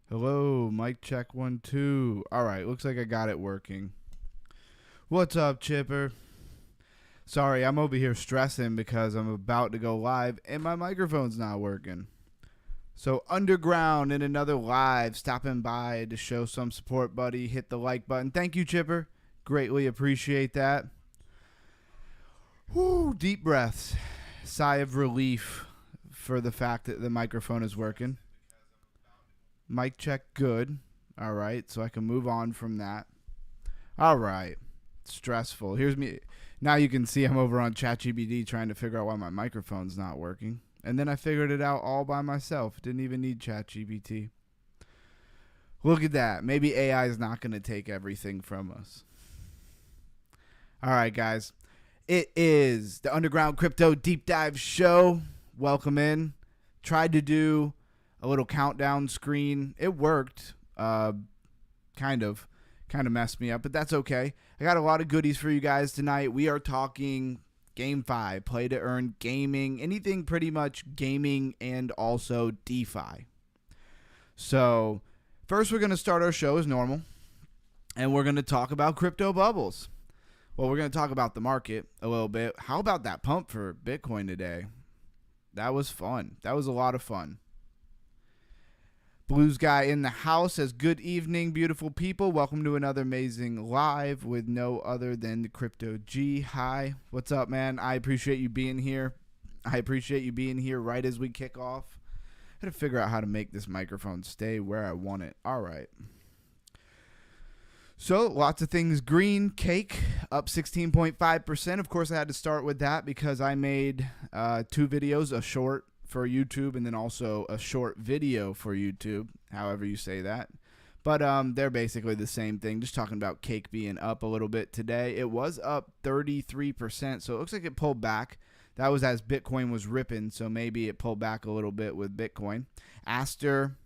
Hello, mic check 1 2. All right, looks like I got it working. What's up, Chipper? Sorry, I'm over here stressing because I'm about to go live and my microphone's not working. So, Underground in another live, stopping by to show some support, buddy. Hit the like button. Thank you, Chipper. Greatly appreciate that. Whoo, deep breaths. Sigh of relief for the fact that the microphone is working. Mic check good. All right, so I can move on from that. All right. Stressful. Here's me. Now you can see I'm over on ChatGPT trying to figure out why my microphone's not working. And then I figured it out all by myself. Didn't even need ChatGPT. Look at that. Maybe AI is not going to take everything from us. All right, guys. It is the Underground Crypto Deep Dive Show. Welcome in. Tried to do a little countdown screen. It worked. Kind of messed me up, but that's okay. I got a lot of goodies for you guys tonight. We are talking GameFi, play to earn gaming, anything pretty much gaming, and also DeFi. So first we're going to start our show as normal, and we're going to talk about crypto bubbles. Well, we're going to talk about the market a little bit. How about that pump for Bitcoin today? That was fun. That was a lot of fun. Blues Guy in the house says, good evening, beautiful people. Welcome to another amazing live with no other than the Crypto G. Hi. What's up, man? I appreciate you being here. I appreciate you being here right as we kick off. I got to figure out how to make this microphone stay where I want it. All right. So, lots of things green. Cake up 16.5%. Of course, I had to start with that because I made 2 videos, a short for YouTube and then also a short video for YouTube, however you say that. But they're basically the same thing, just talking about cake being up a little bit today. It was up 33%, so it looks like it pulled back. That was as Bitcoin was ripping, so maybe it pulled back a little bit with Bitcoin. Aster,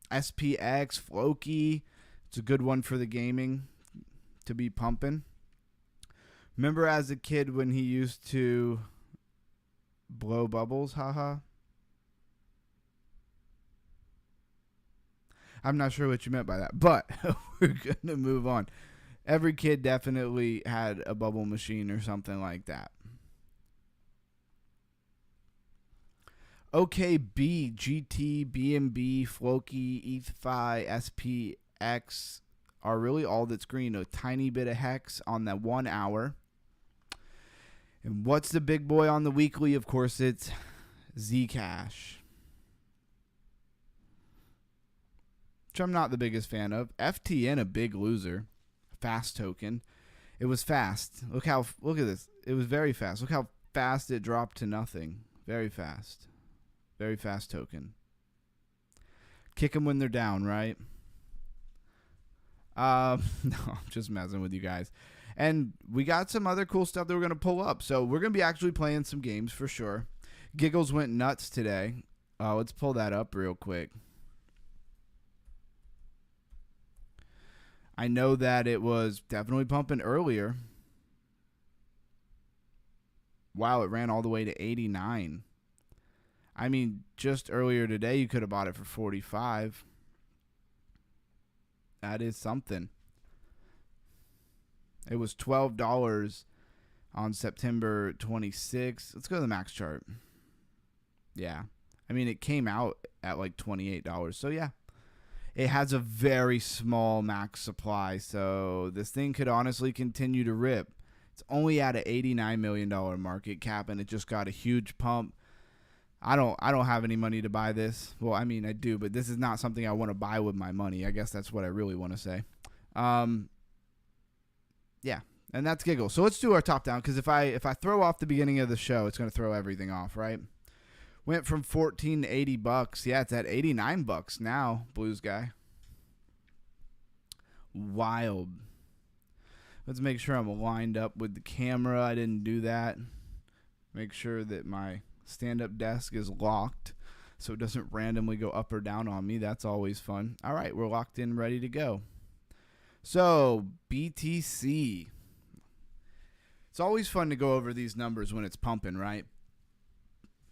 SPX, Floki, it's a good one for the gaming to be pumping. Remember as a kid when he used to blow bubbles, haha. I'm not sure what you meant by that, but we're going to move on. Every kid definitely had a bubble machine or something like that. OKB, GT, BNB, Floki, ETHFi, SPX are really all that's green. A tiny bit of hex on that 1 hour. And what's the big boy on the weekly? Of course, it's Zcash, which I'm not the biggest fan of. FTN, a big loser. Fast token. It was fast. Look at this. It was very fast. Look how fast it dropped to nothing. Very fast. Very fast token. Kick them when they're down, right? No, I'm just messing with you guys. And we got some other cool stuff that we're going to pull up. So we're going to be actually playing some games for sure. Giggles went nuts today. Let's pull that up real quick. I know that it was definitely pumping earlier. Wow, it ran all the way to 89. I mean, just earlier today, you could have bought it for 45. That is something. It was $12 on September 26th. Let's go to the max chart. Yeah. I mean, it came out at like $28. So, yeah. It has a very small max supply. So, this thing could honestly continue to rip. It's only at an $89 million market cap, and it just got a huge pump. I don't have any money to buy this. Well, I mean, I do, but this is not something I want to buy with my money. I guess that's what I really want to say. Yeah, and that's Giggle. So let's do our top down, because if I throw off the beginning of the show, it's going to throw everything off, right? Went from 14 to 80 bucks. Yeah, it's at 89 bucks now, Blues Guy. Wild. Let's make sure I'm lined up with the camera. I didn't do that. Make sure that my stand-up desk is locked so it doesn't randomly go up or down on me. That's always fun. All right, we're locked in, ready to go. So, BTC. It's always fun to go over these numbers when it's pumping, right?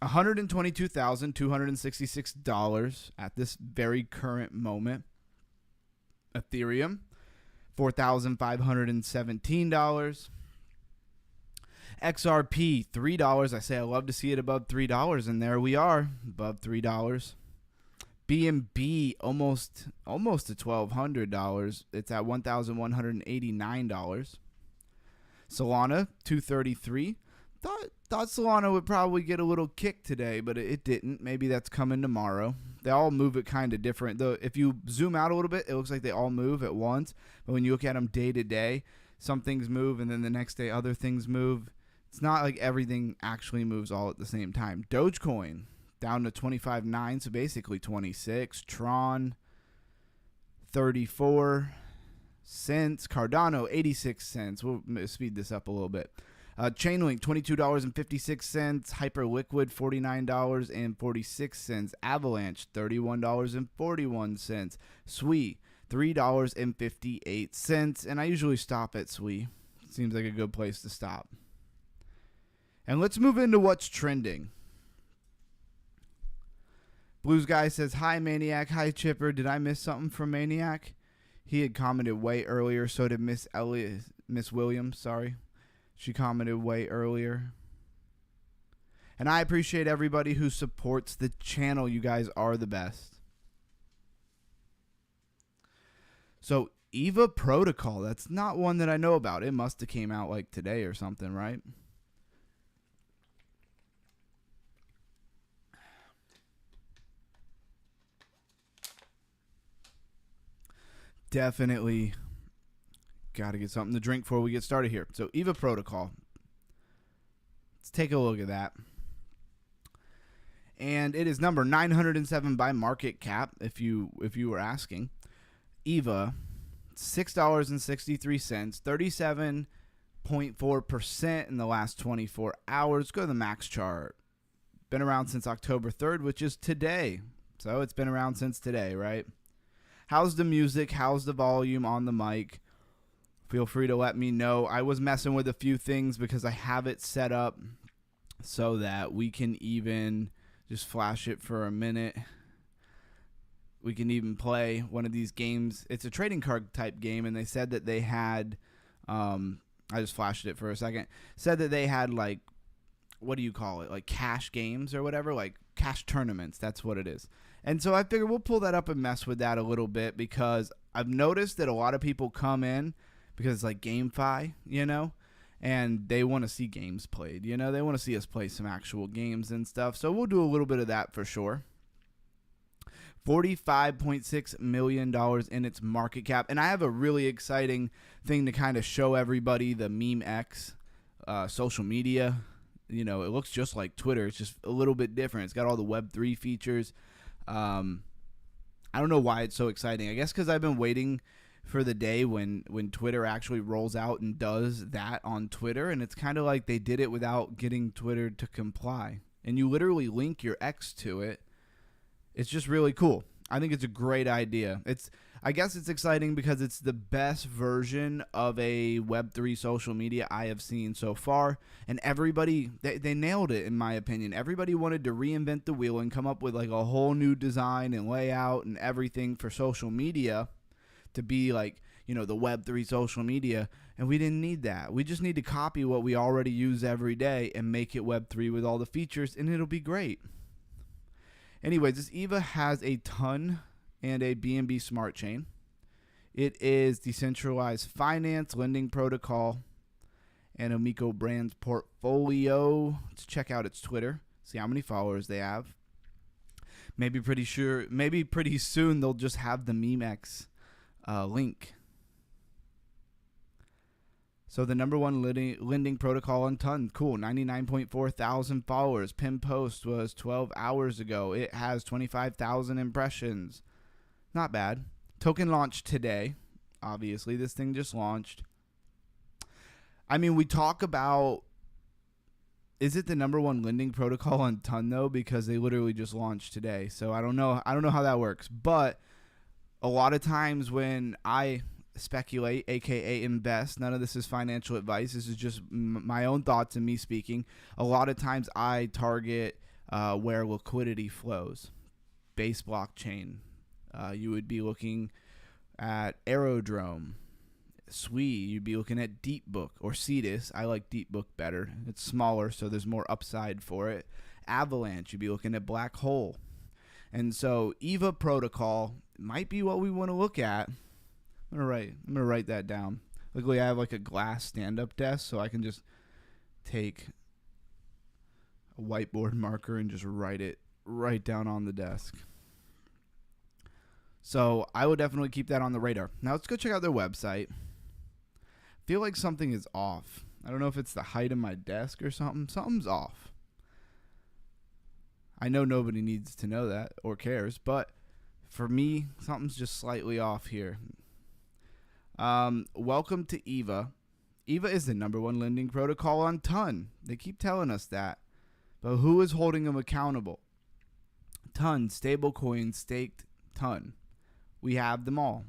$122,266 at this very current moment. Ethereum, $4,517. XRP, $3. I say I love to see it above $3, and there we are, above $3. BNB, almost to $1,200. It's at $1,189. Solana, $233. Thought Solana would probably get a little kick today, but it didn't. Maybe that's coming tomorrow. They all move it kind of different. Though if you zoom out a little bit, it looks like they all move at once. But when you look at them day to day, some things move, and then the next day other things move. It's not like everything actually moves all at the same time. Dogecoin, down to 25.9, so basically 26. Tron, 34 cents. Cardano, 86 cents. We'll speed this up a little bit. Chainlink, $22.56. Hyperliquid, $49.46. Avalanche, $31.41. Sui, $3.58. And I usually stop at Sui. Seems like a good place to stop. And let's move into what's trending. Blues Guy says, hi, Maniac. Hi, Chipper. Did I miss something from Maniac? He had commented way earlier. So did Miss Williams. Sorry. She commented way earlier. And I appreciate everybody who supports the channel. You guys are the best. So, EVA Protocol. That's not one that I know about. It must have came out like today or something, right? Definitely got to get something to drink before we get started here. So EVA Protocol. Let's take a look at that. And it is number 907 by market cap, if you were asking. EVA, $6.63, 37.4% in the last 24 hours. Go to the max chart. Been around since October 3rd, which is today. So it's been around since today, right? How's the music? How's the volume on the mic? Feel free to let me know. I was messing with a few things because I have it set up so that we can even just flash it for a minute. We can even play one of these games. It's a trading card type game, and they said that they had, I just flashed it for a second, said that they had like, what do you call it? Like cash games or whatever, like cash tournaments. That's what it is. And so I figured we'll pull that up and mess with that a little bit because I've noticed that a lot of people come in because it's like GameFi, you know, and they want to see games played, you know, they want to see us play some actual games and stuff. So we'll do a little bit of that for sure. $45.6 million in its market cap. And I have a really exciting thing to kind of show everybody, the MemeX social media. You know, it looks just like Twitter. It's just a little bit different. It's got all the Web3 features. I don't know why it's so exciting. I guess because I've been waiting for the day when Twitter actually rolls out and does that on Twitter. And it's kind of like they did it without getting Twitter to comply. And you literally link your X to it. It's just really cool. I think it's a great idea. I guess it's exciting because it's the best version of a Web3 social media I have seen so far. And everybody, they nailed it in my opinion. Everybody wanted to reinvent the wheel and come up with like a whole new design and layout and everything for social media to be like, you know, the Web3 social media. And we didn't need that. We just need to copy what we already use every day and make it Web3 with all the features, and it'll be great. Anyways, this EVA has a ton and a BNB smart chain. It is decentralized finance, lending protocol, and Amico Brands portfolio. Let's check out its Twitter, see how many followers they have. Maybe pretty soon they'll just have the MemeX link. So the number one lending protocol on Ton. Cool. 99.4 thousand followers. Pin post was 12 hours ago. It has 25,000 impressions. Not bad. Token launched today. Obviously, this thing just launched. I mean, we talk about, is it the number one lending protocol on Ton though? Because they literally just launched today. So I don't know how that works. But a lot of times when I speculate, aka invest, none of this is financial advice, this is just my own thoughts and me speaking. A lot of times I target where liquidity flows. Base blockchain. You would be looking at Aerodrome. Sui, you'd be looking at DeepBook or Cetus. I like DeepBook better. It's smaller, so there's more upside for it. Avalanche, you'd be looking at Black Hole. And so EVA protocol might be what we want to look at. I'm gonna write that down. Luckily, I have like a glass stand-up desk, so I can just take a whiteboard marker and just write it right down on the desk. So I would definitely keep that on the radar. Now let's go check out their website. Feel like something is off. I don't know if it's the height of my desk or something. Something's off. I know nobody needs to know that or cares, but for me, something's just slightly off here. Welcome to EVA. EVA is the #1 lending protocol on Ton. They keep telling us that. But who is holding them accountable? Ton, stablecoin, staked Ton. We have them all.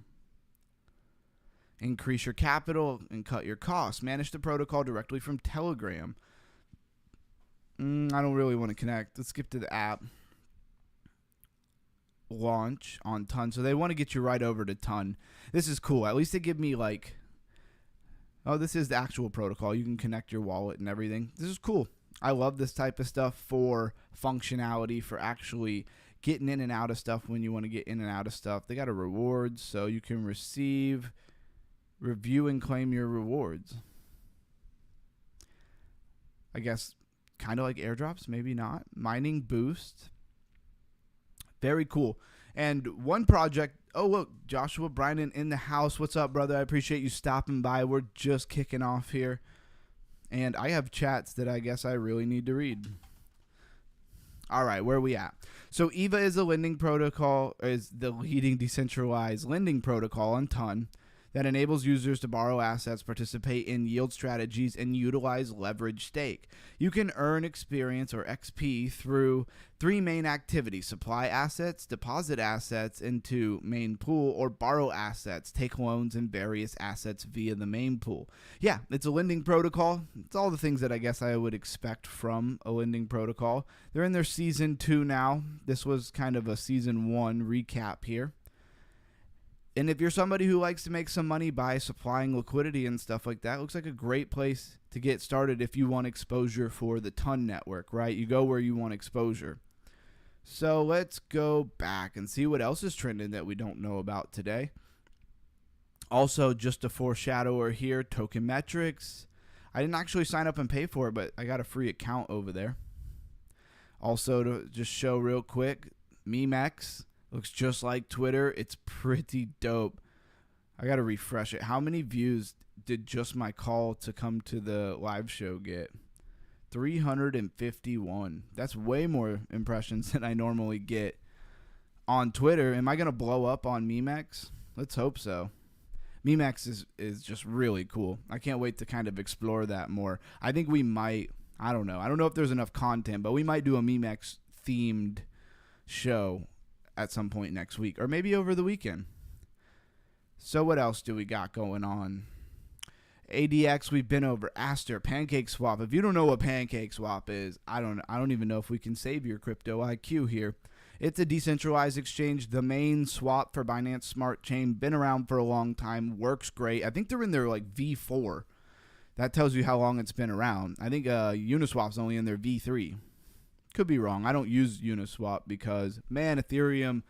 Increase your capital and cut your costs. Manage the protocol directly from Telegram. I don't really want to connect. Let's skip to the app. Launch on Ton. So they want to get you right over to Ton. This is cool. At least they give me like, oh, this is the actual protocol. You can connect your wallet and everything. This is cool. I love this type of stuff for functionality, for actually getting in and out of stuff when you want to get in and out of stuff. They got a rewards, so you can receive, review, and claim your rewards. I guess kind of like airdrops, maybe not. Mining boost. Very cool. And one project, oh look, Joshua Bryden in the house. What's up, brother? I appreciate you stopping by. We're just kicking off here. And I have chats that I guess I really need to read. All right, where are we at? So EVA is a lending protocol, is the leading decentralized lending protocol on Ton that enables users to borrow assets, participate in yield strategies, and utilize leverage stake. You can earn experience or XP through 3 main activities: supply assets, deposit assets into main pool, or borrow assets, take loans and various assets via the main pool. Yeah, it's a lending protocol. It's all the things that I guess I would expect from a lending protocol. They're in their season 2 now. This was kind of a season 1 recap here. And if you're somebody who likes to make some money by supplying liquidity and stuff like that, it looks like a great place to get started if you want exposure for the Ton network, right? You go where you want exposure. So let's go back and see what else is trending that we don't know about today. Also, just a foreshadower here, token metrics. I didn't actually sign up and pay for it, but I got a free account over there. Also, to just show real quick, MemeX. Looks just like Twitter. It's pretty dope. I got to refresh it. How many views did just my call to come to the live show get? 351. That's way more impressions than I normally get on Twitter. Am I going to blow up on MemeX? Let's hope so. MemeX is just really cool. I can't wait to kind of explore that more. I think we might, I don't know if there's enough content, but we might do a MemeX themed show at some point next week, or maybe over the weekend. So what else do we got going on? ADX, we've been over. Aster, PancakeSwap. If you don't know what PancakeSwap is, I don't even know if we can save your crypto IQ here. It's a decentralized exchange, the main swap for Binance Smart Chain. Been around for a long time, works great. I think they're in their like V4. That tells you how long it's been around. I think Uniswap's only in their V3. Could be wrong. I don't use Uniswap because, man, Ethereum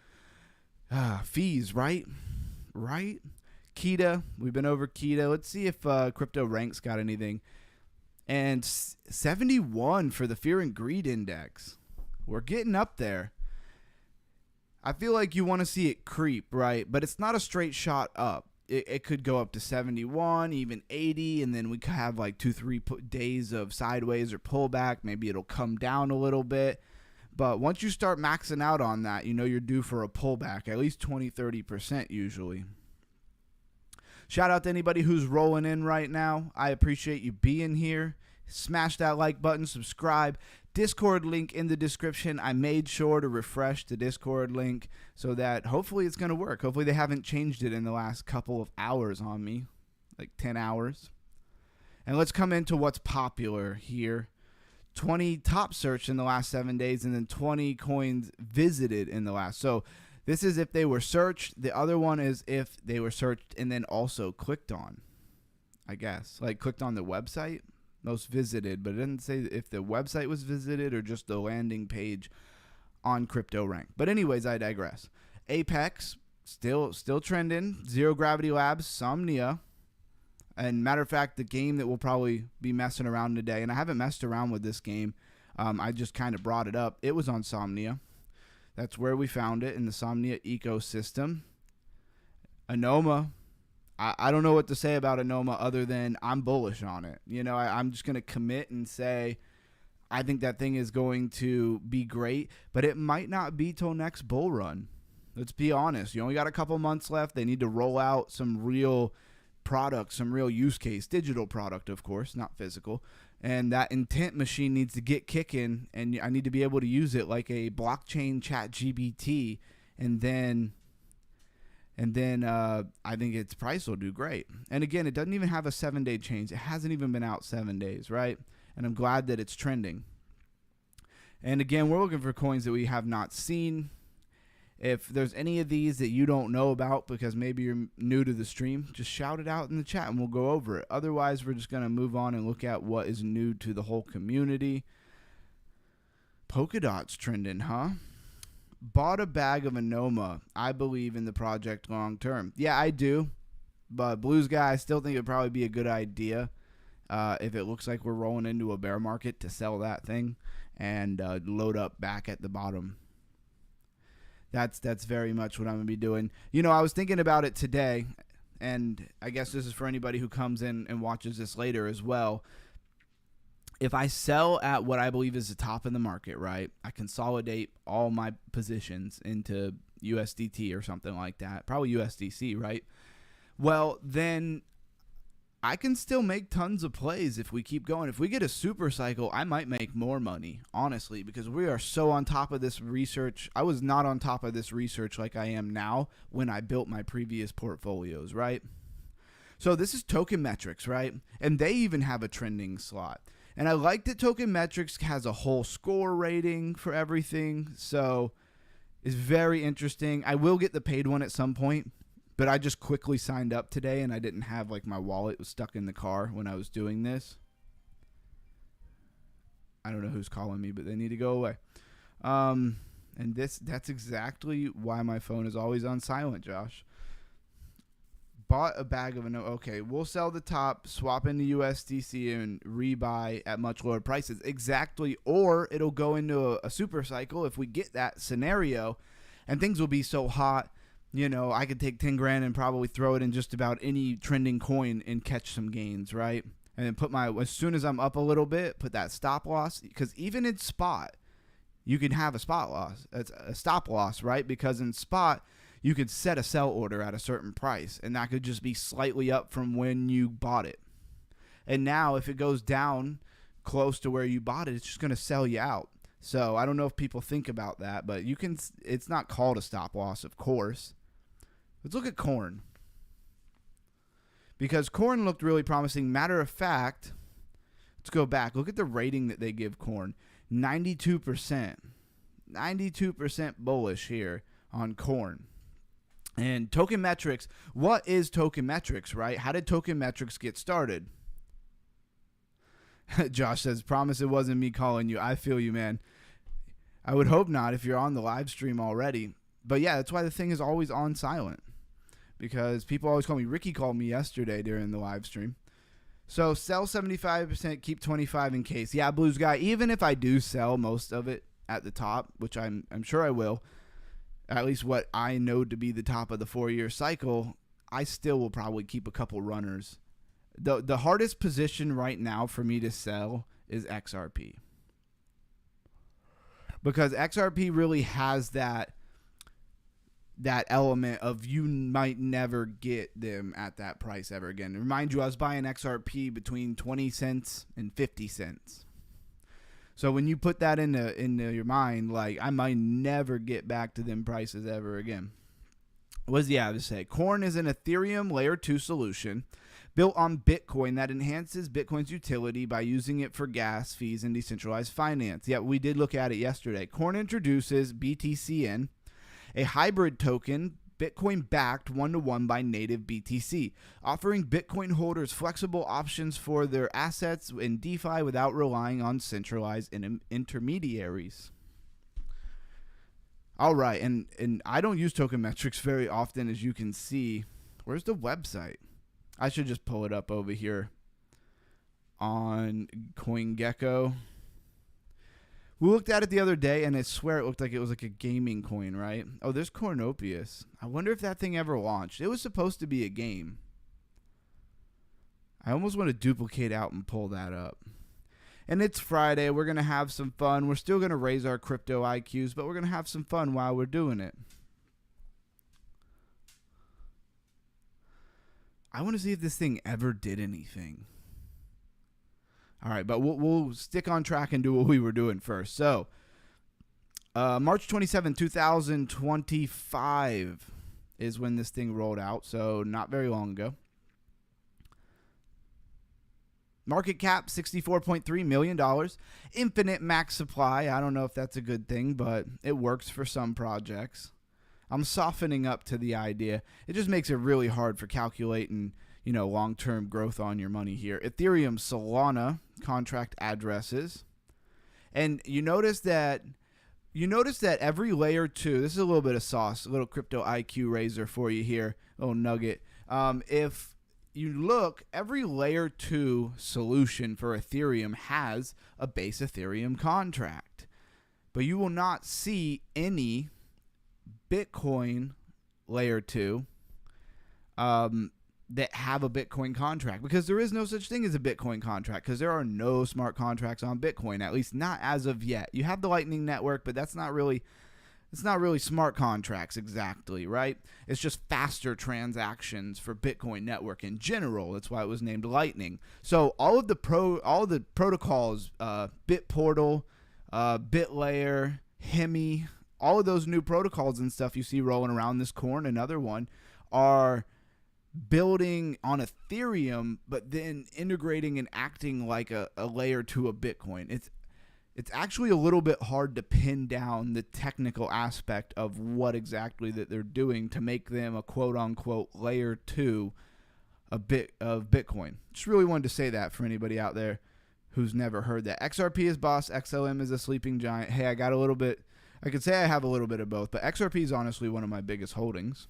fees, right? Kita, we've been over Kita. Let's see if Crypto Ranks got anything. And 71 for the Fear and Greed Index. We're getting up there. I feel like you want to see it creep, right? But it's not a straight shot up. It could go up to 71, even 80, and then we could have like 2-3 days of sideways or pullback. Maybe it'll come down a little bit. But once you start maxing out on that, you know you're due for a pullback, at least 20-30% usually. Shout out to anybody who's rolling in right now. I appreciate you being here. Smash that like button, subscribe. Discord link in the description. I made sure to refresh the Discord link so that hopefully it's going to work. Hopefully they haven't changed it in the last couple of hours on me, like 10 hours. And let's come into what's popular here. 20 top searched in the last 7 days, and then 20 coins visited in the last. So this is if they were searched. The other one is if they were searched and then also clicked on, I guess. Like clicked on the website, most visited, but it didn't say if the website was visited or just the landing page on CryptoRank. But anyways, I digress. Apex, still trending. Zero Gravity Labs, Somnia. And matter of fact, the game that we'll probably be messing around today, and I haven't messed around with this game, I just kind of brought it up. It was on Somnia. That's where we found it, in the Somnia ecosystem. Anoma, I don't know what to say about Anoma other than I'm bullish on it. You know, I'm just going to commit and say I think that thing is going to be great, but it might not be till next bull run. Let's be honest. You only got a couple months left. They need to roll out some real product, some real use case, digital product, of course, not physical. And that intent machine needs to get kicking, and I need to be able to use it like a blockchain chat GBT, and then I think its price will do great. And again, it doesn't even have a 7-day change. It hasn't even been out 7 days, right? And I'm glad that it's trending. And again, we're looking for coins that we have not seen. If there's any of these that you don't know about because maybe you're new to the stream, just shout it out in the chat and we'll go over it. Otherwise, we're just going to move on and look at what is new to the whole community. Polkadot's trending, huh? Bought a bag of Anoma. I believe in the project long term. Yeah, I do. But Blues guy, I still think it would probably be a good idea if it looks like we're rolling into a bear market to sell that thing and load up back at the bottom. That's very much what I'm going to be doing. You know, I was thinking about it today, and I guess this is for anybody who comes in and watches this later as well. If I sell at what I believe is the top of the market, right, I consolidate all my positions into USDT or something like that, probably USDC, right? Well, then I can still make tons of plays if we keep going. If we get a super cycle, I might make more money, honestly, because we are so on top of this research. I was not on top of this research like I am now when I built my previous portfolios, right? So this is Token Metrics, right? And they even have a trending slot. And I like that Token Metrics has a whole score rating for everything. So it's very interesting. I will get the paid one at some point. But I just quickly signed up today, and I didn't have, like, my wallet was stuck in the car when I was doing this. I don't know who's calling me, but they need to go away. And that's exactly why my phone is always on silent, Josh. Bought a bag of okay, we'll sell the top, swap into USDC, and rebuy at much lower prices. Exactly, or it'll go into a super cycle if we get that scenario, and things will be so hot. You know, I could take 10 grand and probably throw it in just about any trending coin and catch some gains, right? And then put as soon as I'm up a little bit, put that stop loss. Because even in spot, you can have a spot loss. It's a stop loss, right? Because in spot, you could set a sell order at a certain price. And that could just be slightly up from when you bought it. And now if it goes down close to where you bought it, it's just going to sell you out. So I don't know if people think about that, but you can. It's not called a stop loss, of course. Let's look at corn. Because corn looked really promising. Matter of fact, let's go back. Look at the rating that they give corn. 92%. 92% bullish here on corn. And Token Metrics. What is Token Metrics, right? How did Token Metrics get started? Josh says, promise it wasn't me calling you. I feel you, man. I would hope not if you're on the live stream already. But yeah, that's why the thing is always on silent. Because people always call me. Ricky called me yesterday during the live stream. So sell 75%, keep 25 in case. Yeah, Blues guy, even if I do sell most of it at the top, which I'm sure I will, at least what I know to be the top of the 4-year cycle, I still will probably keep a couple runners. The hardest position right now for me to sell is XRP. Because XRP really has that element of you might never get them at that price ever again. Remind you, I was buying XRP between 20 cents and 50 cents. So when you put that into your mind, like, I might never get back to them prices ever again. What does he have to say? Corn is an Ethereum layer 2 solution built on Bitcoin that enhances Bitcoin's utility by using it for gas fees and decentralized finance. Yeah, we did look at it yesterday. Coin introduces BTCN, a hybrid token, Bitcoin backed 1-to-1 by native BTC, offering Bitcoin holders flexible options for their assets in DeFi without relying on centralized intermediaries. All right, and I don't use token metrics very often, as you can see. Where's the website? I should just pull it up over here on CoinGecko. We looked at it the other day, and I swear it looked like it was like a gaming coin, right? Oh, there's Cornopius. I wonder if that thing ever launched. It was supposed to be a game. I almost want to duplicate out and pull that up. And it's Friday. We're going to have some fun. We're still going to raise our crypto IQs, but we're going to have some fun while we're doing it. I want to see if this thing ever did anything. All right, but we'll stick on track and do what we were doing first. So, March 27, 2025 is when this thing rolled out, so not very long ago. Market cap, $64.3 million. Infinite max supply. I don't know if that's a good thing, but it works for some projects. I'm softening up to the idea. It just makes it really hard for calculating, long-term growth on your money here. Ethereum, Solana, contract addresses. And you notice that every layer 2, this is a little bit of sauce, a little crypto IQ raiser for you here, a little nugget. If you look, every layer 2 solution for Ethereum has a base Ethereum contract. But you will not see any Bitcoin layer 2 that have a Bitcoin contract, because there is no such thing as a Bitcoin contract, because there are no smart contracts on Bitcoin, at least not as of yet. You have the Lightning Network, but it's not really smart contracts exactly, right? It's just faster transactions for Bitcoin network in general. That's why it was named Lightning. So all the protocols, Bitportal, BitLayer, Hemi, all of those new protocols and stuff you see rolling around, this Corn, another one, are building on Ethereum, but then integrating and acting like a layer 2 of Bitcoin. It's actually a little bit hard to pin down the technical aspect of what exactly that they're doing to make them a quote-unquote layer 2 of Bitcoin. Just really wanted to say that for anybody out there who's never heard that. XRP is boss, XLM is a sleeping giant. Hey, I could say I have a little bit of both, but XRP is honestly one of my biggest holdings.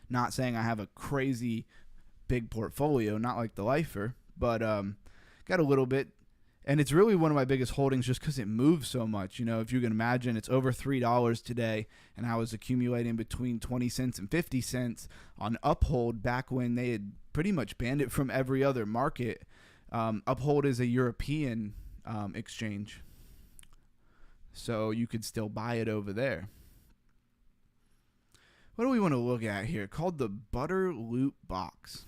Not saying I have a crazy big portfolio, not like the Lifer, but got a little bit. And it's really one of my biggest holdings just because it moves so much. If you can imagine, it's over $3 today, and I was accumulating between 20 cents and 50 cents on Uphold back when they had pretty much banned it from every other market. Uphold is a European exchange, so you could still buy it over there. What do we want to look at here? Called the Butter Loot Box.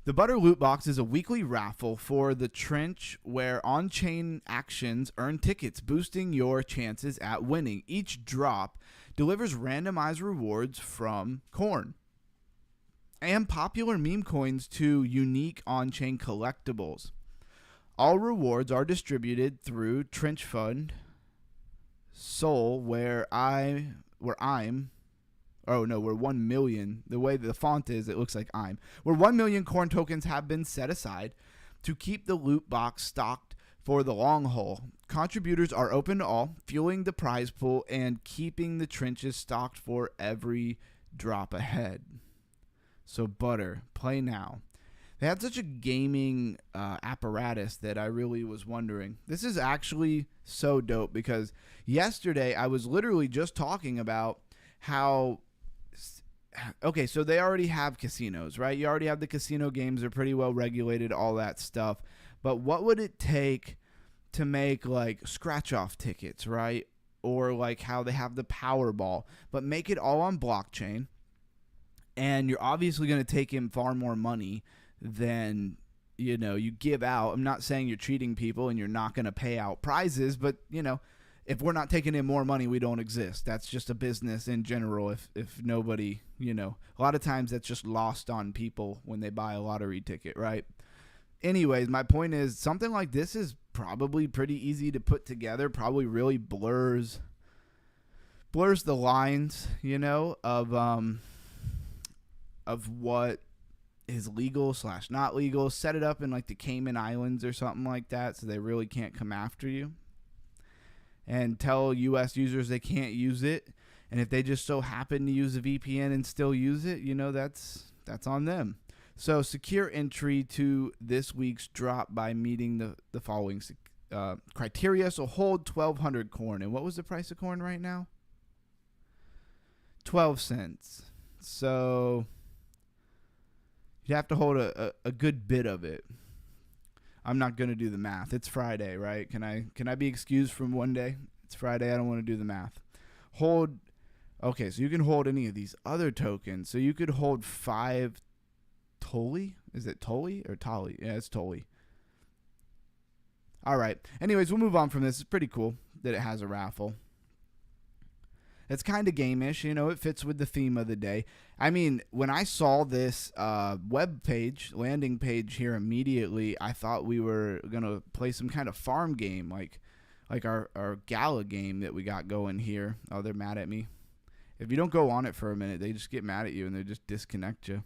The Butter Loot Box is a weekly raffle for the Trench where on-chain actions earn tickets, boosting your chances at winning. Each drop delivers randomized rewards from Corn and popular meme coins to unique on-chain collectibles. All rewards are distributed through Trench Fund Soul, we're 1 million. The way the font is, it looks like where 1 million Corn tokens have been set aside to keep the loot box stocked for the long haul. Contributors are open to all, fueling the prize pool and keeping the trenches stocked for every drop ahead. So Butter, play now. They had such a gaming apparatus that I really was wondering. This is actually so dope because yesterday I was literally just talking about how, okay, so they already have casinos, right? You already have the casino games. They're pretty well regulated, all that stuff. But what would it take to make like scratch-off tickets, right? Or like how they have the Powerball, but make it all on blockchain. And you're obviously going to take in far more money than, you give out. I'm not saying you're cheating people and you're not going to pay out prizes, but, if we're not taking in more money, we don't exist. That's just a business in general. If nobody, a lot of times that's just lost on people when they buy a lottery ticket, right? Anyways, my point is something like this is probably pretty easy to put together, probably really blurs the lines, of what is legal / not legal. Set it up in like the Cayman Islands or something like that so they really can't come after you. And tell US users they can't use it. And if they just so happen to use a VPN and still use it, that's on them. So secure entry to this week's drop by meeting the following criteria. So hold 1,200 corn. And what was the price of corn right now? 12 cents. So you have to hold a good bit of it. I'm not going to do the math. It's Friday, right? Can I be excused from one day? It's Friday. I don't want to do the math. Hold. Okay, so you can hold any of these other tokens. So you could hold 5 Toli. Is it Toli or Tali? Yeah, it's Toli. All right. Anyways, we'll move on from this. It's pretty cool that it has a raffle. It's kind of game-ish, it fits with the theme of the day. I mean, when I saw this landing page here immediately, I thought we were going to play some kind of farm game, like our gala game that we got going here. Oh, they're mad at me. If you don't go on it for a minute, they just get mad at you and they just disconnect you.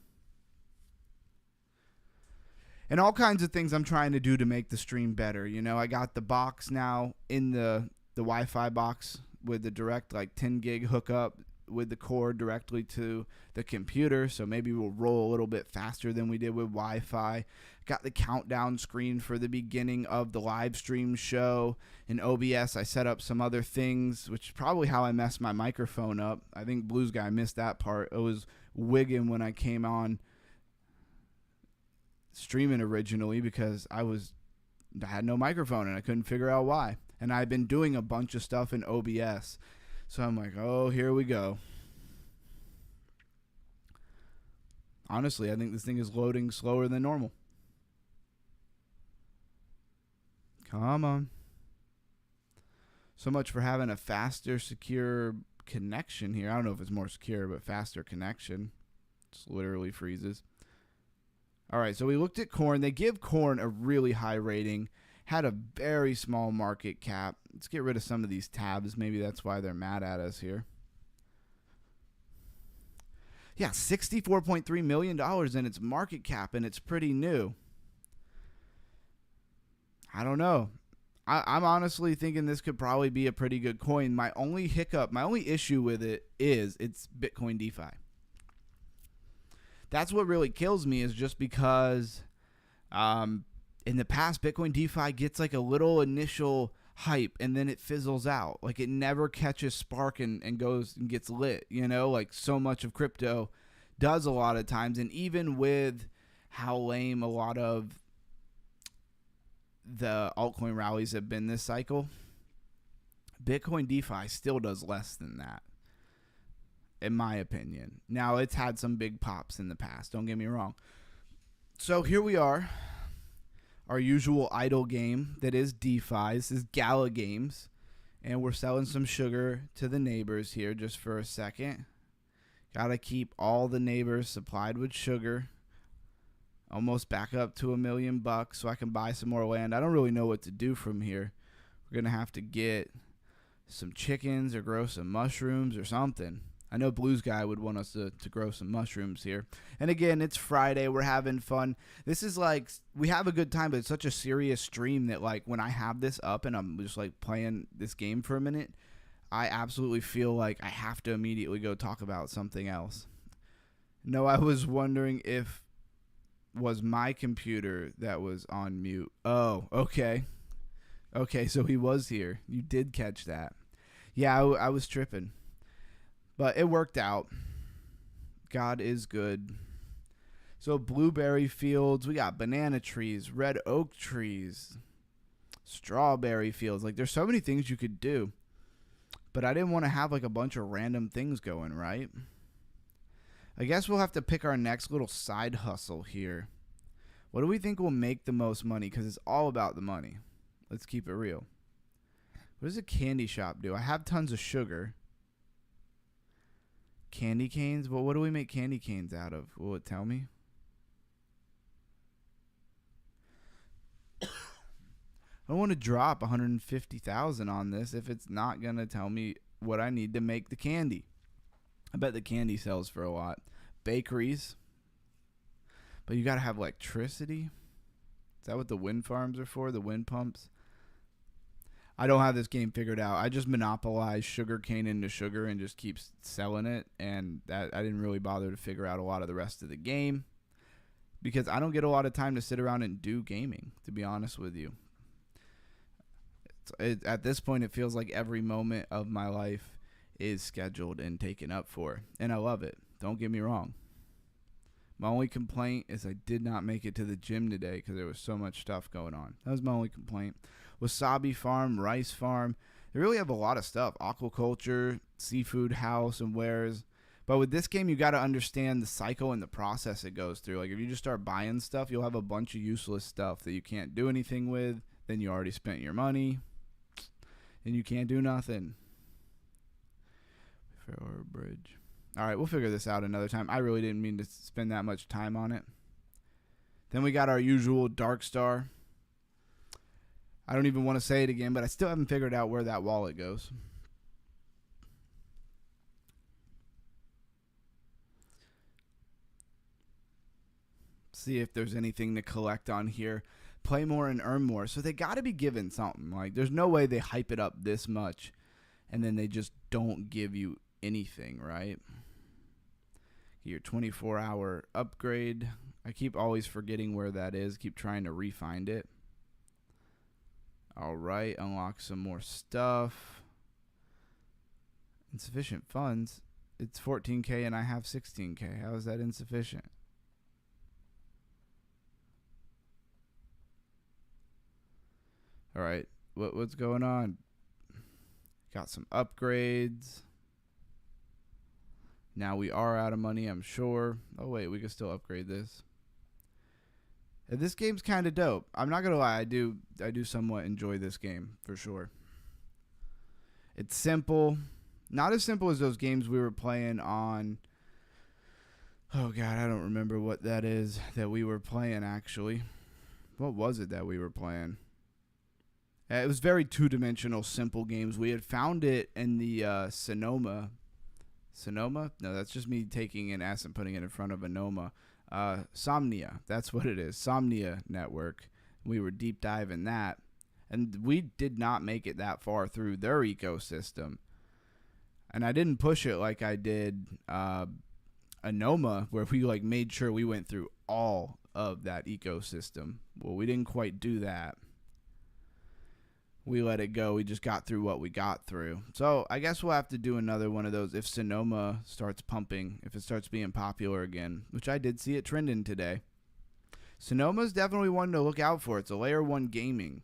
And all kinds of things I'm trying to do to make the stream better. I got the box now in the Wi-Fi box with the direct 10 gig hookup with the cord directly to the computer. So maybe we'll roll a little bit faster than we did with Wi-Fi. Got the countdown screen for the beginning of the live stream show. In OBS, I set up some other things, which is probably how I messed my microphone up. I think Blues Guy missed that part. It was wigging when I came on streaming originally because I had no microphone and I couldn't figure out why. And I've been doing a bunch of stuff in OBS. So I'm like, oh, here we go. Honestly, I think this thing is loading slower than normal. Come on. So much for having a faster, secure connection here. I don't know if it's more secure, but faster connection. Just literally freezes. All right, so we looked at corn. They give corn a really high rating. Had a very small market cap. Let's get rid of some of these tabs. Maybe that's why they're mad at us here. Yeah, $64.3 million in its market cap, and it's pretty new. I don't know. I'm honestly thinking this could probably be a pretty good coin. My only issue with it is it's Bitcoin DeFi. That's what really kills me, is just because in the past, Bitcoin DeFi gets like a little initial hype and then it fizzles out. Like it never catches spark and goes and gets lit, like so much of crypto does a lot of times. And even with how lame a lot of the altcoin rallies have been this cycle, Bitcoin DeFi still does less than that, in my opinion. Now, it's had some big pops in the past, don't get me wrong. So here we are. Our usual idle game that is DeFi. This is Gala Games. And we're selling some sugar to the neighbors here just for a second. Gotta keep all the neighbors supplied with sugar. Almost back up to $1 million so I can buy some more land. I don't really know what to do from here. We're gonna have to get some chickens or grow some mushrooms or something. I know Blues Guy would want us to grow some mushrooms here. And again, it's Friday. We're having fun. This is like, we have a good time, but it's such a serious stream that like when I have this up and I'm just like playing this game for a minute, I absolutely feel like I have to immediately go talk about something else. No, I was wondering if was my computer that was on mute. Oh, okay. Okay, so he was here. You did catch that. Yeah, I was tripping. But it worked out. God is good. So blueberry fields. We got banana trees, red oak trees, strawberry fields. Like there's so many things you could do. But I didn't want to have like a bunch of random things going, right? I guess we'll have to pick our next little side hustle here. What do we think will make the most money? Because it's all about the money. Let's keep it real. What does a candy shop do? I have tons of sugar. Candy canes? Well, what do we make candy canes out of? Will it tell me? I don't want to drop 150,000 on this if it's not going to tell me what I need to make the candy. I bet the candy sells for a lot. Bakeries. But you got to have electricity. Is that what the wind farms are for? The wind pumps? I don't have this game figured out. I just monopolize sugar cane into sugar and just keep selling it. And that I didn't really bother to figure out a lot of the rest of the game because I don't get a lot of time to sit around and do gaming, to be honest with you. At this point, it feels like every moment of my life is scheduled and taken up for. And I love it. Don't get me wrong. My only complaint is I did not make it to the gym today because there was so much stuff going on. That was my only complaint. Wasabi farm, rice farm. They really have a lot of stuff. Aquaculture, seafood house, and wares. But with this game, you got to understand the cycle and the process it goes through. Like if you just start buying stuff, you'll have a bunch of useless stuff that you can't do anything with. Then you already spent your money, and you can't do nothing. Fair bridge. All right, we'll figure this out another time. I really didn't mean to spend that much time on it. Then we got our usual Dark Star. I don't even want to say it again, but I still haven't figured out where that wallet goes. See if there's anything to collect on here. Play more and earn more. So they got to be given something. Like, there's no way they hype it up this much and then they just don't give you anything, right? Your 24-hour upgrade. I keep always forgetting where that is. Keep trying to re-find it. All right, unlock some more stuff. Insufficient funds. It's 14K and I have 16K. How is that insufficient? All right, what's going on? Got some upgrades. Now we are out of money, I'm sure. Oh, wait, we can still upgrade this. This game's kind of dope. I'm not going to lie. I do somewhat enjoy this game, for sure. It's simple. Not as simple as those games we were playing on. Oh, God, I don't remember what that is that we were playing, actually. What was it that we were playing? It was very two-dimensional, simple games. We had found it in the Sonoma. Sonoma? No, that's just me taking an S and putting it in front of a Noma. Somnia, that's what it is. Somnia Network. We were deep diving that, and we did not make it that far through their ecosystem. And I didn't push it like I did Noma, where we made sure we went through all of that ecosystem. Well, we didn't quite do that. We let it go. We just got through what we got through. So I guess we'll have to do another one of those if Sonoma starts pumping, if it starts being popular again, which I did see it trending today. Sonoma's definitely one to look out for. It's a layer 1 gaming.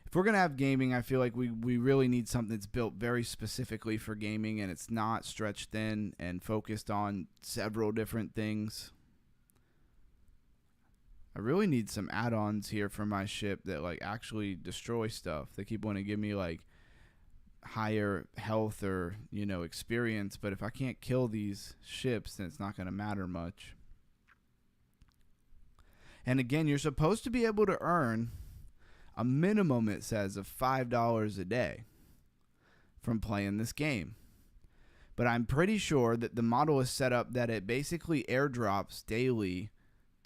If we're going to have gaming, I feel like we really need something that's built very specifically for gaming, and it's not stretched thin and focused on several different things. I really need some add-ons here for my ship that actually destroy stuff. They keep wanting to give me higher health or experience, but if I can't kill these ships, then it's not going to matter much. And again, you're supposed to be able to earn a minimum, it says, of $5 a day from playing this game. But I'm pretty sure that the model is set up that it basically airdrops daily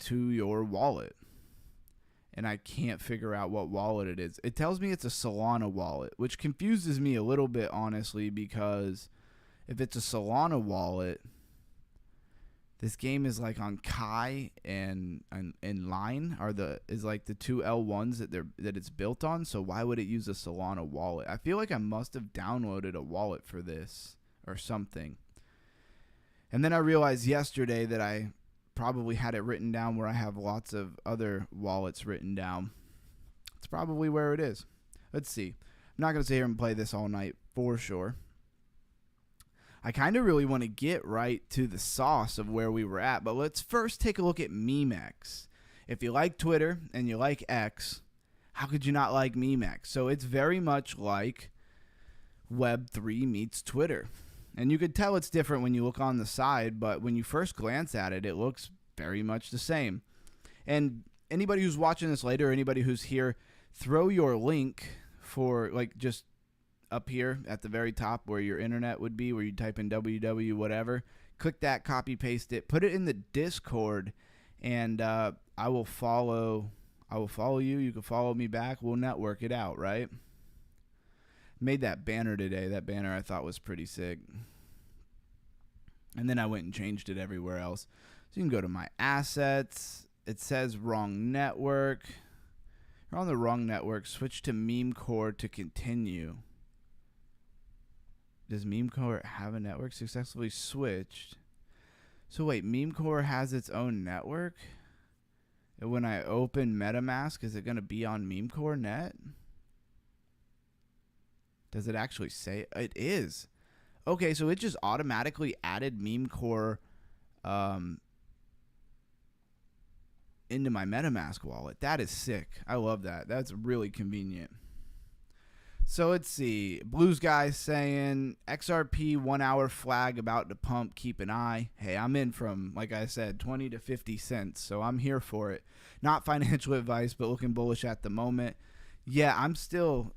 to your wallet, and I can't figure out what wallet it is. It tells me it's a Solana wallet, which confuses me a little bit, honestly, because if it's a Solana wallet, this game is on Kai and Line is the two L1s that it's built on. So why would it use a Solana wallet? I feel like I must have downloaded a wallet for this or something. And then I realized yesterday that I probably had it written down where I have lots of other wallets written down. It's probably where it is. Let's see. I'm not going to sit here and play this all night for sure. I kind of really want to get right to the sauce of where we were at, but let's first take a look at MemeX. If you like Twitter and you like X, how could you not like MemeX? So it's very much like Web3 meets Twitter. And you could tell it's different when you look on the side, but when you first glance at it, it looks very much the same. And anybody who's watching this later, anybody who's here, throw your link for, like, just up here at the very top where your internet would be, where you type in www whatever. Click that, copy paste it, put it in the Discord, and I will follow you. You can follow me back. We'll network it out, right? Made that banner today. That banner I thought was pretty sick. And then I went and changed it everywhere else. So you can go to my assets. It says wrong network. You're on the wrong network. Switch to MemeCore to continue. Does MemeCore have a network? Successfully switched. So wait, MemeCore has its own network? And when I open MetaMask, is it going to be on MemeCore net? Does it actually say it is? Okay, so it just automatically added MemeCore into my MetaMask wallet. That is sick. I love that. That's really convenient. So let's see. Blues guy saying XRP 1 hour flag about to pump. Keep an eye. Hey, I'm in from, like I said, 20 to 50 cents. So I'm here for it. Not financial advice, but looking bullish at the moment. Yeah, I'm still,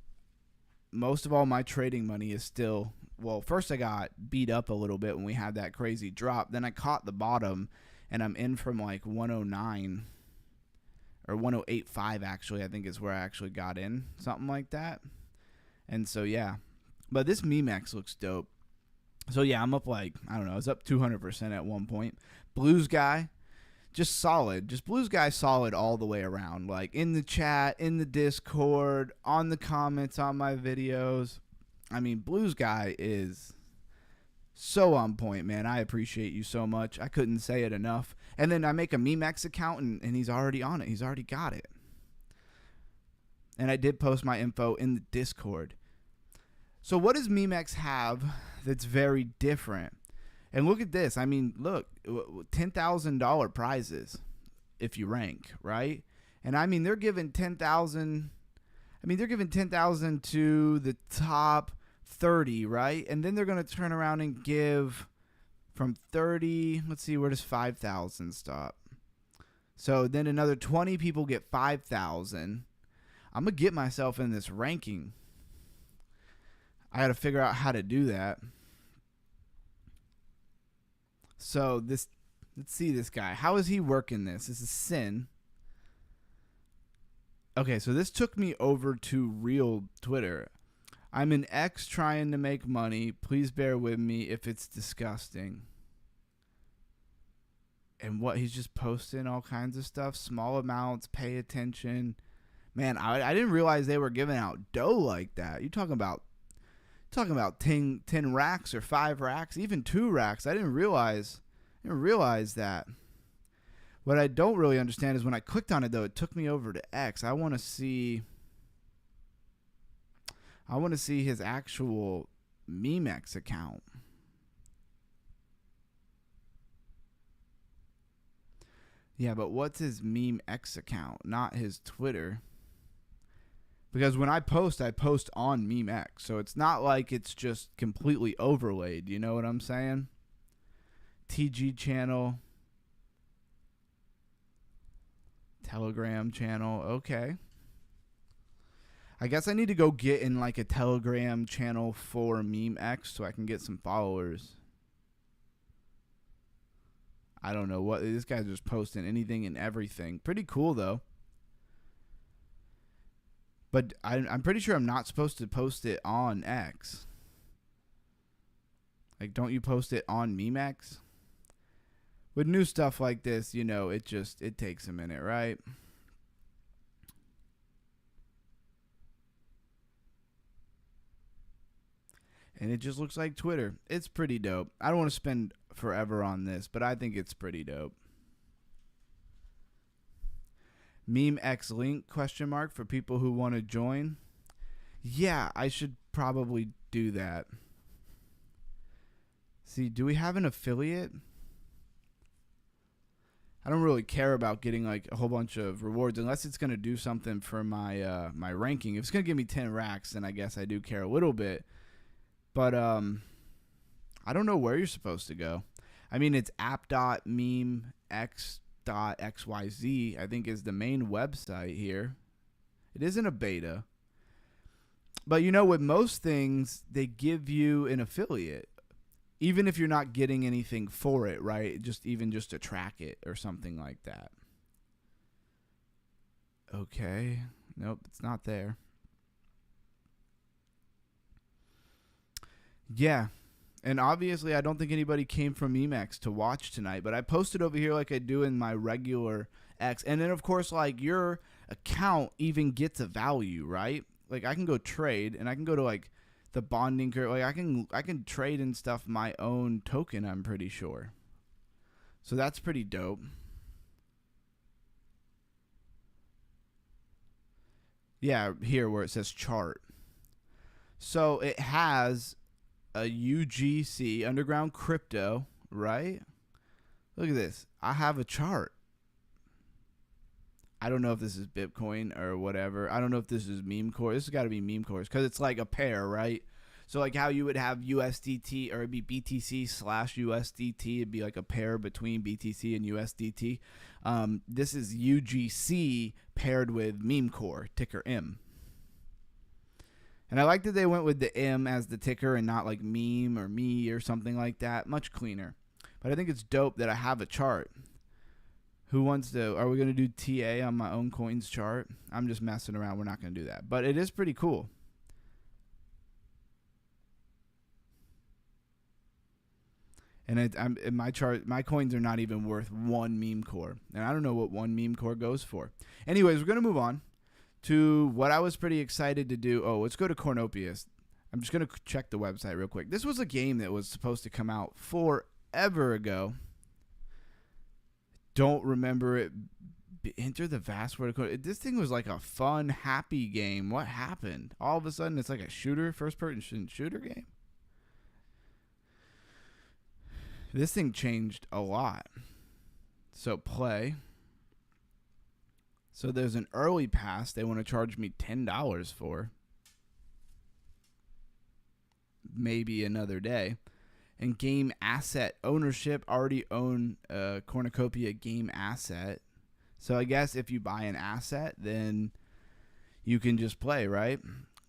most of all my trading money is still, well, first I got beat up a little bit when we had that crazy drop. Then I caught the bottom and I'm in from like 109 or 108.5 actually, I think is where I actually got in. Something like that. And so, yeah. But this MemeX looks dope. So, yeah, I'm up like, I don't know, I was up 200% at one point. Blues guy, just solid. Just Blues guy solid all the way around. Like, in the chat, in the Discord, on the comments on my videos. I mean, Blues guy is so on point, man. I appreciate you so much. I couldn't say it enough. And then I make a MemeX account, and he's already on it. He's already got it. And I did post my info in the Discord. So what does MemeX have that's very different? And look at this. I mean, look, $10,000 prizes if you rank, right? And I mean, they're giving 10,000. I mean, they're giving 10,000 to the top 30, right? And then they're going to turn around and give from 30. Let's see, where does 5,000 stop? So then another 20 people get 5,000. I'm going to get myself in this ranking. I got to figure out how to do that. So this, let's see this guy. How is he working this? This is Sin. Okay, so this took me over to real Twitter. I'm an X trying to make money. Please bear with me if it's disgusting. And what, he's just posting all kinds of stuff. Small amounts, pay attention. Man, I didn't realize they were giving out dough like that. You're talking about 10 racks or 5 racks, even 2 racks. I didn't realize that. What I don't really understand is when I clicked on it, though, it took me over to X. I want to see his actual MemeX account. Yeah, but what's his MemeX account? Not his Twitter. Because when I post on MemeX. So it's not like it's just completely overlaid. You know what I'm saying? TG channel. Telegram channel. Okay. I guess I need to go get in like a Telegram channel for MemeX so I can get some followers. I don't know what. This guy's just posting anything and everything. Pretty cool, though. But I'm pretty sure I'm not supposed to post it on X. Like, don't you post it on MemeX? With new stuff like this, you know, it takes a minute, right? And it just looks like Twitter. It's pretty dope. I don't want to spend forever on this, but I think it's pretty dope. MemeX link, ? For people who want to join. Yeah, I should probably do that. See, do we have an affiliate? I don't really care about getting like a whole bunch of rewards unless it's going to do something for my my ranking. If it's going to give me 10 racks, then I guess I do care a little bit. But I don't know where you're supposed to go. I mean, it's app.memex.xyz, I think is the main website here. It isn't a beta. But with most things, they give you an affiliate. Even if you're not getting anything for it, right? Just to track it or something like that. Okay. Nope, it's not there. Yeah. And obviously, I don't think anybody came from MemeX to watch tonight, but I posted over here like I do in my regular X. And then, of course, like your account even gets a value, right? Like I can go trade, and I can go to like the bonding curve. Like I can trade and stuff my own token, I'm pretty sure. So that's pretty dope. Yeah, here where it says chart. So it has a UGC, underground crypto, right? Look at this. I have a chart. I don't know if this is Bitcoin or whatever. I don't know if this is meme core. This has got to be meme cores because it's like a pair, right? So like how you would have USDT or it'd be BTC slash USDT. It'd be like a pair between BTC and USDT. This is UGC paired with meme core, ticker M. And I like that they went with the M as the ticker and not like meme or me or something like that. Much cleaner. But I think it's dope that I have a chart. Who wants to? Are we going to do TA on my own coins chart? I'm just messing around. We're not going to do that. But it is pretty cool. And in my chart, my coins are not even worth one meme core. And I don't know what one meme core goes for. Anyways, we're going to move on to what I was pretty excited to do. Oh, let's go to Cornopius. I'm just going to check the website real quick. This was a game that was supposed to come out forever ago. Don't remember it. Enter the vast world of code. This thing was like a fun, happy game. What happened? All of a sudden, it's like a shooter, first-person shooter game. This thing changed a lot. So play. So there's an early pass they want to charge me $10 for. Maybe another day. And game asset ownership. Already own a Cornucopia game asset. So I guess if you buy an asset, then you can just play, right?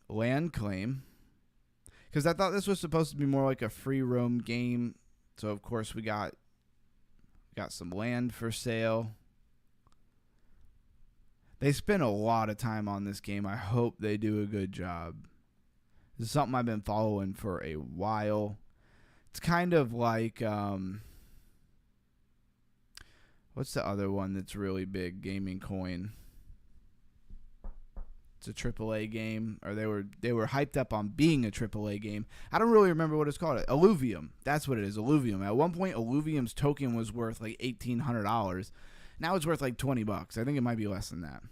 Land claim. Because I thought this was supposed to be more like a free roam game. So of course we got some land for sale. They spent a lot of time on this game. I hope they do a good job. This is something I've been following for a while. It's kind of like what's the other one that's really big gaming coin? It's a AAA game, or they were hyped up on being a AAA game. I don't really remember what it's called. Illuvium. That's what it is. Illuvium. At one point, Illuvium's token was worth like $1,800. Now it's worth like $20. I think it might be less than that.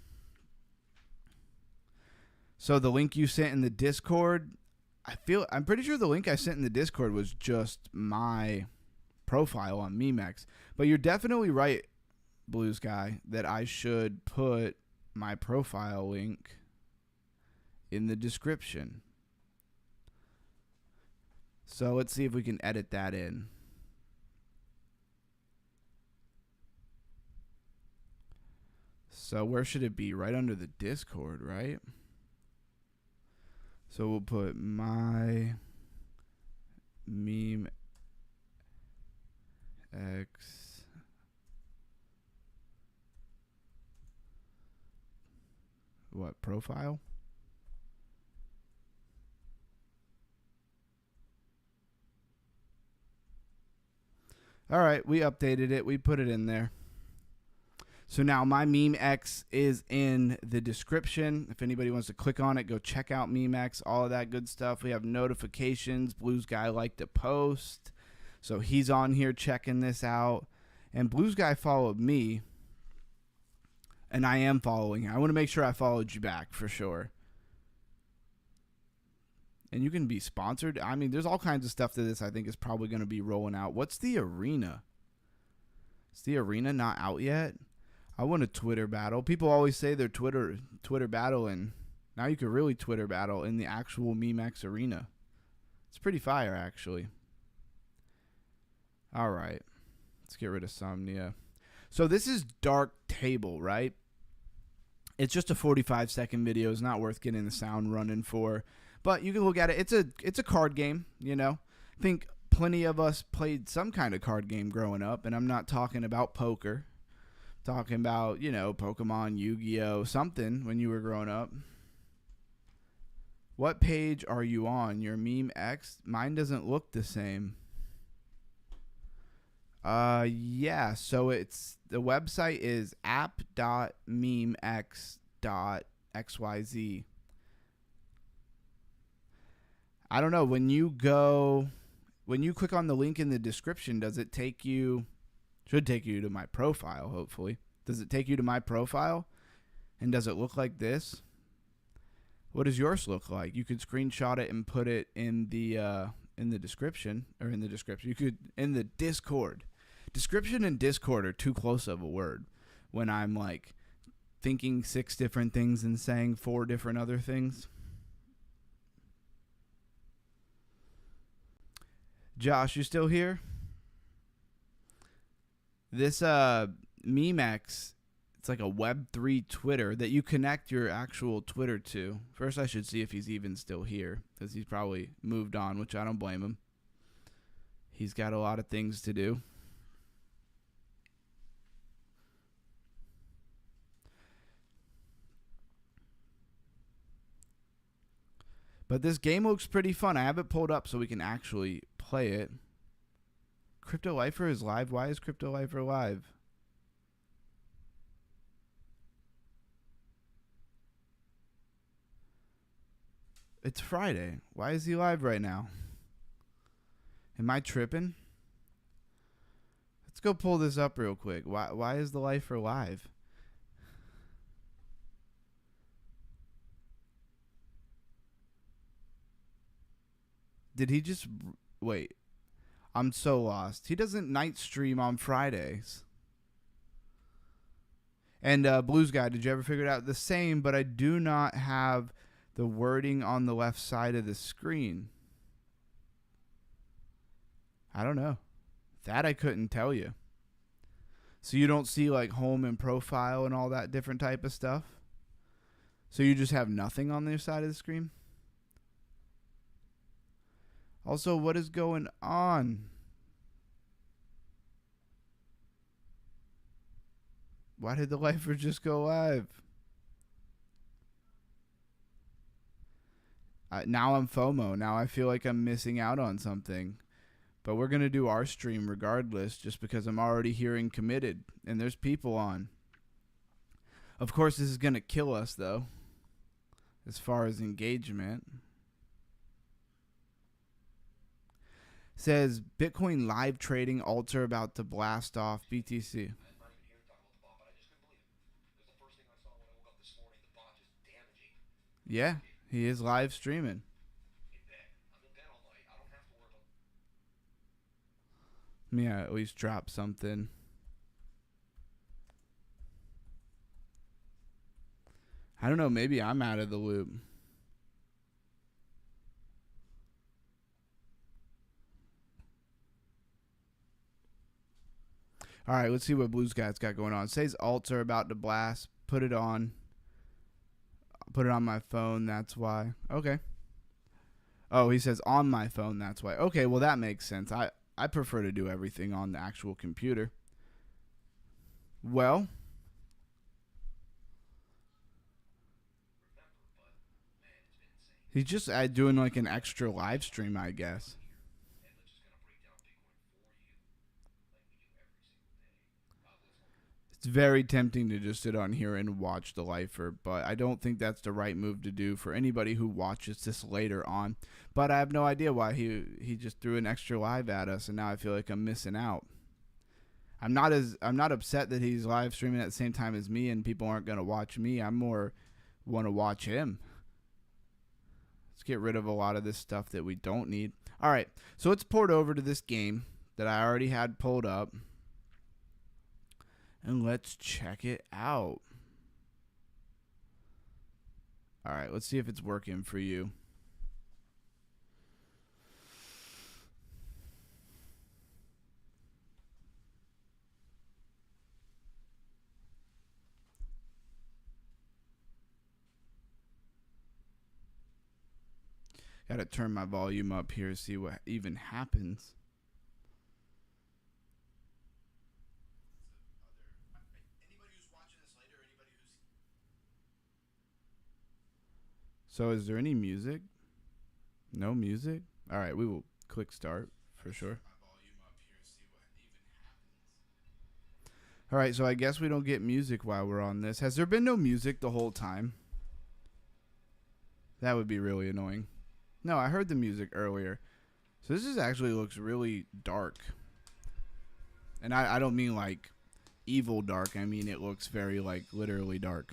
So the link you sent in the Discord, I'm pretty sure the link I sent in the Discord was just my profile on MemeX. But you're definitely right, Blue Sky, that I should put my profile link in the description. So let's see if we can edit that in. So where should it be? Right under the Discord, right? So we'll put my MemeX profile? All right, we updated it. We put it in there. So now my MemeX is in the description. If anybody wants to click on it, go check out MemeX, all of that good stuff. We have notifications. Blues Guy liked to post. So he's on here checking this out. And Blues Guy followed me. And I am following him. I want to make sure I followed you back for sure. And you can be sponsored. I mean, there's all kinds of stuff to this I think is probably going to be rolling out. What's the arena? Is the arena not out yet? I want a Twitter battle. People always say they're Twitter battle, and now you can really Twitter battle in the actual MemeX arena. It's pretty fire, actually. All right. Let's get rid of Somnia. So this is Dark Table, right? It's just a 45-second video. It's not worth getting the sound running for. But you can look at it. It's a card game, you know. I think plenty of us played some kind of card game growing up. And I'm not talking about poker. I'm talking about, you know, Pokemon, Yu-Gi-Oh, something when you were growing up. What page are you on? Your MemeX? Mine doesn't look the same. Yeah, so it's the website is app.memex.xyz. I don't know, when you click on the link in the description, does it take you, should take you to my profile, hopefully. Does it take you to my profile? And does it look like this? What does yours look like? You could screenshot it and put it in the description, or in the description. You could in the Discord. Description and Discord are too close of a word when I'm like thinking 6 different things and saying 4 different other things. Josh, you still here? This MemeX, it's like a Web3 Twitter that you connect your actual Twitter to. First, I should see if he's even still here, because he's probably moved on, which I don't blame him. He's got a lot of things to do. But this game looks pretty fun. I have it pulled up so we can actually play it. Crypto Lifer is live. Why is Crypto Lifer live? It's Friday. Why is he live right now? Am I tripping? Let's go pull this up real quick. Why is the Lifer live? Did he just... Wait. I'm so lost. He doesn't night stream on Fridays. And Blues Guy, did you ever figure it out? The same, but I do not have the wording on the left side of the screen. I don't know. That I couldn't tell you. So you don't see like home and profile and all that different type of stuff? So you just have nothing on the side of the screen? Also, what is going on? Why did the Lifer just go live? Now I'm FOMO. Now I feel like I'm missing out on something. But we're going to do our stream regardless, just because I'm already hearing committed. And there's people on. Of course, this is going to kill us, though. As far as engagement. Says Bitcoin live trading altar about to blast off BTC. Yeah, he is live streaming. Let me at least drop something. I don't know, maybe I'm out of the loop. All right, let's see what Blues Guy's got going on. It says alts are about to blast. Put it on. Put it on my phone. That's why. Okay. Oh, he says on my phone. That's why. Okay, well, that makes sense. I prefer to do everything on the actual computer. Well. He's just doing like an extra live stream, I guess. It's very tempting to just sit on here and watch the Lifer, but I don't think that's the right move to do for anybody who watches this later on. But I have no idea why he just threw an extra live at us, and now I feel like I'm missing out. I'm not upset that he's live streaming at the same time as me and people aren't going to watch me. I'm more want to watch him. Let's get rid of a lot of this stuff that we don't need. All right, so let's port over to this game that I already had pulled up. And let's check it out. All right, let's see if it's working for you. Gotta turn my volume up here to see what even happens. So is there any music? No music? All right, we will click start for sure. All right, so I guess we don't get music while we're on this. Has there been no music the whole time? That would be really annoying. No, I heard the music earlier. So this actually looks really dark. And I don't mean like evil dark. I mean it looks very like literally dark.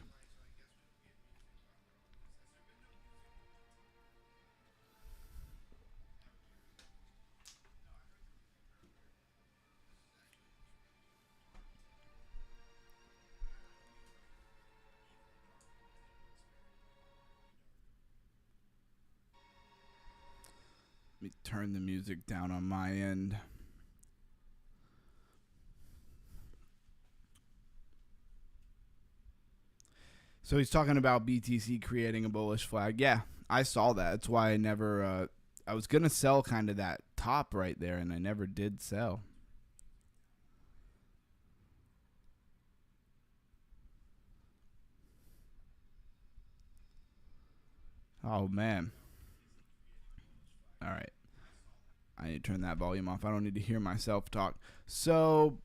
Let me turn the music down on my end. So he's talking about BTC creating a bullish flag. Yeah, I saw that. That's why I never. I was gonna sell kind of that top right there, and I never did sell. Oh man. All right. I need to turn that volume off. I don't need to hear myself talk. So,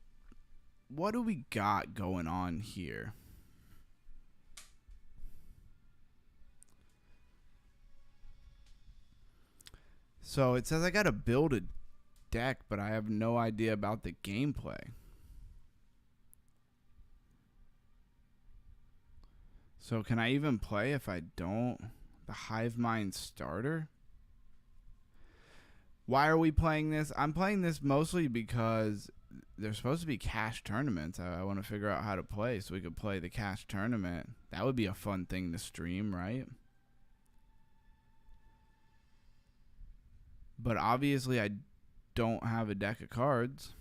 what do we got going on here? So, it says I got to build a deck, but I have no idea about the gameplay. So, can I even play if I don't? The Hive Mind starter? Why are we playing this? I'm playing this mostly because there's supposed to be cash tournaments. I want to figure out how to play so we could play the cash tournament. That would be a fun thing to stream, right? But obviously I don't have a deck of cards.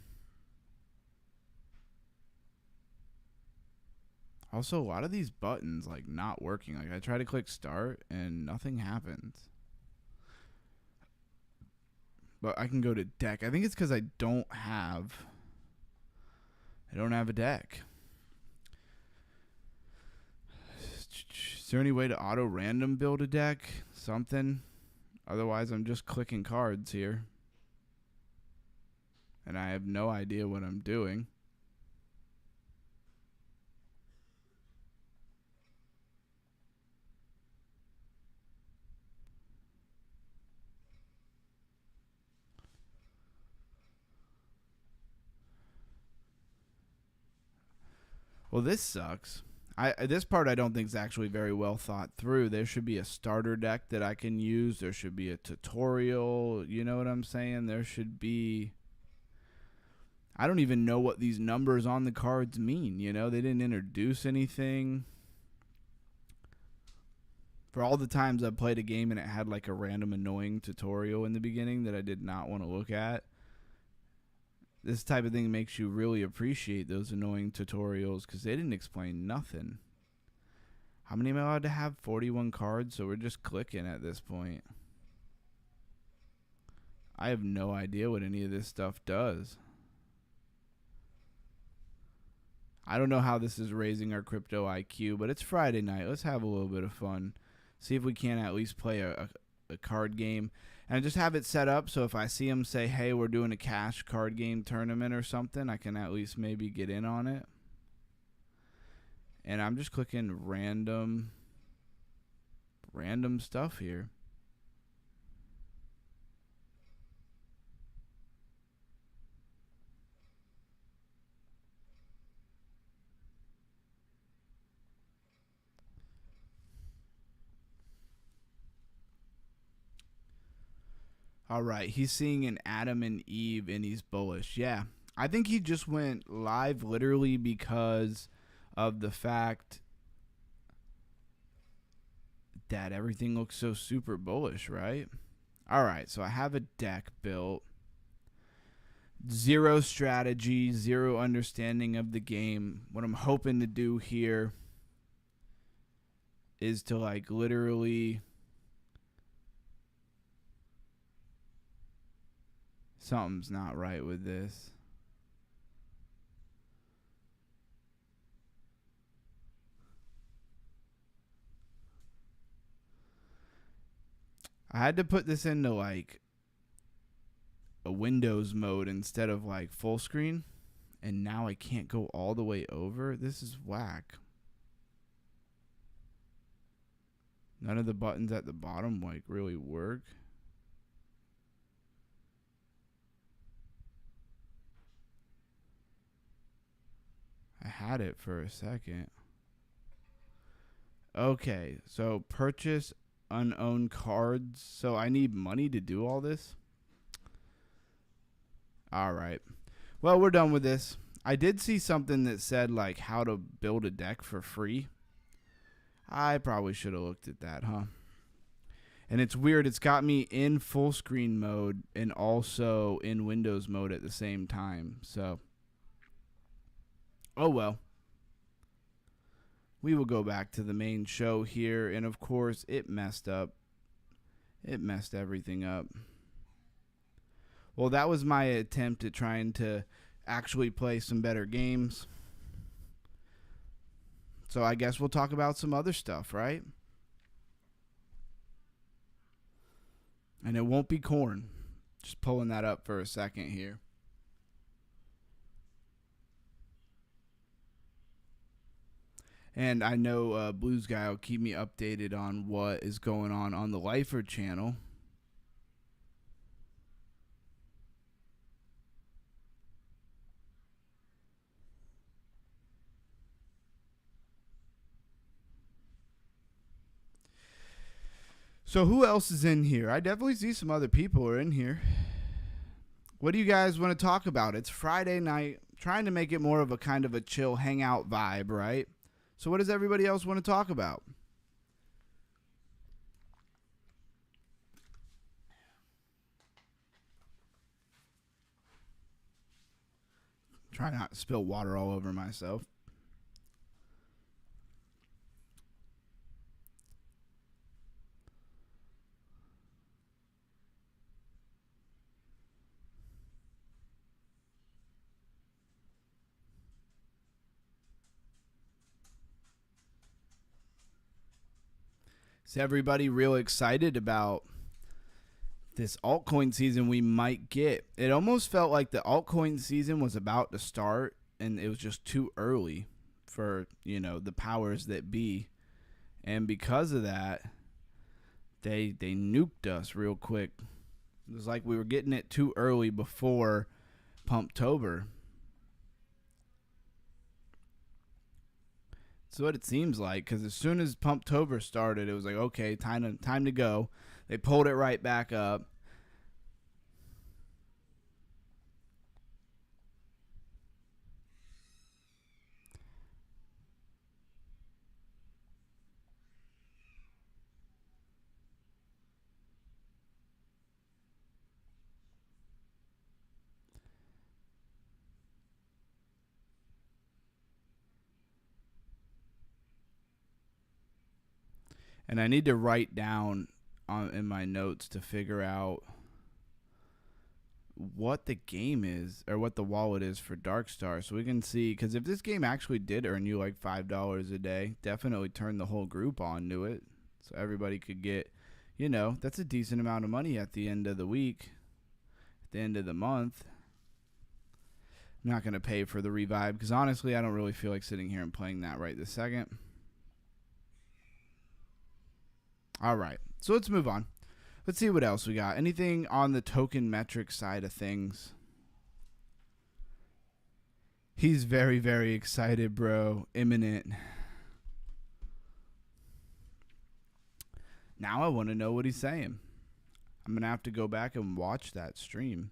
Also, a lot of these buttons like not working. Like I try to click start and nothing happens. But I can go to deck. I think it's because I don't have a deck. Is there any way to auto random build a deck? Something? Otherwise, I'm just clicking cards here. And I have no idea what I'm doing. Well, this sucks. This part I don't think is actually very well thought through. There should be a starter deck that I can use. There should be a tutorial. You know what I'm saying? There should be... I don't even know what these numbers on the cards mean. You know, they didn't introduce anything. For all the times I played a game and it had like a random annoying tutorial in the beginning that I did not want to look at, this type of thing makes you really appreciate those annoying tutorials because they didn't explain nothing. How many am I allowed to have? 41 cards, so we're just clicking at this point. I have no idea what any of this stuff does. I don't know how this is raising our crypto IQ, but it's Friday night. Let's have a little bit of fun. See if we can at least play a card game. And just have it set up so if I see them say, hey, we're doing a cash card game tournament or something, I can at least maybe get in on it. And I'm just clicking random stuff here. All right, he's seeing an Adam and Eve and he's bullish. Yeah, I think he just went live literally because of the fact that everything looks so super bullish, right? All right, so I have a deck built. Zero strategy, zero understanding of the game. What I'm hoping to do here is to like literally Something's not right with this. I had to put this into like a Windows mode instead of like full screen, and now I can't go all the way over. This is whack. None of the buttons at the bottom like really work. I had it for a second. Okay, so purchase unowned cards. So I need money to do all this? All right. Well, we're done with this. I did see something that said like how to build a deck for free. I probably should have looked at that, huh? And it's weird. It's got me in full screen mode and also in Windows mode at the same time. So, oh well. We will go back to the main show here. And of course, it messed up. It messed everything up. Well, that was my attempt at trying to actually play some better games. So I guess we'll talk about some other stuff, right? And it won't be corn. Just pulling that up for a second here. And I know Blues Guy will keep me updated on what is going on the Lifer channel. So who else is in here? I definitely see some other people are in here. What do you guys want to talk about? It's Friday night, trying to make it more of a kind of a chill hangout vibe, right? So what does everybody else want to talk about? Try not to spill water all over myself. Is everybody real excited about this altcoin season we might get? It almost felt like the altcoin season was about to start and it was just too early for, you know, the powers that be. And because of that, they nuked us real quick. It was like we were getting it too early before Pumptober. That's what it seems like, because as soon as Pumptober started, it was like, okay, time to go. They pulled it right back up. And I need to write down in my notes to figure out what the game is or what the wallet is for Darkstar, so we can see, because if this game actually did earn you like $5 a day, definitely turn the whole group on to it so everybody could get, you know, that's a decent amount of money at the end of the week, at the end of the month. I'm not going to pay for the revive because honestly I don't really feel like sitting here and playing that right this second. All right, so let's move on. Let's see what else we got. Anything on the token metric side of things? He's very, very excited, bro. Imminent. Now I want to know what he's saying. I'm going to have to go back and watch that stream.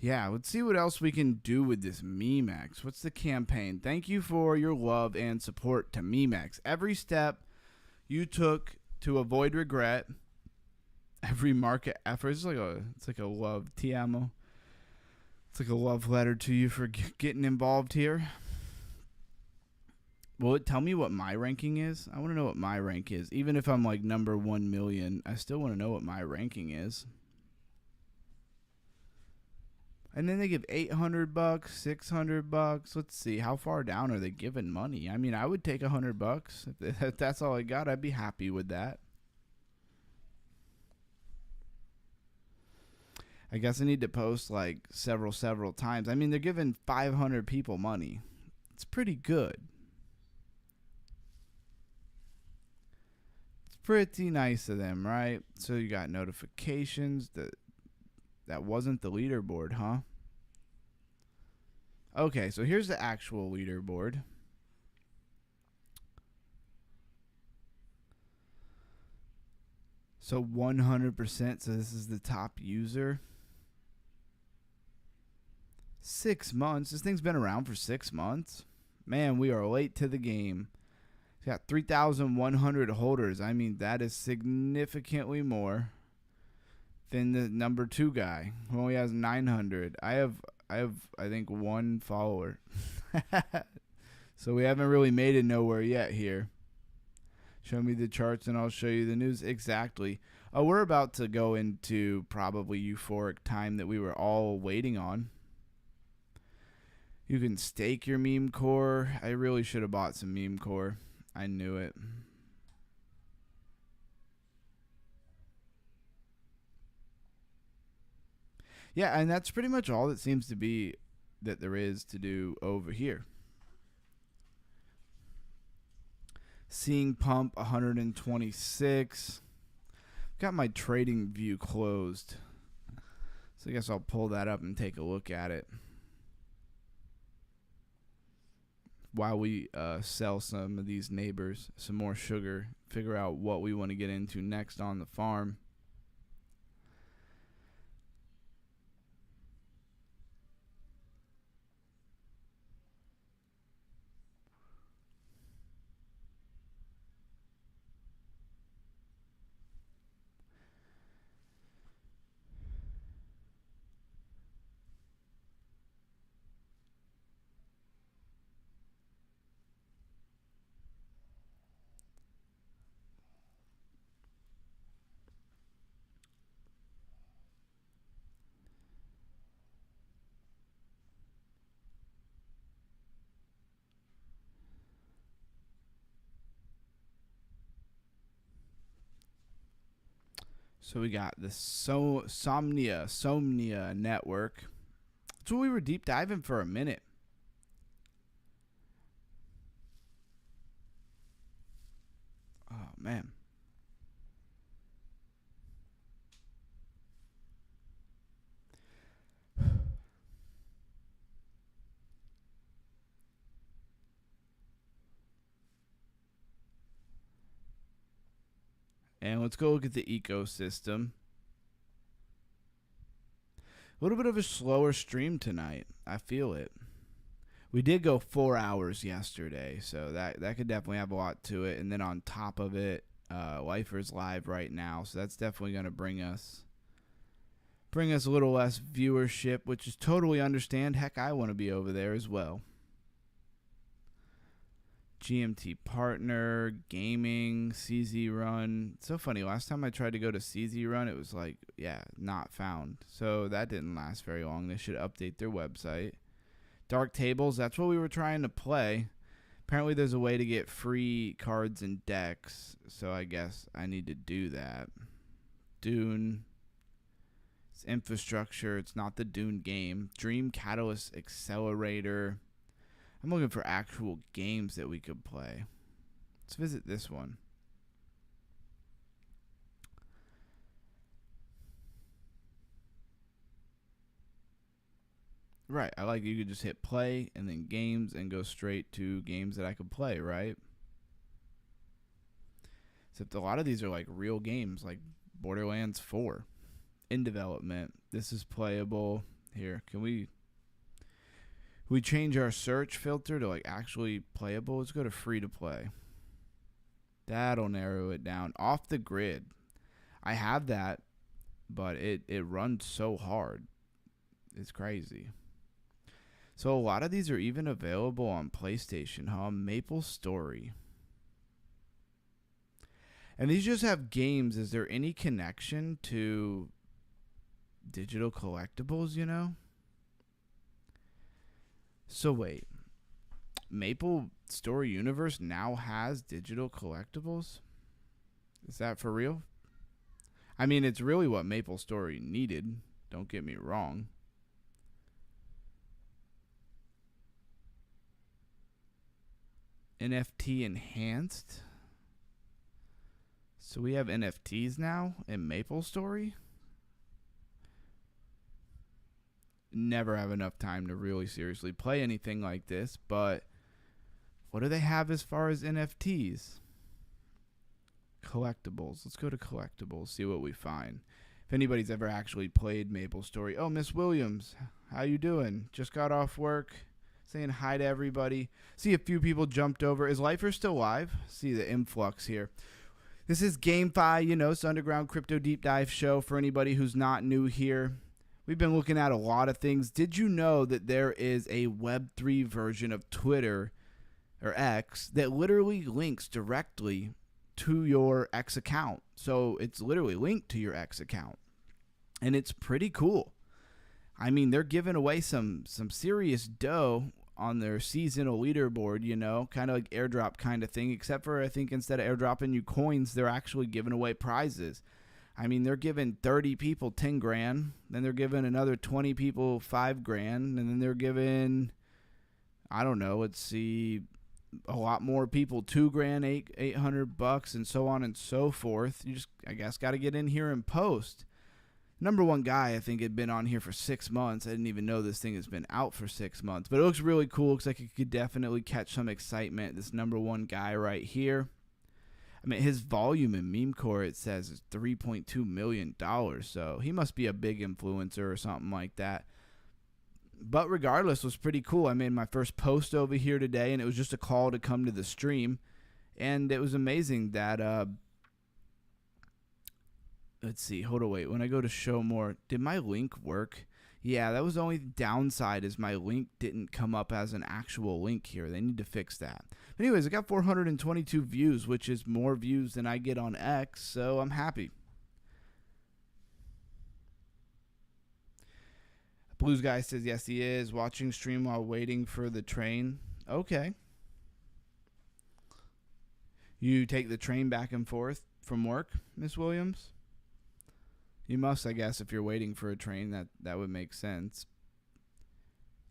Yeah, let's see what else we can do with this MemeX. What's the campaign? Thank you for your love and support to MemeX. Every step you took to avoid regret, every market effort. It's like a love, ti amo. It's like a love letter to you for getting involved here. Will it tell me what my ranking is? I want to know what my rank is. Even if I'm like number 1 million, I still want to know what my ranking is. And then they give $800, $600. Let's see, how far down are they giving money? I mean, I would take $100 if that's all I got. I'd be happy with that. I guess I need to post like several times. I mean, they're giving 500 people money. It's pretty good. It's pretty nice of them, right? So you got notifications. That wasn't the leaderboard, huh? Okay, so here's the actual leaderboard. So 100%, so this is the top user. 6 months. This thing's been around for 6 months. Man, we are late to the game. It's got 3,100 holders. I mean, that is significantly more than the number 2 guy who only has 900. I have I think 1 follower. So we haven't really made it nowhere yet here. Show me the charts and I'll show you the news. Exactly. Oh, we're about to go into probably euphoric time that we were all waiting on. You can stake your meme core. I really should have bought some meme core. I knew it. Yeah, and that's pretty much all that seems to be that there is to do over here. Seeing pump 126. Got my trading view closed. So I guess I'll pull that up and take a look at it while we sell some of these neighbors some more sugar, figure out what we want to get into next on the farm. So we got the Somnia network. That's what we were deep diving for a minute. Oh, man. And let's go look at the ecosystem. A little bit of a slower stream tonight. I feel it. We did go 4 hours yesterday, so that could definitely have a lot to it. And then on top of it, Lifer's live right now, so that's definitely going to bring us a little less viewership, which is totally understand. Heck, I want to be over there as well. GMT partner, gaming, CZ run. It's so funny. Last time I tried to go to CZ run, it was like, yeah, not found. So that didn't last very long. They should update their website. Dark tables, that's what we were trying to play. Apparently there's a way to get free cards and decks, so I guess I need to do that. Dune. It's infrastructure. It's not the Dune game. Dream Catalyst Accelerator. I'm looking for actual games that we could play. Let's visit this one. Right, I like you could just hit play and then games and go straight to games that I could play, right? Except a lot of these are like real games, like Borderlands 4 in development. This is playable. Here, can we change our search filter to like actually playable? Let's go to free to play. That'll narrow it down. Off the grid. I have that, but it runs so hard. It's crazy. So a lot of these are even available on PlayStation, huh? Maple Story. And these just have games. Is there any connection to digital collectibles, you know? So wait. Maple Story Universe now has digital collectibles? Is that for real? I mean, it's really what Maple Story needed. Don't get me wrong. NFT enhanced. So we have NFTs now in Maple Story. Never have enough time to really seriously play anything like this, but what do they have as far as NFTs? Collectibles. Let's go to collectibles, see what we find. If anybody's ever actually played Maple Story. Oh, Miss Williams, how you doing? Just got off work. Saying hi to everybody. See a few people jumped over. Is Lifer still live? See the influx here. This is GameFi, you know, it's underground crypto deep dive show for anybody who's not new here. We've been looking at a lot of things. Did you know that there is a Web3 version of Twitter or X that literally links directly to your X account? So it's literally linked to your X account. And it's pretty cool. I mean, they're giving away some serious dough on their seasonal leaderboard, you know, kind of like airdrop kind of thing, except for I think instead of airdropping you coins, they're actually giving away prizes. I mean, they're giving 30 people 10 grand, then they're giving another 20 people 5 grand, and then they're giving, I don't know, let's see, a lot more people 2 grand, $800, and so on and so forth. You just, I guess, got to get in here and post. Number one guy, I think, had been on here for 6 months. I didn't even know this thing has been out for 6 months. But it looks really cool. Looks like it could definitely catch some excitement. This number one guy right here. I mean, his volume in MemeCore, it says, is $3.2 million. So he must be a big influencer or something like that. But regardless, it was pretty cool. I made my first post over here today, and it was just a call to come to the stream. And it was amazing that... let's see. Hold on, wait. When I go to show more, did my link work? Yeah, that was the only downside is my link didn't come up as an actual link here. They need to fix that. But anyways, I got 422 views, which is more views than I get on X, so I'm happy. Blues Guy says, yes, he is. Watching stream while waiting for the train. Okay. You take the train back and forth from work, Miss Williams? You must, I guess, if you're waiting for a train, that would make sense.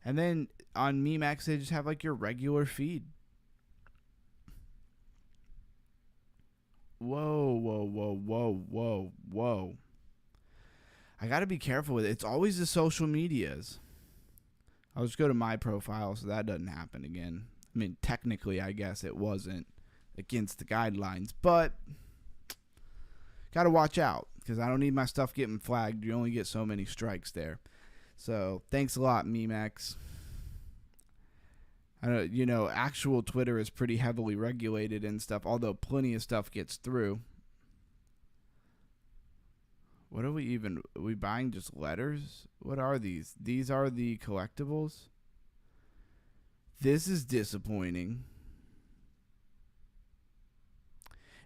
And then on MemeX, they just have like your regular feed. Whoa, whoa, whoa, whoa, whoa, whoa. I got to be careful with it. It's always the social medias. I'll just go to my profile so that doesn't happen again. I mean, technically, I guess it wasn't against the guidelines, but got to watch out. Because I don't need my stuff getting flagged. You only get so many strikes there. So thanks a lot, MemeX. You know, actual Twitter is pretty heavily regulated and stuff, although plenty of stuff gets through. What are we buying just letters? What are these? These are the collectibles. This is disappointing.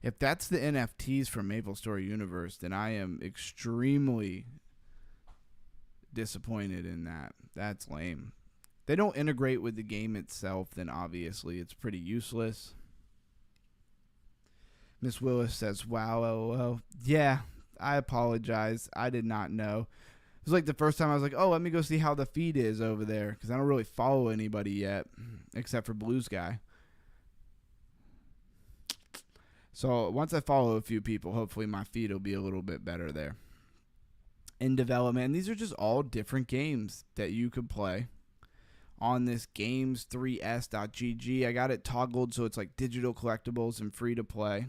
If that's the NFTs from Maple Story Universe, then I am extremely disappointed in that. That's lame. They don't integrate with the game itself, then obviously it's pretty useless. Miss Willis says, wow, LOL. Yeah, I apologize. I did not know. It was like the first time I was like, oh, let me go see how the feed is over there, because I don't really follow anybody yet, except for Blues Guy. So once I follow a few people, hopefully my feed will be a little bit better there. In development, and these are just all different games that you could play on this games3s.gg. I got it toggled so it's like digital collectibles and free to play.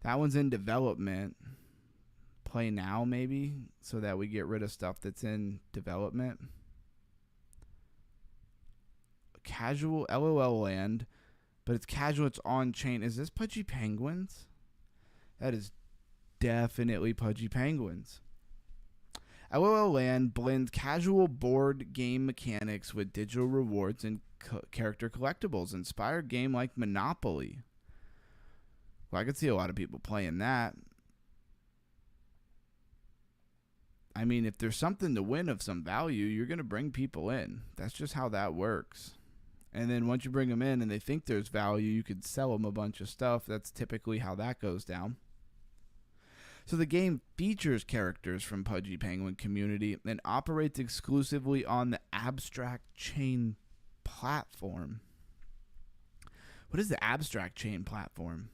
That one's in development. Play now maybe so that we get rid of stuff that's in development. Casual LOL land. But it's casual, it's on chain. Is this Pudgy Penguins? That is definitely Pudgy Penguins. LOL Land blends casual board game mechanics with digital rewards and character collectibles. Inspired game like Monopoly. Well, I could see a lot of people playing that. I mean, if there's something to win of some value, you're going to bring people in. That's just how that works. And then once you bring them in and they think there's value, you could sell them a bunch of stuff. That's typically how that goes down. So the game features characters from Pudgy Penguin community and operates exclusively on the Abstract Chain platform. What is the Abstract Chain platform?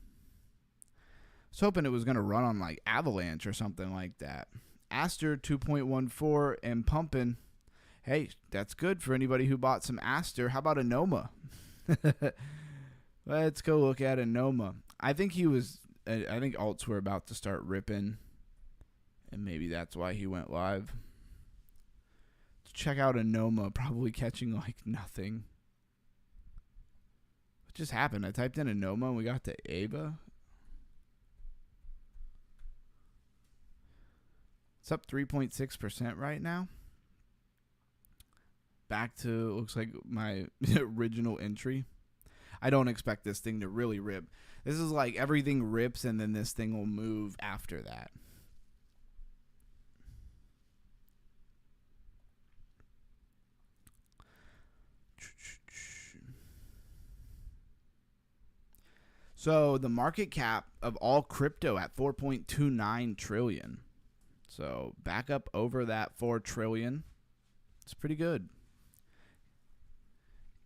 I was hoping it was going to run on like Avalanche or something like that. Aster 2.14 and pumping. Hey, that's good for anybody who bought some Aster. How about a Noma? Let's go look at a Noma. I think alts were about to start ripping, and maybe that's why he went live. Let's check out a Noma, probably catching like nothing. What just happened? I typed in a Noma and we got to Ava. It's up 3.6% right now. Back to, looks like my original entry. I don't expect this thing to really rip. This is like everything rips and then this thing will move after that. So the market cap of all crypto at 4.29 trillion. So back up over that 4 trillion. It's pretty good.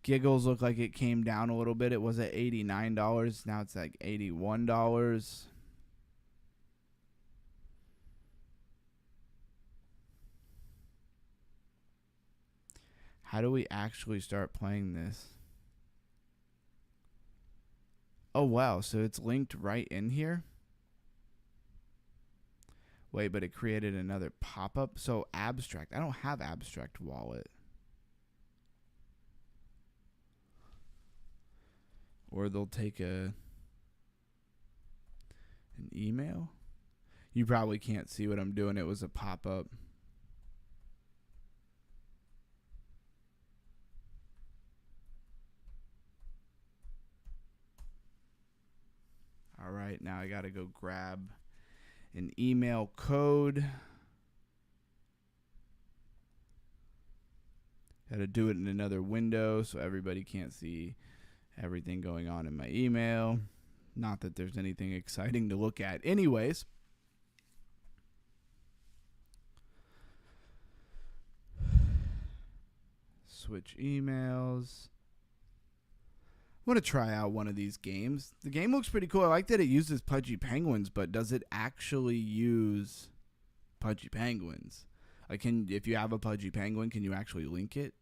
Giggles look like it came down a little bit. It was at $89. Now it's like $81. How do we actually start playing this? Oh, wow. So it's linked right in here. Wait, but it created another pop-up. So Abstract. I don't have Abstract Wallet. Or they'll take an email. You probably can't see what I'm doing. It was a pop-up. All right, now I got to go grab an email code. Got to do it in another window so everybody can't see everything going on in my email. Not that there's anything exciting to look at anyways. Switch emails. I want to try out one of these games. The game looks pretty cool. I like that it uses Pudgy Penguins, but does it actually use Pudgy Penguins? Like, if you have a Pudgy Penguin, can you actually link it?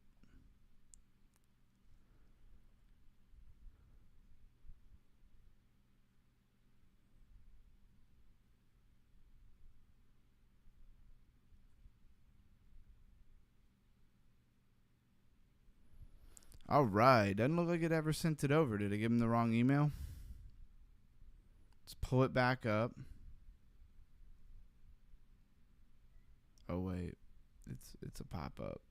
All right. Doesn't look like it ever sent it over. Did I give him the wrong email? Let's pull it back up. Oh, wait. It's a pop-up.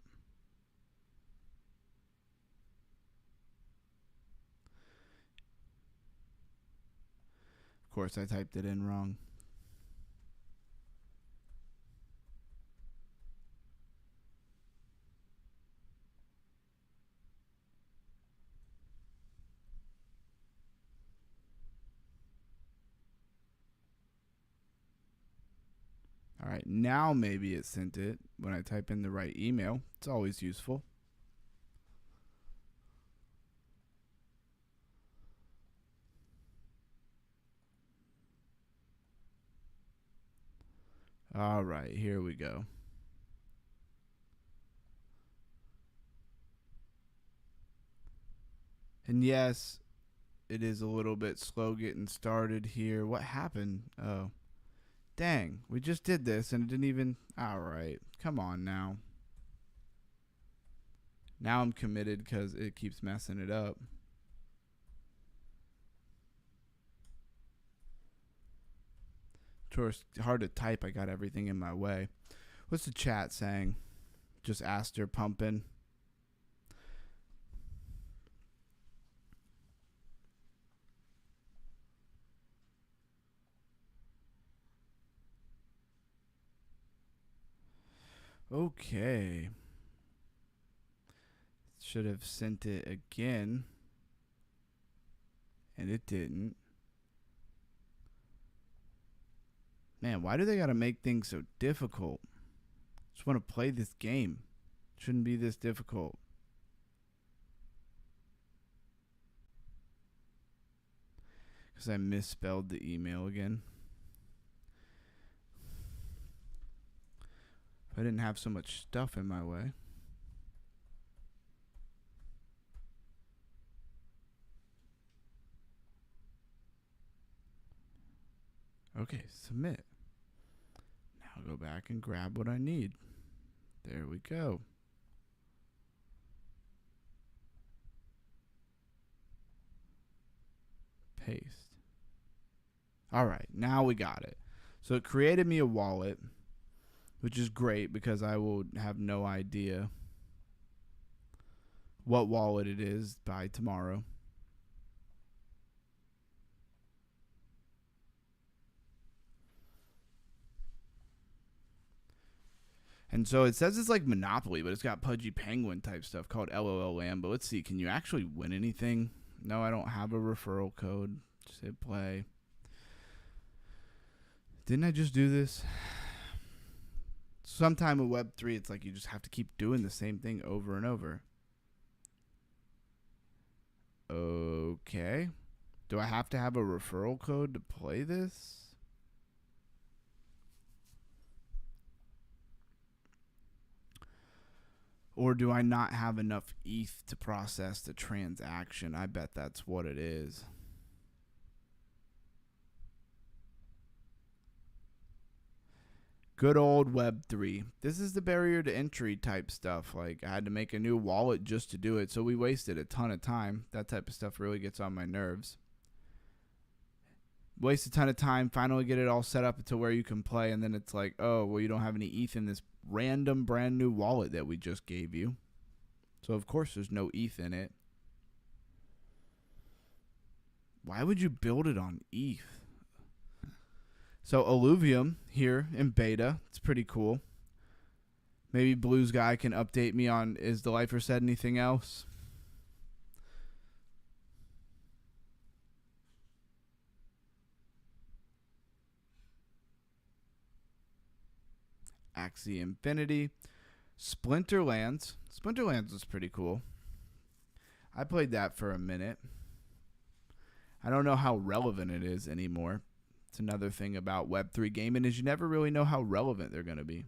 Of course, I typed it in wrong. All right, now maybe it sent it when I type in the right email. It's always useful. All right, here we go. And yes, it is a little bit slow getting started here. What happened? Oh. Dang, we just did this and it didn't even... All right, come on now. Now I'm committed because it keeps messing it up. It's hard to type. I got everything in my way. What's the chat saying? Just Aster pumping. Okay. Should have sent it again. And it didn't. Man, why do they gotta make things so difficult? Just want to play this game. Shouldn't be this difficult. Because I misspelled the email again. If I didn't have so much stuff in my way. Okay, submit. Now go back and grab what I need. There we go. Paste. All right, now we got it. So it created me a wallet, which is great because I will have no idea what wallet it is by tomorrow. And so it says it's like Monopoly, but it's got Pudgy Penguin type stuff called LOL Lamb. But let's see, can you actually win anything? No, I don't have a referral code. Just hit play. Didn't I just do this? Sometime with Web3, it's like you just have to keep doing the same thing over and over. Okay. Do I have to have a referral code to play this? Or do I not have enough ETH to process the transaction? I bet that's what it is. Good old Web3. This is the barrier to entry type stuff. Like, I had to make a new wallet just to do it, so we wasted a ton of time. That type of stuff really gets on my nerves. Waste a ton of time, finally get it all set up to where you can play, and then it's like, oh, well, you don't have any ETH in this random brand new wallet that we just gave you. So, of course, there's no ETH in it. Why would you build it on ETH? So, Alluvium here in beta. It's pretty cool. Maybe Blues Guy can update me on, is the Lifer said anything else? Axie Infinity. Splinterlands. Splinterlands was pretty cool. I played that for a minute. I don't know how relevant it is anymore. It's another thing about Web3 gaming is you never really know how relevant they're going to be.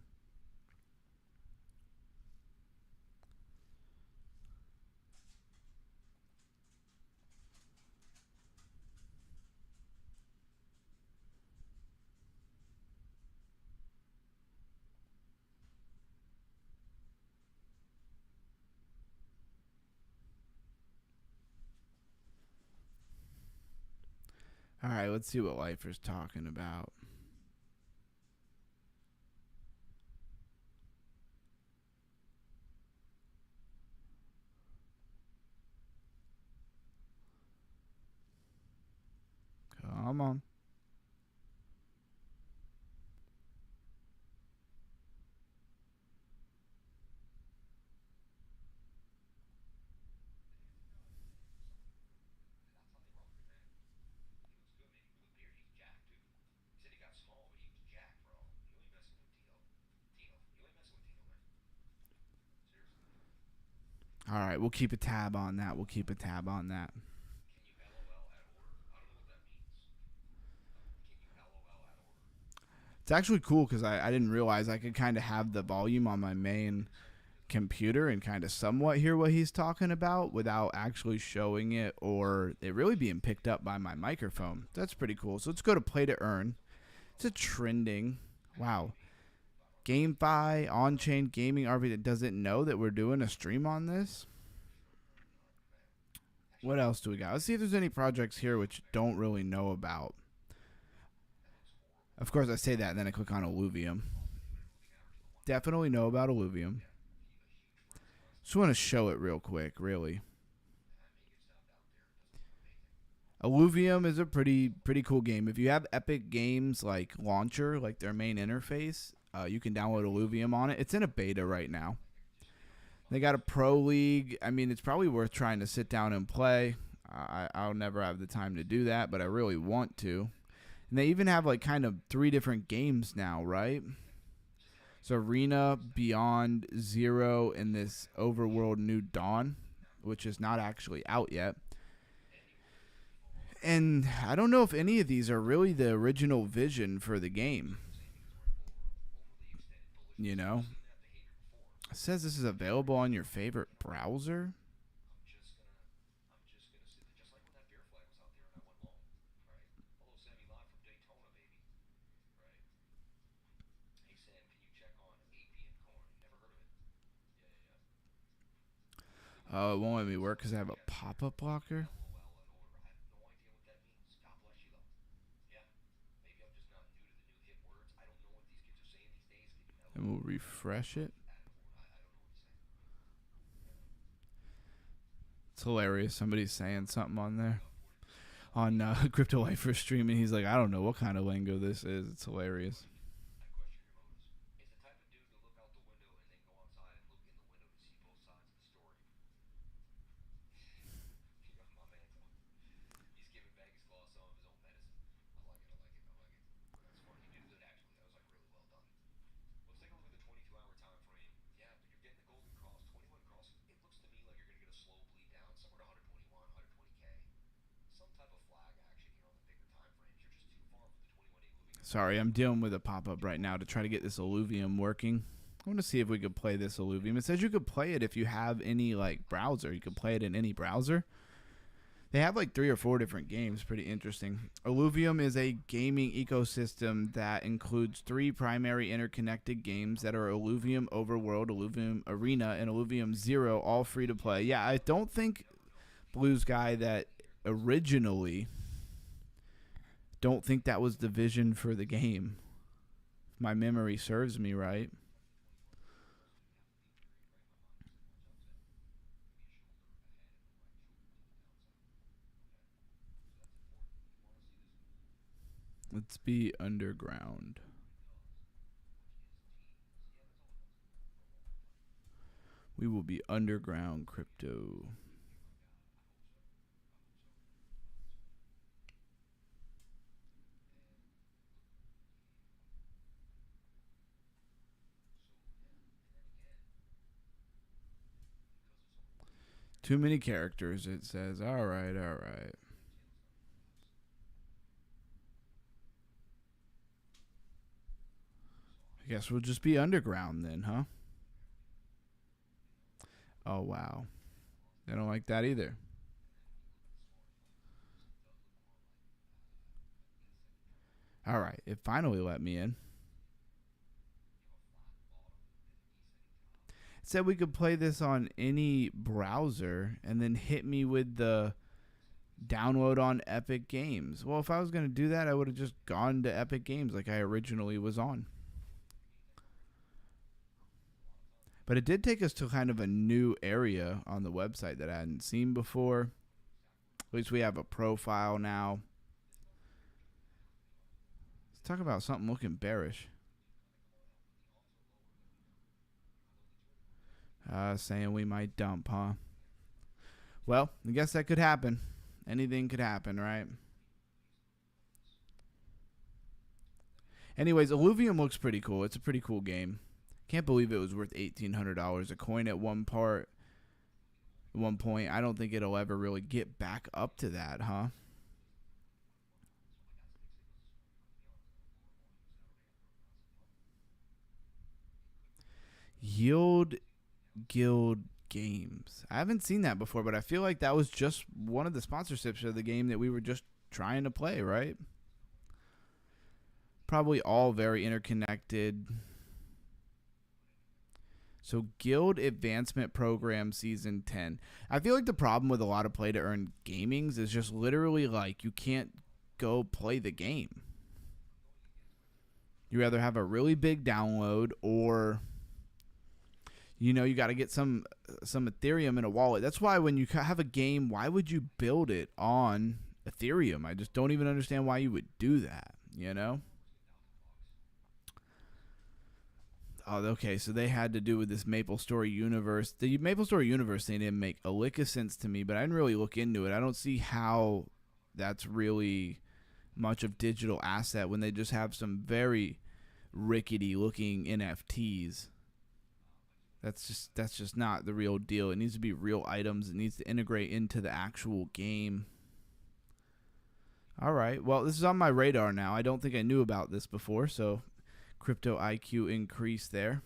All right, let's see what Lifer's talking about. Come on. All right, we'll keep a tab on that. We'll keep a tab on that. It's actually cool because I didn't realize I could kind of have the volume on my main computer and kind of somewhat hear what he's talking about without actually showing it or it really being picked up by my microphone. That's pretty cool. So let's go to play to earn. It's a trending. Wow. GameFi, on-chain gaming RV that doesn't know that we're doing a stream on this. What else do we got? Let's see if there's any projects here which don't really know about. Of course, I say that, and then I click on Alluvium. definitely know about Illuvium. Just want to show it real quick, really. Illuvium is a pretty cool game. If you have Epic Games like launcher, like their main interface, you can download Illuvium on it. It's in a beta right now. They got a pro league. I mean, it's probably worth trying to sit down and play. I'll never have the time to do that, but I really want to. And they even have like kind of 3 different games now, right? So Arena, Beyond, Zero, and this Overworld New Dawn, which is not actually out yet. And I don't know if any of these are really the original vision for the game. You know? It says this is available on your favorite browser. Oh, it won't let me work because I have a pop-up blocker. And we'll refresh it. It's hilarious. Somebody's saying something on there. On Crypto Life for streaming, he's like, I don't know what kind of lingo this is. It's hilarious. Sorry, I'm dealing with a pop-up right now to try to get this Illuvium working. I want to see if we could play this Illuvium. It says you could play it if you have any like browser. You could play it in any browser. They have like 3 or 4 different games. Pretty interesting. Illuvium is a gaming ecosystem that includes 3 primary interconnected games that are Illuvium Overworld, Illuvium Arena, and Illuvium Zero, all free to play. Yeah, I don't think Blue Sky that originally... Don't think that was the vision for the game. If my memory serves me right. Let's be underground. We will be underground crypto. Too many characters, it says. All right, all right. I guess we'll just be underground then, huh? Oh, wow. They don't like that either. All right, it finally let me in. It said we could play this on any browser and then hit me with the download on Epic Games. Well, if I was going to do that, I would have just gone to Epic Games like I originally was on. But it did take us to kind of a new area on the website that I hadn't seen before. At least we have a profile now. Let's talk about something looking bearish. Saying we might dump, huh? Well, I guess that could happen. Anything could happen, right? Anyways, Illuvium looks pretty cool. It's a pretty cool game. Can't believe it was worth $1,800 a coin at one point. I don't think it'll ever really get back up to that, huh? Yield Guild Games. I haven't seen that before, but I feel like that was just one of the sponsorships of the game that we were just trying to play, right? Probably all very interconnected. So Guild Advancement Program Season 10. I feel like the problem with a lot of play to earn gamings is just literally like you can't go play the game. You either have a really big download or You got to get some Ethereum in a wallet. That's why when you have a game, why would you build it on Ethereum? I just don't even understand why you would do that, Oh, okay, so they had to do with this MapleStory universe. The MapleStory universe thing didn't make a lick of sense to me, but I didn't really look into it. I don't see how that's really much of digital asset when they just have some very rickety looking NFTs. That's just not the real deal. It needs to be real items. It needs to integrate into the actual game. All right. Well, this is on my radar now. I don't think I knew about this before, so crypto IQ increased there.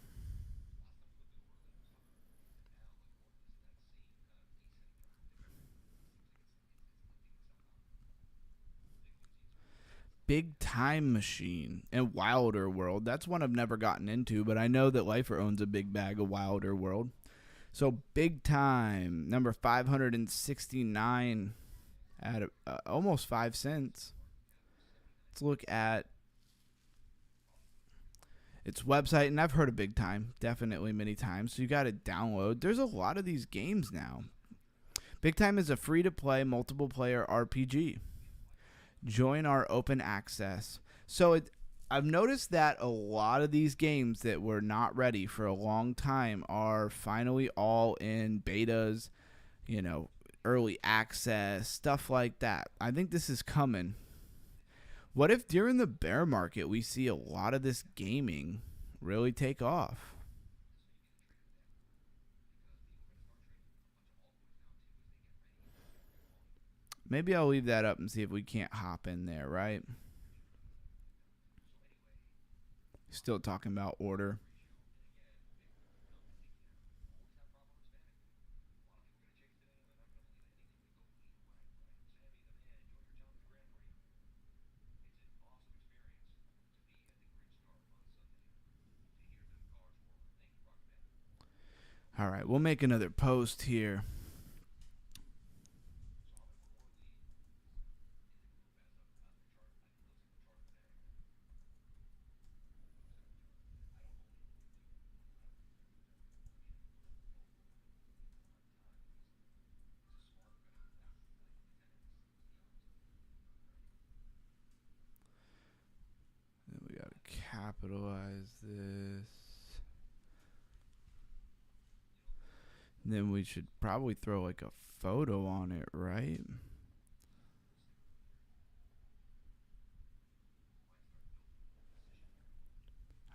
Big Time Machine and Wilder World. That's one I've never gotten into, but I know that Lifer owns a big bag of Wilder World. So Big Time, number 569 at almost 5 cents. Let's look at its website, and I've heard of Big Time definitely many times, so you got to download. There's a lot of these games now. Big Time is a free-to-play multiple player RPG. Join our open access. So I've noticed that a lot of these games that were not ready for a long time are finally all in betas, early access, stuff like that. I think this is coming. What if during the bear market we see a lot of this gaming really take off? Maybe I'll leave that up and see if we can't hop in there, right? Still talking about order. All right, we'll make another post here. Then we got to capitalize this. And then we should probably throw like a photo on it, right?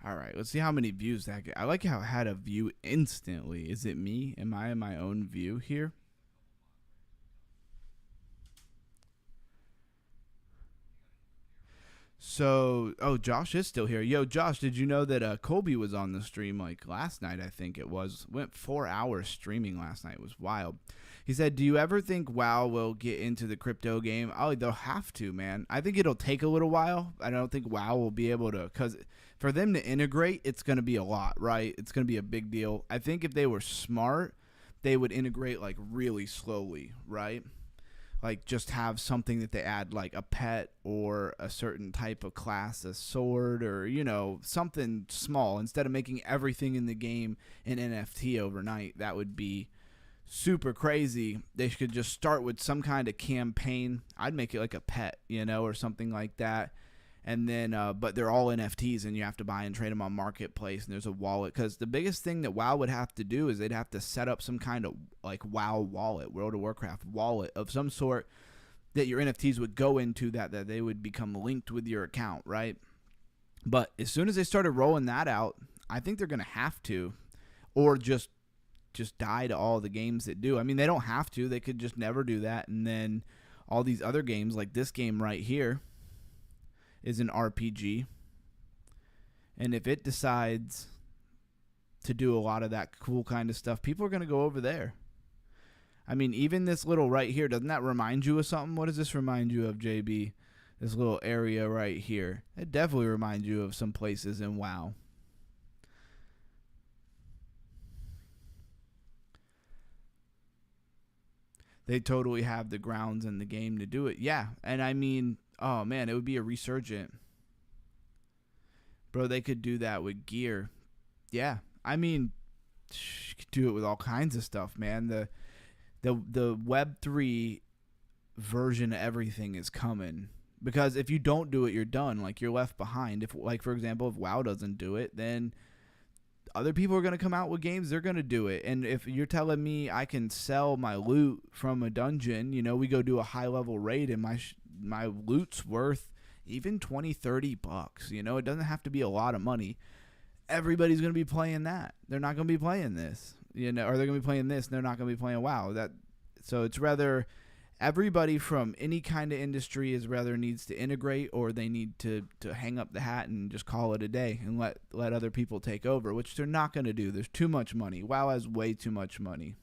All right, let's see how many views that get. I like how it had a view instantly. Is it me? Am I in my own view here? So, Josh is still here. Yo, Josh, did you know that Colby was on the stream like last night? I think it was. Went 4 hours streaming last night. It was wild. He said, "Do you ever think WoW will get into the crypto game?" Oh, they'll have to, man. I think it'll take a little while. I don't think WoW will be able to, because for them to integrate, it's going to be a lot, right? It's going to be a big deal. I think if they were smart, they would integrate like really slowly, right? Like just have something that they add, like a pet or a certain type of class, a sword, or something small, instead of making everything in the game an NFT overnight. That would be super crazy. They could just start with some kind of campaign. I'd make it like a pet, or something like that. And then but they're all NFTs, and you have to buy and trade them on marketplace, and there's a wallet. Because the biggest thing that WoW would have to do is they'd have to set up some kind of like WoW wallet, World of Warcraft wallet of some sort that your NFTs would go into, that they would become linked with your account, right? But as soon as they started rolling that out, I think they're going to have to, or just die to all the games that do. I mean, they don't have to. They could just never do that, and then all these other games, like this game right here, is an RPG, and if it decides to do a lot of that cool kind of stuff, people are going to go over there. I mean, even this little right here, doesn't that remind you of something? What does this remind you of, JB? This little area right here. It definitely reminds you of some places in WoW. They totally have the grounds in the game to do it. Yeah, and I mean, oh man, it would be a resurgent. Bro, they could do that with gear. Yeah, I mean, You could do it with all kinds of stuff, man. The Web3 version of everything is coming. Because if you don't do it, you're done. Like, you're left behind. If, like, for example, if WoW doesn't do it, then other people are going to come out with games. They're going to do it. And if you're telling me I can sell my loot from a dungeon, you know, we go do a high-level raid, and my loot's worth even $20-$30. You know, it doesn't have to be a lot of money. Everybody's going to be playing that. They're not going to be playing this. You know, or they're going to be playing this, and they're not going to be playing WoW. So it's rather... Everybody from any kind of industry is rather needs to integrate, or they need to hang up the hat and just call it a day and let other people take over, which they're not going to do. There's too much money. WoW has way too much money.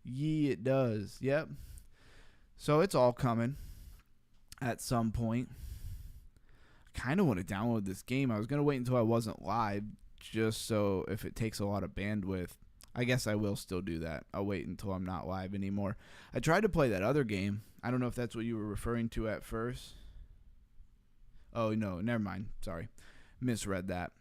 Yeah, it does. Yep. So it's all coming at some point. I kind of want to download this game. I was going to wait until I wasn't live, just so if it takes a lot of bandwidth. I guess I will still do that. I'll wait until I'm not live anymore. I tried to play that other game. I don't know if that's what you were referring to at first. Oh, no, never mind. Sorry. Misread that.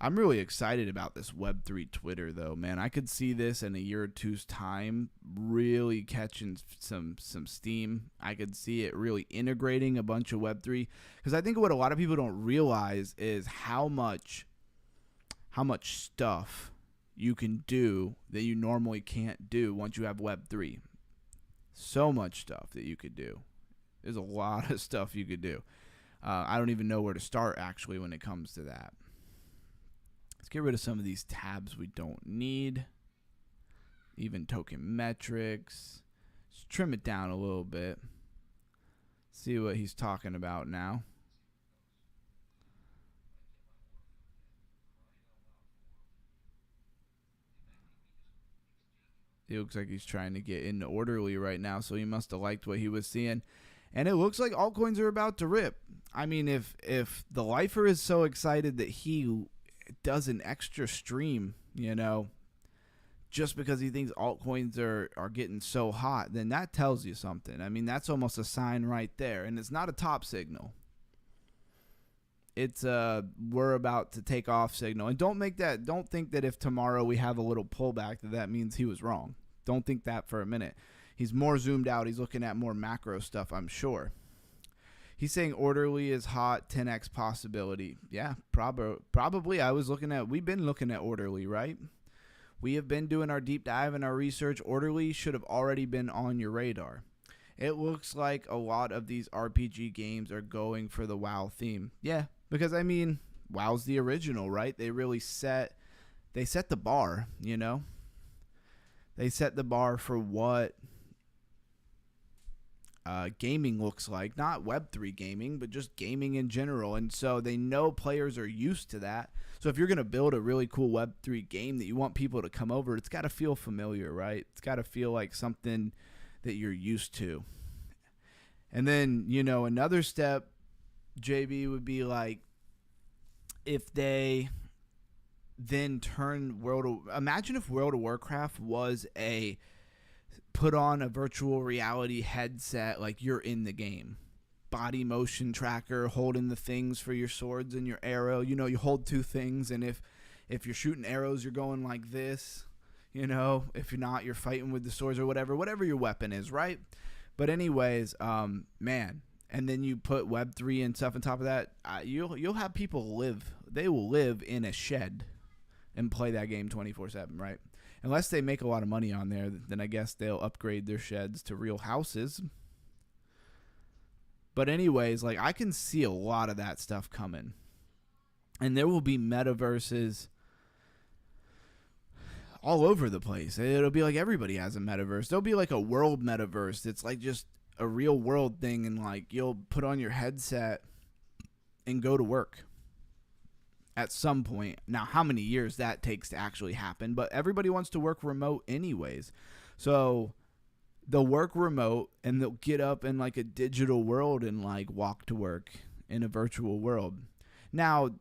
I'm really excited about this Web3 Twitter, though, man. I could see this in a year or two's time really catching some steam. I could see it really integrating a bunch of Web3. Because I think what a lot of people don't realize is how much stuff you can do that you normally can't do once you have Web3. So much stuff that you could do. There's a lot of stuff you could do. I don't even know where to start, actually, when it comes to that. Let's get rid of some of these tabs we don't need. Even token metrics. Just trim it down a little bit. See what he's talking about now. It looks like he's trying to get into orderly right now, so he must have liked what he was seeing. And it looks like altcoins are about to rip. I mean, if the lifer is so excited that he does an extra stream, you know, just because he thinks altcoins are getting so hot, then that tells you something. I mean, that's almost a sign right there. And it's not a top signal. It's we're about to take off signal. And don't think that if tomorrow we have a little pullback that means he was wrong. Don't think that for a minute. He's more zoomed out. He's looking at more macro stuff, I'm sure. He's saying orderly is hot, 10x possibility. Yeah, probably. We've been looking at orderly, right? We have been doing our deep dive and our research. Orderly should have already been on your radar. It looks like a lot of these RPG games are going for the WoW theme. Yeah, because I mean, WoW's the original, right? They set the bar, you know? They set the bar for what gaming looks like, not Web3 gaming, but just gaming in general. And so they know players are used to that. So if you're going to build a really cool Web3 game that you want people to come over, it's got to feel familiar, right? It's got to feel like something that you're used to. And then, you know, another step, JB, would be like if they then imagine if World of Warcraft was put on a virtual reality headset, like you're in the game. Body motion tracker, holding the things for your swords and your arrow. You know, you hold two things, and if you're shooting arrows, you're going like this. You know, if you're not, you're fighting with the swords or whatever your weapon is, right? But anyways, man, and then you put Web3 and stuff on top of that, you'll have people live. They will live in a shed and play that game 24/7, right? Unless they make a lot of money on there, then I guess they'll upgrade their sheds to real houses. But anyways, like I can see a lot of that stuff coming. And there will be metaverses all over the place. It'll be like everybody has a metaverse. There'll be like a world metaverse that's like just a real world thing, and like you'll put on your headset and go to work at some point. Now, how many years that takes to actually happen, but everybody wants to work remote anyways. So they'll work remote and they'll get up in like a digital world and like walk to work in a virtual world. Now,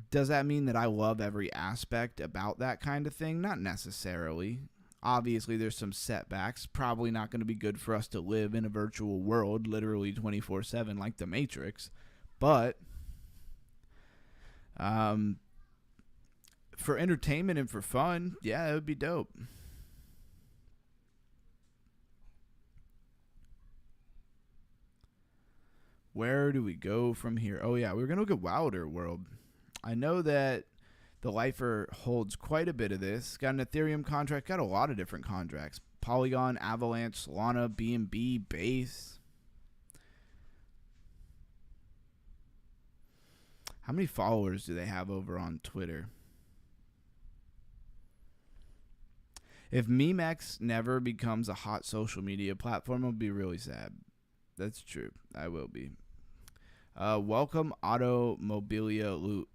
does that mean that I love every aspect about that kind of thing? Not necessarily. Obviously, there's some setbacks. Probably not going to be good for us to live in a virtual world literally 24/7 like the Matrix. But for entertainment and for fun, yeah, it would be dope. Where do we go from here? Oh, yeah, we're going to look at Wilder World. I know that the Lifer holds quite a bit of this. Got an Ethereum contract, got a lot of different contracts. Polygon, Avalanche, Solana, BNB, Base. How many followers do they have over on Twitter? If MemeX never becomes a hot social media platform, I'll be really sad. That's true. I will be. Welcome Automobilia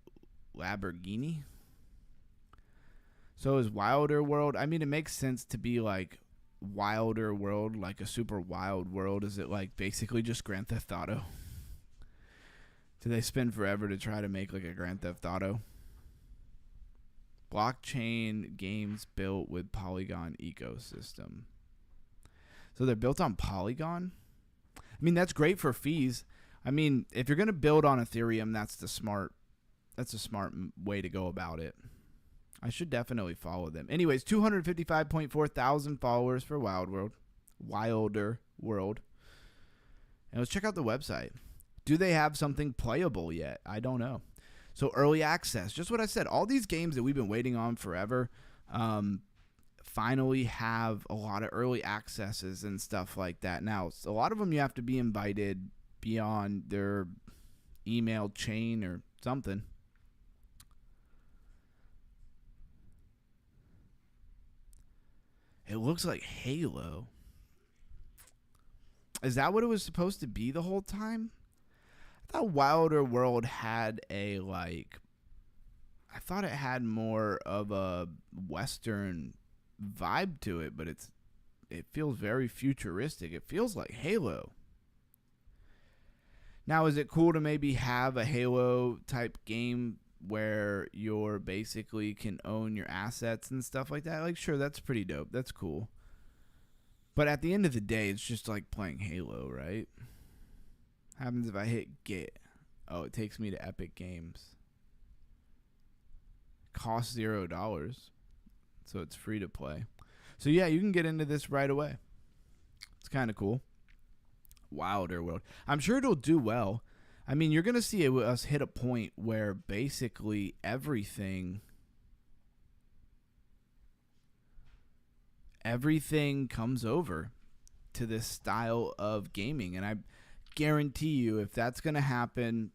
Lamborghini. So is Wilder World, I mean, it makes sense to be like Wilder World, like a super wild world. Is it like basically just Grand Theft Auto? Do they spend forever to try to make like a Grand Theft Auto? Blockchain games built with Polygon ecosystem. So they're built on Polygon? I mean, that's great for fees. I mean, if you're going to build on Ethereum, that's a smart way to go about it. I should definitely follow them. Anyways, 255.4 thousand followers for Wilder World. And let's check out the website. Do they have something playable yet? I don't know. So early access, just what I said. All these games that we've been waiting on forever finally have a lot of early accesses and stuff like that. Now, a lot of them you have to be invited beyond their email chain or something. It looks like Halo. Is that what it was supposed to be the whole time? I thought Wilder World had a I thought it had more of a Western vibe to it, but it feels very futuristic. It feels like Halo. Now, is it cool to maybe have a Halo type game where you're basically can own your assets and stuff like that? Like, sure, that's pretty dope. That's cool. But at the end of the day, it's just like playing Halo, right? Happens if I hit get. Oh, it takes me to Epic Games. Costs $0. So it's free to play. So yeah, you can get into this right away. It's kind of cool. Wilder World. I'm sure it'll do well. I mean, you're going to see us hit a point where basically everything comes over to this style of gaming. And I guarantee you, if that's going to happen,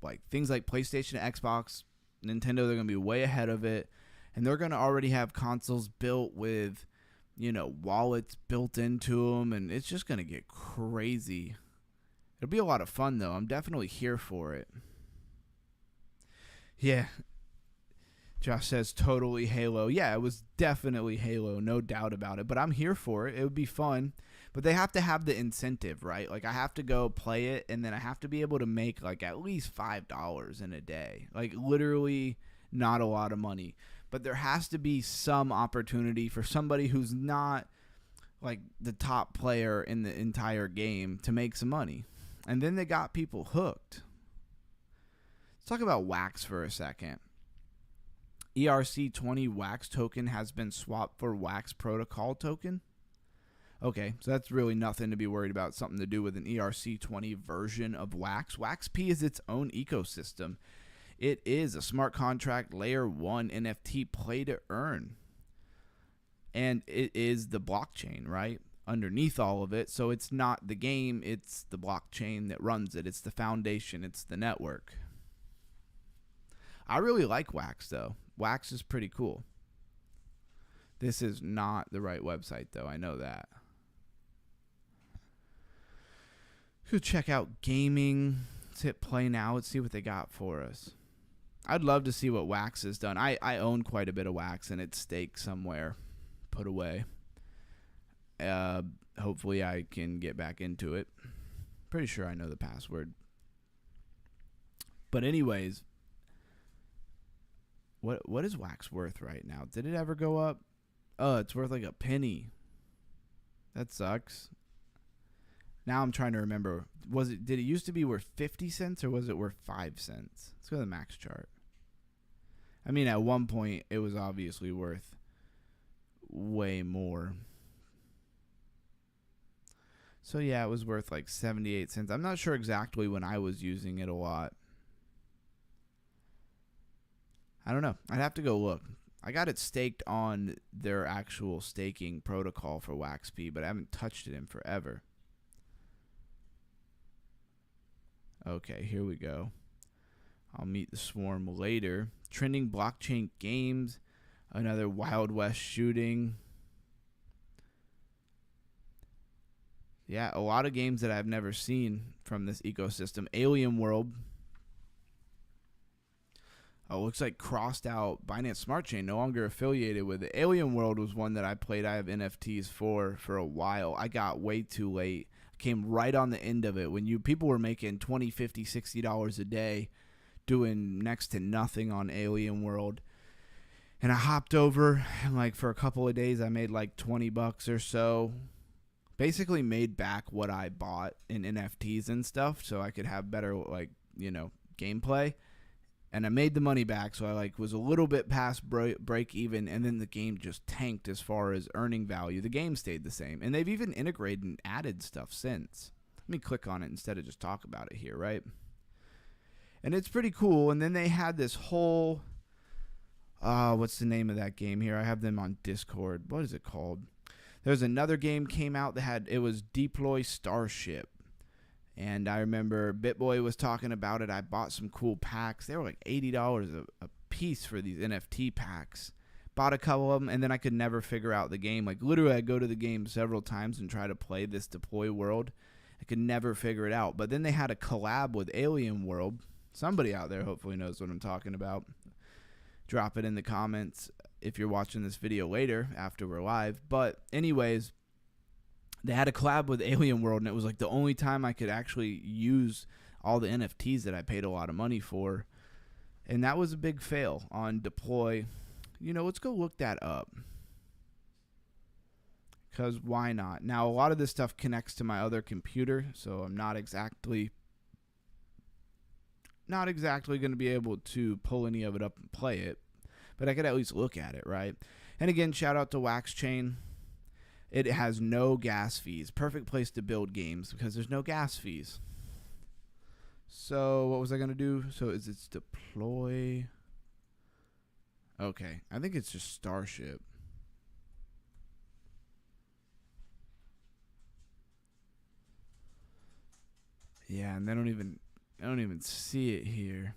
like things like PlayStation, Xbox, Nintendo, they're going to be way ahead of it. And they're going to already have consoles built with, wallets built into them. And it's just going to get crazy. It'll be a lot of fun, though. I'm definitely here for it. Yeah. Josh says totally Halo. Yeah, it was definitely Halo, no doubt about it. But I'm here for it. It would be fun. But they have to have the incentive, right? Like, I have to go play it, and then I have to be able to make, like, at least $5 in a day. Like, literally not a lot of money. But there has to be some opportunity for somebody who's not, like, the top player in the entire game to make some money. And then they got people hooked. Let's talk about Wax for a second. ERC20 Wax token has been swapped for Wax Protocol token. Okay, so that's really nothing to be worried about. Something to do with an ERC20 version of Wax. Wax P is its own ecosystem. It is a smart contract layer 1 NFT play to earn. And it is the blockchain, right? Underneath all of it. So it's not the game, it's the blockchain that runs it. It's the foundation, it's the network. I really like Wax, though. Wax is pretty cool. This is not the right website, though. I know that. Go check out gaming. Let's hit play now. Let's see what they got for us. I'd love to see what Wax has done. I own quite a bit of Wax, and it's staked somewhere, put away. Hopefully I can get back into it. Pretty sure I know the password. But anyways, what is Wax worth right now? Did it ever go up? Oh, it's worth like a penny. That sucks. Now I'm trying to remember. Did it used to be worth 50 cents or was it worth 5 cents? Let's go to the max chart. I mean, at one point it was obviously worth way more. So yeah, it was worth like 78 cents. I'm not sure exactly when I was using it a lot. I don't know. I'd have to go look. I got it staked on their actual staking protocol for WaxP, but I haven't touched it in forever. Okay, here we go. I'll meet the swarm later. Trending blockchain games. Another Wild West shooting. Yeah, a lot of games that I've never seen from this ecosystem. Alien World. Oh, looks like crossed out Binance Smart Chain, no longer affiliated with it. Alien World was one that I played. I have NFTs for a while. I got way too late. Came right on the end of it when people were making $20, $50, $60 a day doing next to nothing on Alien World. And I hopped over, and like for a couple of days I made like $20 or so. Basically made back what I bought in NFTs and stuff so I could have better gameplay. And I made the money back, so I was a little bit past break even, and then the game just tanked as far as earning value. The game stayed the same, and they've even integrated and added stuff since. Let me click on it instead of just talk about it here, right? And it's pretty cool. And then they had this whole, what's the name of that game here? I have them on Discord. What is it called? There's another game came out that it was Deploy Starship. And I remember BitBoy was talking about it. I bought some cool packs. They were like $80 a piece for these NFT packs. Bought a couple of them, and then I could never figure out the game. Like, literally, I'd go to the game several times and try to play this Deploy World. I could never figure it out. But then they had a collab with Alien World. Somebody out there hopefully knows what I'm talking about. Drop it in the comments if you're watching this video later after we're live. But anyways, they had a collab with Alien World, and it was like the only time I could actually use all the NFTs that I paid a lot of money for. And that was a big fail on Deploy. Let's go look that up. Because why not? Now, a lot of this stuff connects to my other computer, so I'm not exactly going to be able to pull any of it up and play it. But I could at least look at it, right? And again, shout out to Wax Chain. It has no gas fees. Perfect place to build games because there's no gas fees. So what was I going to do? So it's deploy. Okay. I think it's just Starship. Yeah, and I don't even see it here.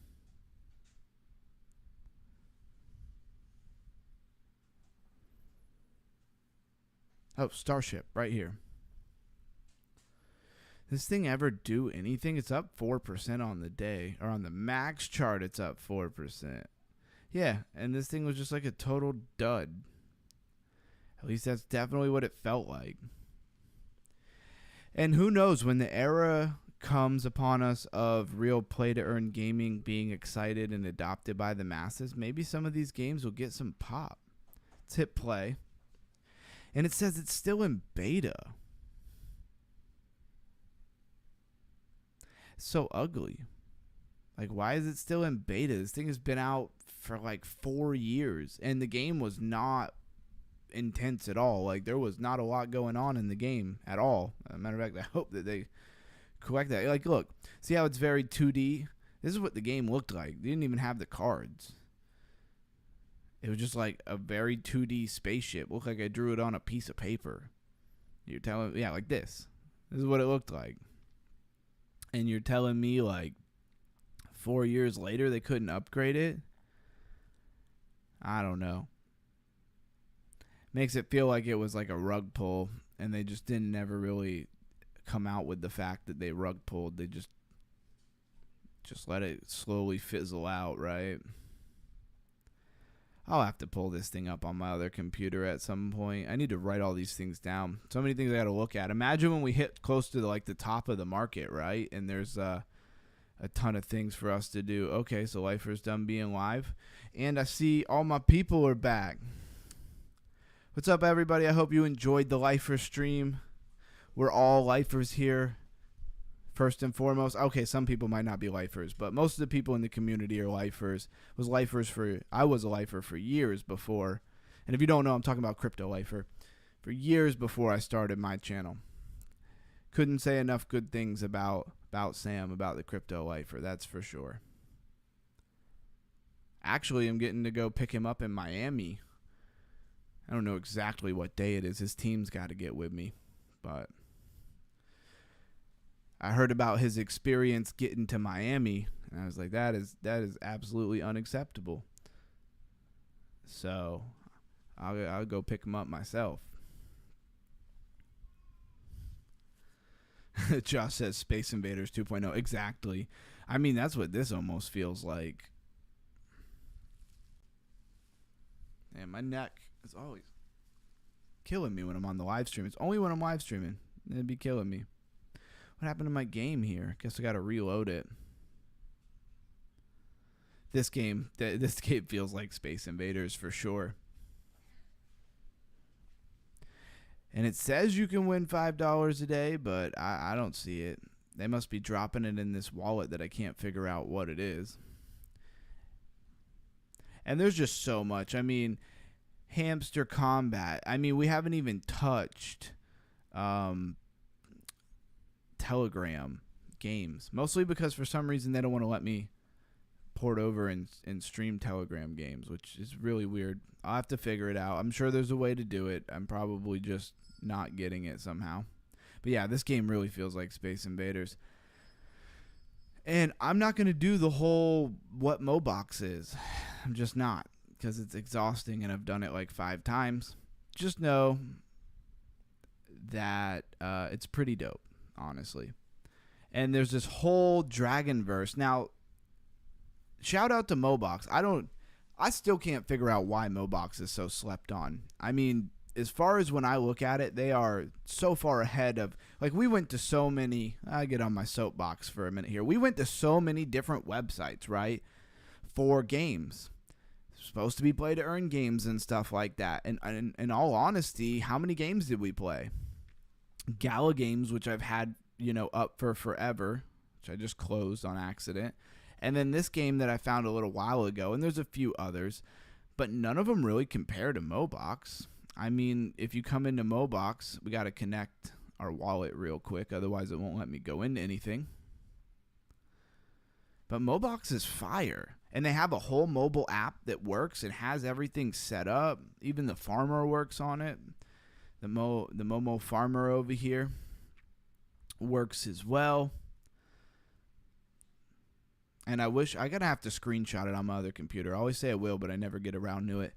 Oh, Starship, right here. This thing ever do anything? It's up 4% on the day. Or on the max chart, it's up 4%. Yeah, and this thing was just like a total dud. At least that's definitely what it felt like. And who knows, when the era comes upon us of real play-to-earn gaming being excited and adopted by the masses, maybe some of these games will get some pop. Let's hit play. And it says it's still in beta. It's so ugly. Like, why is it still in beta? This thing has been out for like 4 years, and the game was not intense at all. Like, there was not a lot going on in the game at all. As a matter of fact, I hope that they correct that. Like, look, see how it's very 2D? This is what the game looked like. They didn't even have the cards. It was just like a very 2D spaceship. Looked like I drew it on a piece of paper. You're telling me, yeah, like this. This is what it looked like. And you're telling me like 4 years later they couldn't upgrade it? I don't know. Makes it feel like it was like a rug pull, and they just didn't ever really come out with the fact that they rug pulled. They just let it slowly fizzle out, right? I'll have to pull this thing up on my other computer at some point. I need to write all these things down. So many things I got to look at. Imagine when we hit close to the top of the market, right? And there's a ton of things for us to do. Okay, so Lifer's done being live. And I see all my people are back. What's up, everybody? I hope you enjoyed the lifer stream. We're all lifers here, first and foremost. Okay, some people might not be lifers, but most of the people in the community are lifers. I was a lifer for years before. And if you don't know, I'm talking about crypto lifer. For years before I started my channel. Couldn't say enough good things about Sam, about the crypto lifer, that's for sure. Actually, I'm getting to go pick him up in Miami. I don't know exactly what day it is. His team's got to get with me. But I heard about his experience getting to Miami, and I was like, that is absolutely unacceptable. So I'll go pick him up myself. Josh says Space Invaders 2.0. Exactly. I mean, that's what this almost feels like. And my neck is always killing me when I'm on the live stream. It's only when I'm live streaming. It'd be killing me. What happened to my game here? Guess I got to reload it. This game feels like Space Invaders for sure. And it says you can win $5 a day, but I don't see it. They must be dropping it in this wallet that I can't figure out what it is. And there's just so much. I mean, Hamster Combat. I mean, we haven't even touched Telegram games. Mostly because for some reason they don't want to let me port over and stream Telegram games, which is really weird. I'll have to figure it out. I'm sure there's a way to do it. I'm probably just not getting it somehow. But yeah, this game really feels like Space Invaders. And I'm not going to do the whole what Mobox is. I'm just not, because it's exhausting and I've done it like 5 times. Just know that it's pretty dope, honestly. And there's this whole dragon verse. Now, shout out to Mobox. I still can't figure out why Mobox is so slept on. I mean, as far as when I look at it, they are so far ahead of, like, we went to so many, I get on my soapbox for a minute here. We went to so many different websites, right, for games. Supposed to be play to earn games and stuff like that. And in all honesty, how many games did we play? Gala Games, which I've had, up for forever, which I just closed on accident. And then this game that I found a little while ago, and there's a few others, but none of them really compare to Mobox. I mean, if you come into Mobox, we got to connect our wallet real quick, otherwise it won't let me go into anything. But Mobox is fire, and they have a whole mobile app that works and has everything set up. Even the farmer works on it. The Momo farmer over here works as well. And I gotta have to screenshot it on my other computer. I always say I will, but I never get around to it.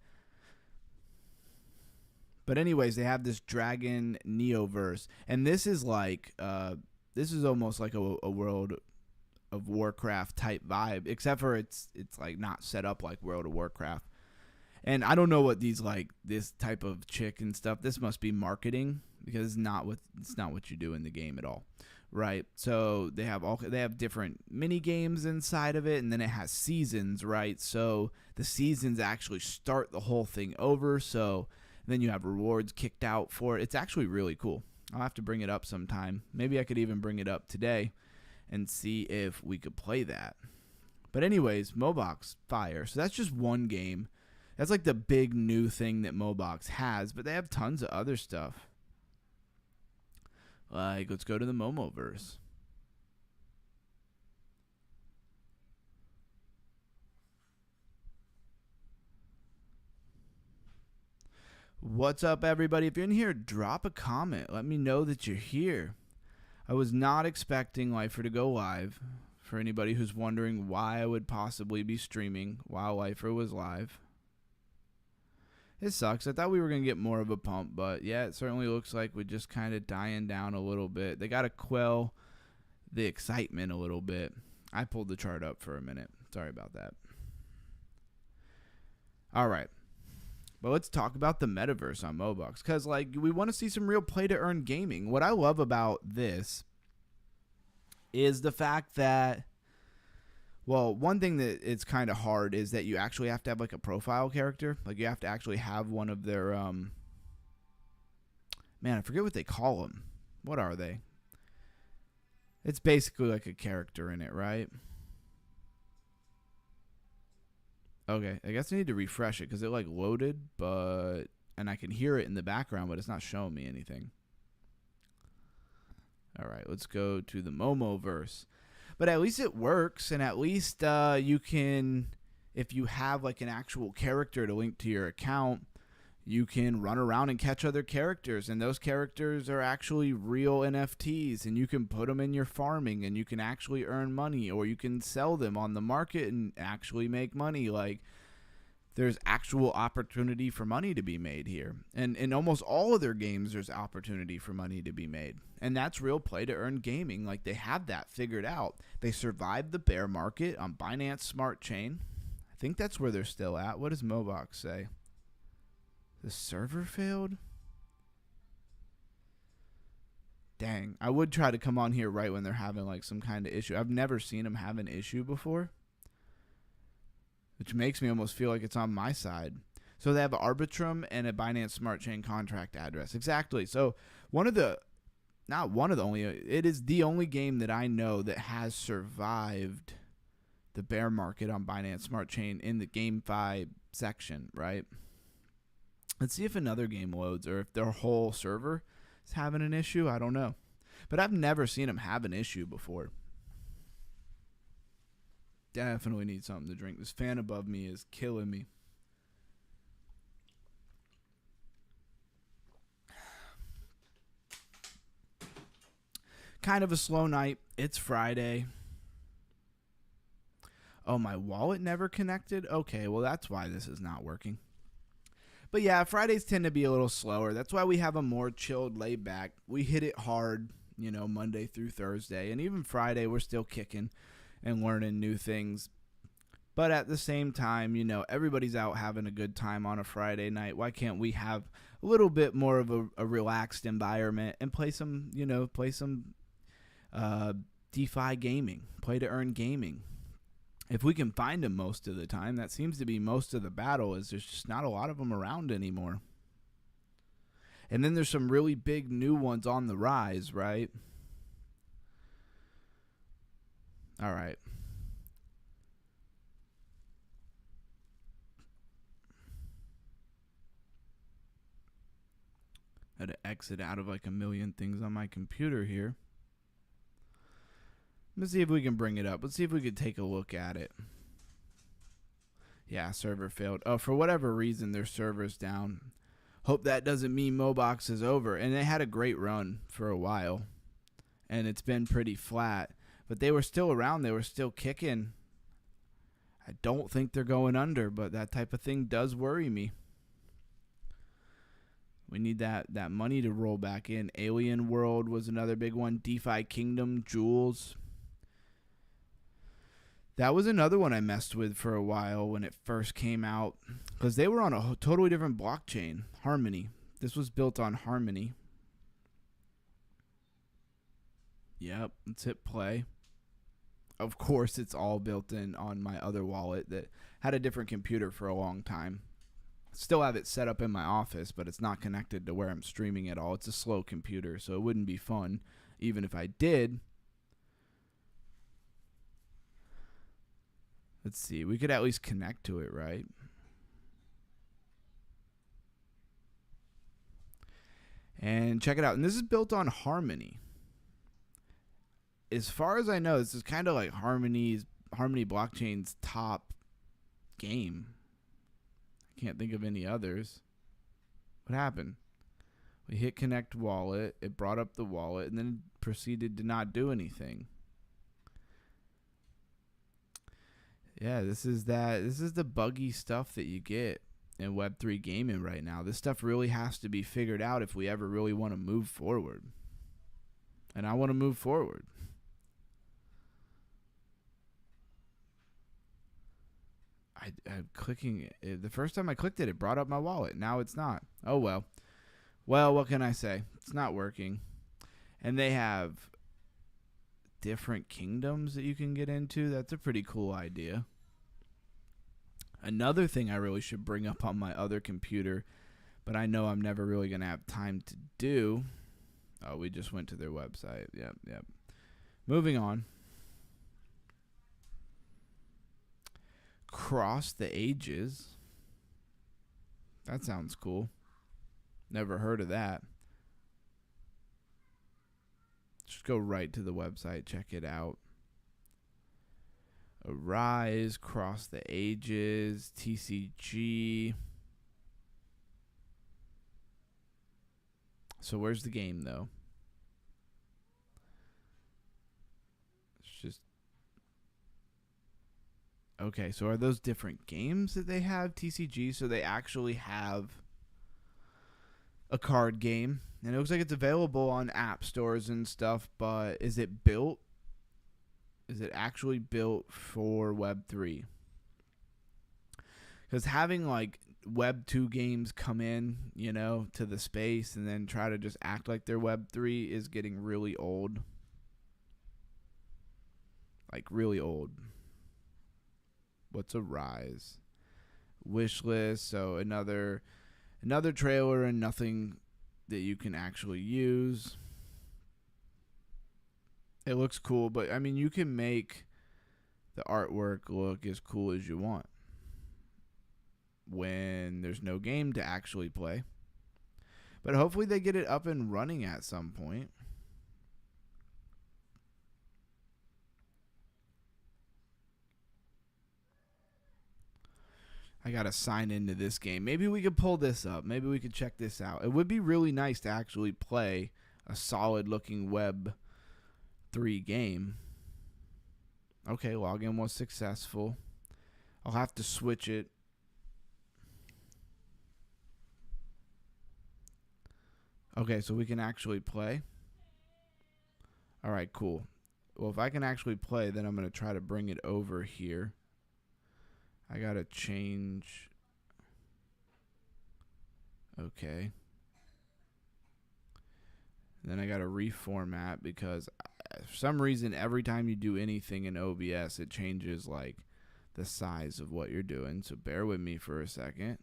But anyways, they have this Dragon Neoverse, and this is like this is almost like a World of Warcraft type vibe, except for it's like not set up like World of Warcraft. And I don't know what these, like, this type of chick and stuff. This must be marketing, because it's not what you do in the game at all. Right, so they have different mini games inside of it, and then it has seasons, right? So the seasons actually start the whole thing over. So then you have rewards kicked out for it. It's actually really cool. I'll have to bring it up sometime. Maybe I could even bring it up today and see if we could play that. But anyways, Mobox fire. So that's just one game. That's like the big new thing that Mobox has, but they have tons of other stuff. Like, let's go to the Momoverse. What's up, everybody? If you're in here, drop a comment. Let me know that you're here. I was not expecting Lifer to go live. For anybody who's wondering why I would possibly be streaming while Lifer was live. It sucks. I thought we were going to get more of a pump, but yeah, it certainly looks like we're just kind of dying down a little bit. They got to quell the excitement a little bit. I pulled the chart up for a minute. Sorry about that. All right. But let's talk about the metaverse on Mobox, because, like, we want to see some real play-to-earn gaming. What I love about this is the fact that, well, one thing that it's kind of hard is that you actually have to have, like, a profile character. Like, you have to actually have one of their Man, I forget what they call them. What are they? It's basically like a character in it, right? Okay, I guess I need to refresh it because it like loaded, and I can hear it in the background, but it's not showing me anything. All right, let's go to the Momoverse. But at least it works, and at least you can, if you have like an actual character to link to your account, you can run around and catch other characters, and those characters are actually real NFTs, and you can put them in your farming, and you can actually earn money, or you can sell them on the market and actually make money. Like, there's actual opportunity for money to be made here. And in almost all of their games, there's opportunity for money to be made. And that's real play to earn gaming. Like, they have that figured out. They survived the bear market on Binance Smart Chain. I think that's where they're still at. What does Mobox say? The server failed? Dang. I would try to come on here right when they're having like some kind of issue. I've never seen them have an issue before, which makes me almost feel like it's on my side. So they have Arbitrum and a Binance Smart Chain contract address. Exactly. So it is the only game that I know that has survived the bear market on Binance Smart Chain in the GameFi section, right? Let's see if another game loads or if their whole server is having an issue. I don't know. But I've never seen them have an issue before. Definitely need something to drink. This fan above me is killing me. Kind of a slow night. It's Friday. Oh, my wallet never connected? Okay, well, that's why this is not working. But yeah, Fridays tend to be a little slower. That's why we have a more chilled, laid back. We hit it hard, Monday through Thursday. And even Friday, we're still kicking and learning new things. But at the same time, everybody's out having a good time on a Friday night. Why can't we have a little bit more of a relaxed environment and play some DeFi gaming, play to earn gaming? If we can find them most of the time, that seems to be most of the battle, is there's just not a lot of them around anymore. And then there's some really big new ones on the rise, right? All right. I had to exit out of like a million things on my computer here. Let's see if we can bring it up. Let's see if we could take a look at it. Yeah, server failed. Oh, for whatever reason, their server's down. Hope that doesn't mean Mobox is over. And they had a great run for a while. And it's been pretty flat. But they were still around. They were still kicking. I don't think they're going under, but that type of thing does worry me. We need that money to roll back in. Alien World was another big one. DeFi Kingdom, Jules. That was another one I messed with for a while when it first came out, because they were on a totally different blockchain, Harmony. This was built on Harmony. Yep, let's hit play. Of course, it's all built in on my other wallet that had a different computer for a long time. Still have it set up in my office, but it's not connected to where I'm streaming at all. It's a slow computer, so it wouldn't be fun, even if I did. Let's see. We could at least connect to it, right? And check it out. And this is built on Harmony. As far as I know, this is kind of like Harmony blockchain's top game. I can't think of any others. What happened? We hit connect wallet. It brought up the wallet and then it proceeded to not do anything. Yeah, this is the buggy stuff that you get in Web3 gaming right now. This stuff really has to be figured out if we ever really want to move forward. And I want to move forward. I'm clicking it. The first time I clicked it, it brought up my wallet. Now it's not. Oh, well. Well, what can I say? It's not working. And they have different kingdoms that you can get into. That's a pretty cool idea. Another thing I really should bring up on my other computer, but I know I'm never really going to have time to do. Oh, we just went to their website. Yep. Moving on. Cross the Ages. That sounds cool. Never heard of that. Just go right to the website, check it out. Arise, Cross the Ages, TCG. So where's the game, though? It's just... Okay, so are those different games that they have, TCG? So they actually have a card game. And it looks like it's available on app stores and stuff, but is it built? Is it actually built for Web3? Because having like Web2 games come in, you know, to the space and then try to just act like they're Web3 is getting really old. Like really old. What's a Rise? Wishlist, so another trailer and nothing that you can actually use. It looks cool, but I mean, you can make the artwork look as cool as you want when there's no game to actually play. But hopefully they get it up and running at some point. I got to sign into this game. Maybe we could pull this up. Maybe we could check this out. It would be really nice to actually play a solid looking Web3 game. Okay, login was successful. I'll have to switch it. Okay, so we can actually play. All right, cool. Well, if I can actually play, then I'm going to try to bring it over here. I got to change. Okay. Then I got to reformat because for some reason, every time you do anything in OBS, it changes like the size of what you're doing. So bear with me for a second.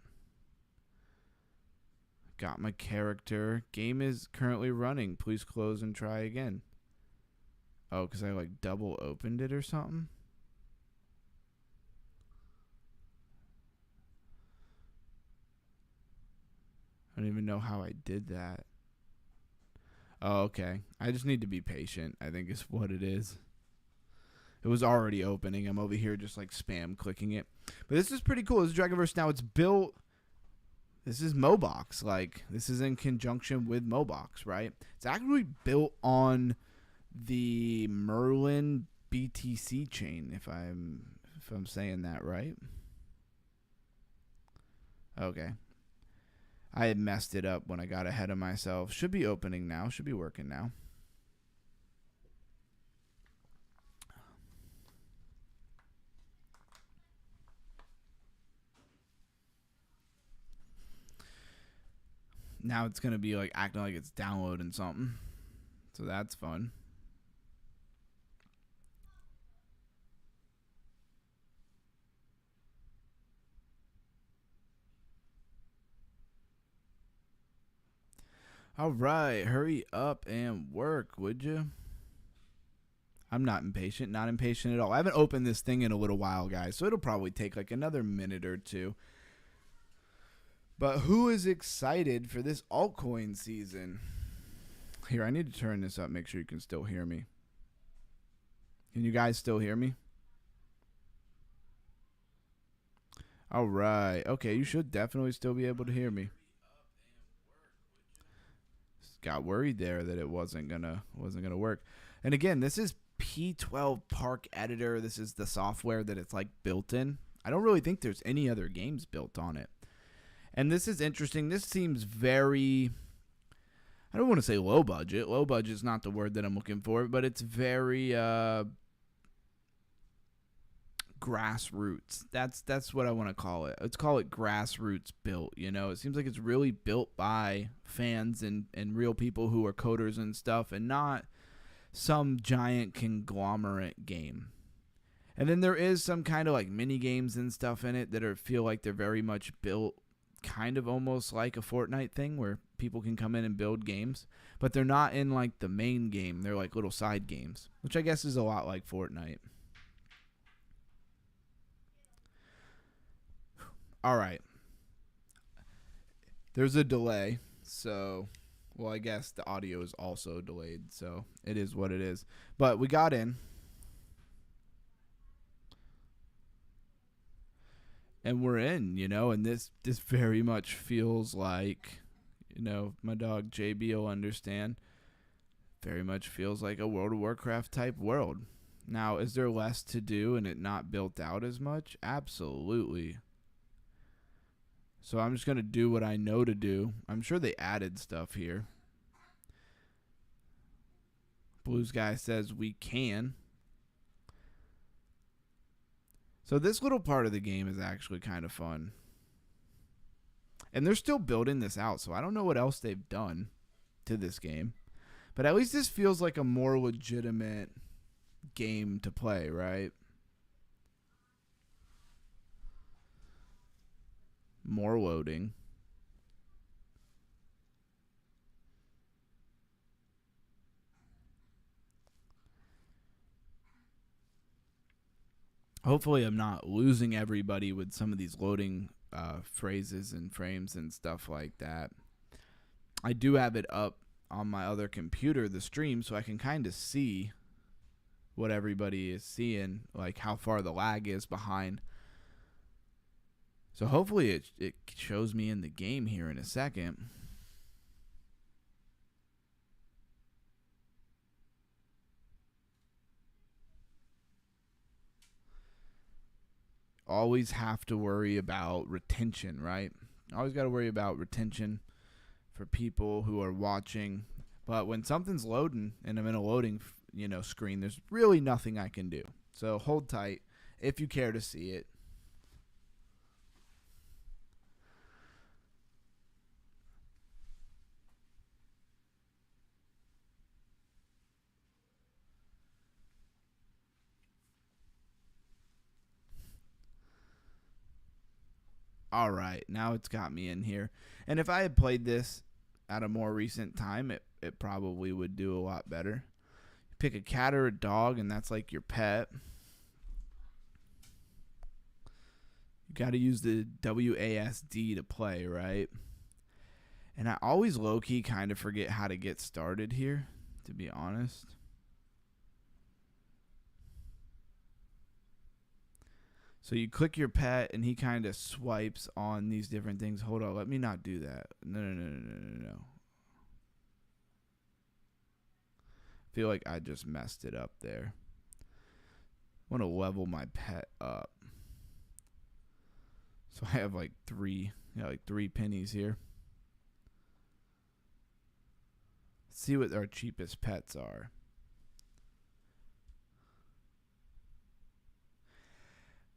Got my character. Game is currently running. Please close and try again. Oh, because I like double opened it or something? I don't even know how I did that. Oh, okay. I just need to be patient, I think is what it is. It was already opening. I'm over here just like spam clicking it. But this is pretty cool. This is Dragonverse. Now it's built. This is Mobox. Like, this is in conjunction with Mobox, right? It's actually built on the Merlin BTC chain, if I'm saying that right. Okay. I had messed it up when I got ahead of myself. Should be opening now. Should be working now. Now it's going to be like acting like it's downloading something. So that's fun. All right, hurry up and work, would you? I'm not impatient, not impatient at all. I haven't opened this thing in a little while, guys, so it'll probably take like another minute or two. But who is excited for this altcoin season? Here, I need to turn this up, make sure you can still hear me. Can you guys still hear me? All right. Okay, you should definitely still be able to hear me. Got worried there that it wasn't gonna work. And again, this is P12 Park Editor. This is the software that it's like built in. I don't really think there's any other games built on it. And this is interesting. This seems very, I don't want to say low budget. Low budget is not the word that I'm looking for, but it's very grassroots. That's what I want to call it. Let's call it grassroots built. You know, it seems like it's really built by fans and real people who are coders and stuff, and not some giant conglomerate game. And then there is some kind of like mini games and stuff in it that feel like they're very much built kind of almost like a Fortnite thing where people can come in and build games, but they're not in like the main game. They're like little side games, which I guess is a lot like Fortnite. All right. There's a delay, so, well, I guess the audio is also delayed, so it is what it is. But we got in. And we're in, and this very much feels like, my dog JB will understand, very much feels like a World of Warcraft type world. Now, is there less to do and it not built out as much? Absolutely. So I'm just going to do what I know to do. I'm sure they added stuff here. Blues Guy says we can. So this little part of the game is actually kind of fun. And they're still building this out, so I don't know what else they've done to this game. But at least this feels like a more legitimate game to play, right? More loading. Hopefully I'm not losing everybody with some of these loading phrases and frames and stuff like that. I do have it up on my other computer, the stream, so I can kind of see what everybody is seeing, like how far the lag is behind. So hopefully it shows me in the game here in a second. Always have to worry about retention, right? Always got to worry about retention for people who are watching. But when something's loading and I'm in a loading, screen, there's really nothing I can do. So hold tight if you care to see it. All right, now it's got me in here. And if I had played this at a more recent time, it probably would do a lot better. Pick a cat or a dog, and that's like your pet. You got to use the WASD to play, right? And I always low-key kind of forget how to get started here, to be honest. So you click your pet, and he kind of swipes on these different things. Hold on, let me not do that. No. I feel like I just messed it up there. I want to level my pet up. So I have like three pennies here. Let's see what our cheapest pets are.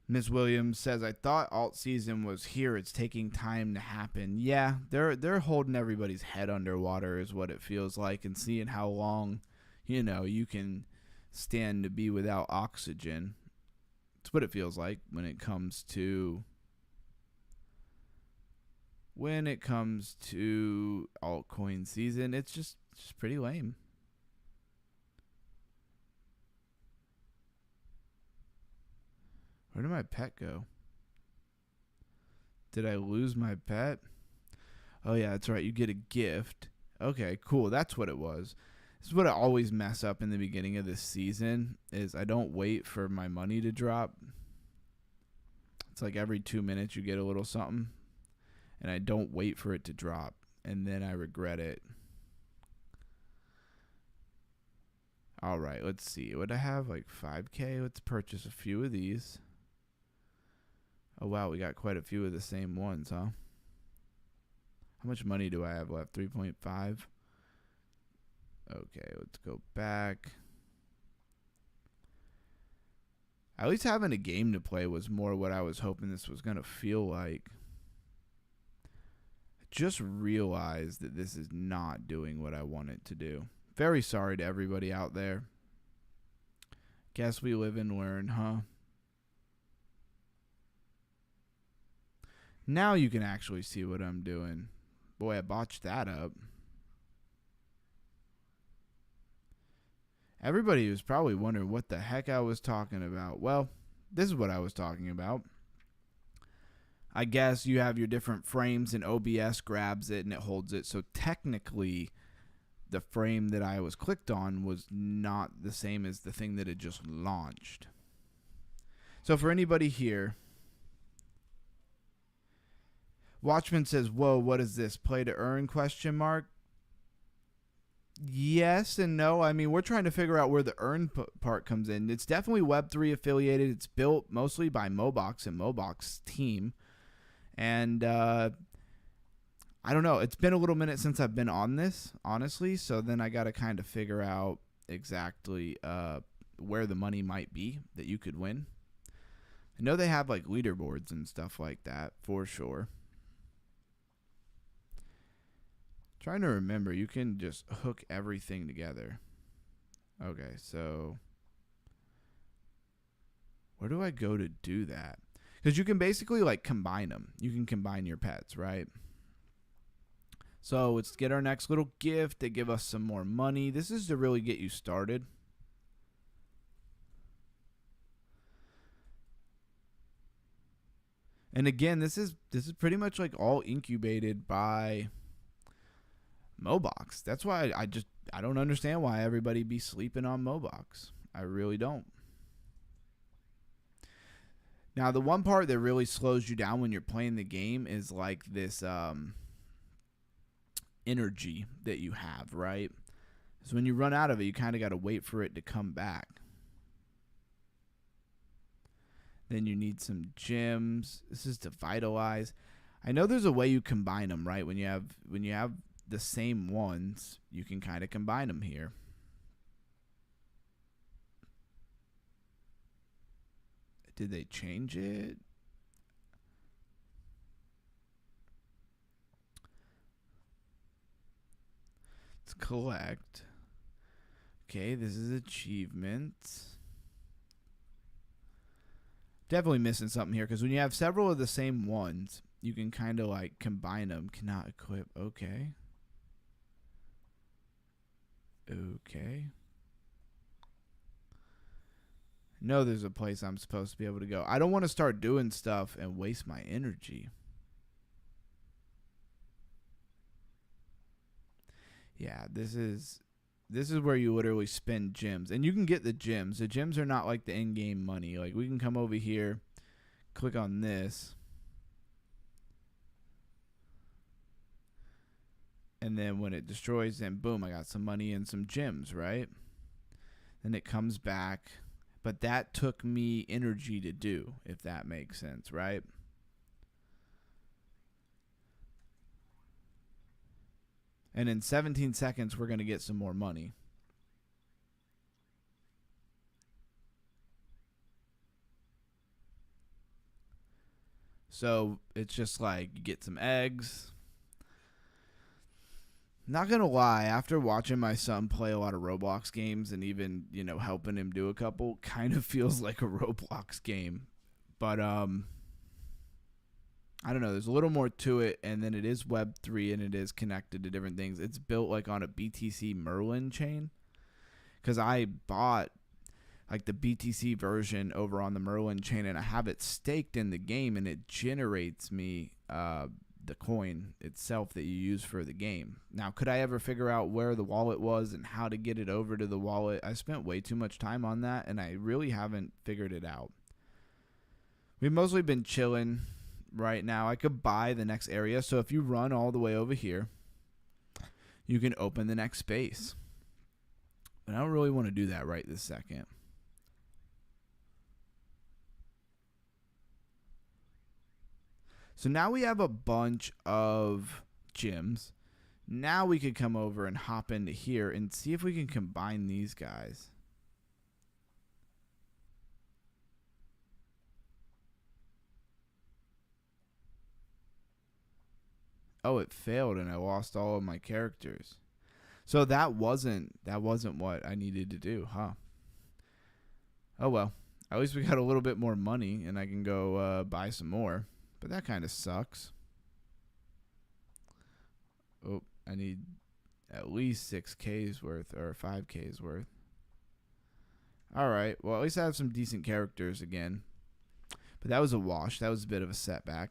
Ms. Williams says, I thought alt season was here. It's taking time to happen. Yeah, they're holding everybody's head underwater is what it feels like, and seeing how long, you can stand to be without oxygen. It's what it feels like when it comes to altcoin season. It's just pretty lame. Where did my pet go? Did I lose my pet? Oh, yeah, that's right. You get a gift. Okay, cool. That's what it was. This is what I always mess up in the beginning of this season is I don't wait for my money to drop. It's like every 2 minutes you get a little something, and I don't wait for it to drop, and then I regret it. All right, let's see. Would I have like 5K? Let's purchase a few of these. Oh, wow, we got quite a few of the same ones, huh? How much money do I have left? 3.5? Okay, let's go back. At least having a game to play was more what I was hoping this was going to feel like. I just realized that this is not doing what I want it to do. Very sorry to everybody out there. Guess we live and learn, huh? Now you can actually see what I'm doing. Boy, I botched that up. Everybody was probably wondering what the heck I was talking about. Well, this is what I was talking about. I guess you have your different frames and OBS grabs it and it holds it. So technically, the frame that I was clicked on was not the same as the thing that had just launched. So for anybody here, Watchman says, whoa, what is this? Play to earn, question mark? Yes and no. I mean, we're trying to figure out where the earn part comes in. It's definitely Web3 affiliated. It's built mostly by Mobox and Mobox's team. And I don't know. It's been a little minute since I've been on this, honestly. So then I got to kind of figure out exactly where the money might be that you could win. I know they have like leaderboards and stuff like that for sure. Trying to remember, you can just hook everything together. Okay, so where do I go to do that? Because you can basically like combine them. You can combine your pets, right? So let's get our next little gift. They give us some more money. This is to really get you started. And again, this is pretty much like all incubated by Mobox. That's why I don't understand why everybody be sleeping on Mobox. I really don't. Now, the one part that really slows you down when you're playing the game is like this energy that you have, right? So when you run out of it, you kind of got to wait for it to come back. Then you need some gems. This is to vitalize. I know there's a way you combine them, right? When you have the same ones, you can kind of combine them here. Did they change it? Let's collect. Okay, this is achievements. Definitely missing something here, because when you have several of the same ones, you can kind of like combine them. Cannot equip. Okay. Okay. No, there's a place I'm supposed to be able to go. I don't want to start doing stuff and waste my energy. Yeah, this is where you literally spend gems. And you can get the gems. The gems are not like the in-game money. Like, we can come over here, click on this, and then when it destroys, then boom, I got some money and some gems, right? Then it comes back. But that took me energy to do, if that makes sense, right? And in 17 seconds, we're going to get some more money. So it's just like you get some eggs. Not going to lie, after watching my son play a lot of Roblox games and even, helping him do a couple, kind of feels like a Roblox game. But I don't know, there's a little more to it, and then it is Web3 and it is connected to different things. It's built like on a BTC Merlin chain, because I bought like the BTC version over on the Merlin chain, and I have it staked in the game, and it generates me the coin itself that you use for the game. Now, could I ever figure out where the wallet was and how to get it over to the wallet? I spent way too much time on that, and I really haven't figured it out. We've mostly been chilling right now. I could buy the next area. So if you run all the way over here, you can open the next space. But I don't really want to do that right this second. So now we have a bunch of gyms. Now we could come over and hop into here and see if we can combine these guys. Oh, it failed and I lost all of my characters. So that wasn't what I needed to do, huh? Oh well. At least we got a little bit more money and I can go buy some more. But that kind of sucks. Oh, I need at least 6K's worth or 5K's worth. All right. Well, at least I have some decent characters again. But that was a wash. That was a bit of a setback.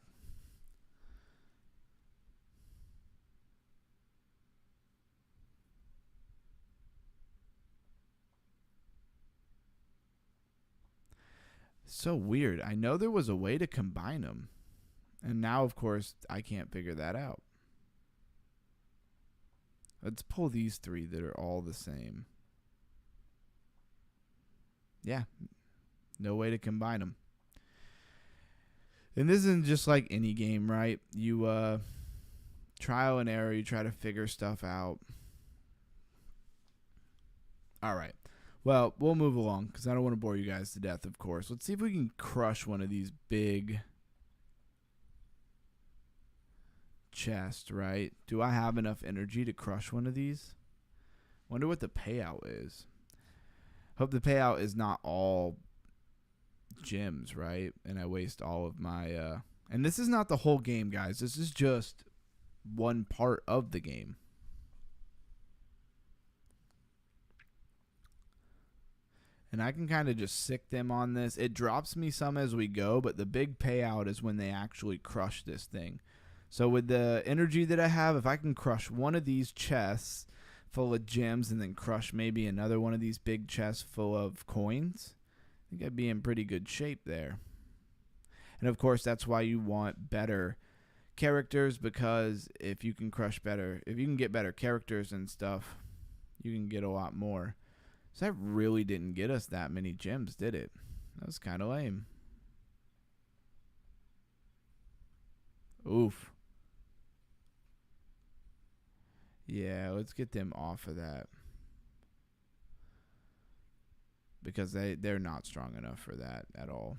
So weird. I know there was a way to combine them. And now, of course, I can't figure that out. Let's pull these three that are all the same. Yeah. No way to combine them. And this isn't just like any game, right? You trial and error. You try to figure stuff out. All right. Well, we'll move along because I don't want to bore you guys to death, of course. Let's see if we can crush one of these big chests, right? Do I have enough energy to crush one of these? Wonder what the payout is. Hope the payout is not all gems, right? And I waste all of my... And this is not the whole game, guys. This is just one part of the game. And I can kind of just sick them on this. It drops me some as we go, but the big payout is when they actually crush this thing. So with the energy that I have, if I can crush one of these chests full of gems and then crush maybe another one of these big chests full of coins, I think I'd be in pretty good shape there. And of course, that's why you want better characters, because if you can get better characters and stuff, you can get a lot more. So that really didn't get us that many gems, did it? That was kind of lame. Oof. Yeah, let's get them off of that. Because they're not strong enough for that at all.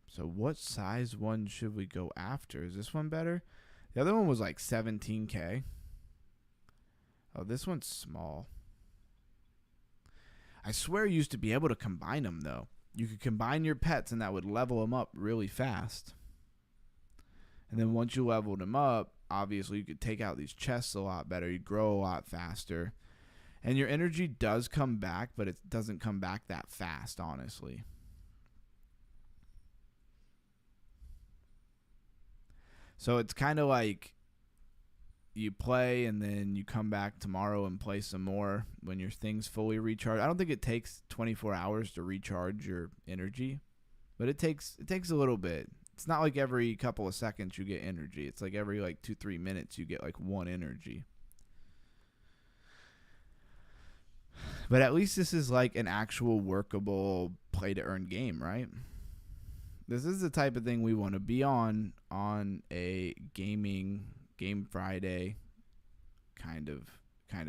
So what size one should we go after? Is this one better? The other one was like 17K. Oh, this one's small. I swear you used to be able to combine them, though. You could combine your pets, and that would level them up really fast. And then once you leveled them up, obviously you could take out these chests a lot better. You'd grow a lot faster. And your energy does come back, but it doesn't come back that fast, honestly. So it's kind of like you play and then you come back tomorrow and play some more when your thing's fully recharged. I don't think it takes 24 hours to recharge your energy, but it takes a little bit. It's not like every couple of seconds you get energy. It's like every 2-3 minutes you get like one energy. But at least this is like an actual workable play to earn game, right? This is the type of thing we want to be on a Game Friday kind of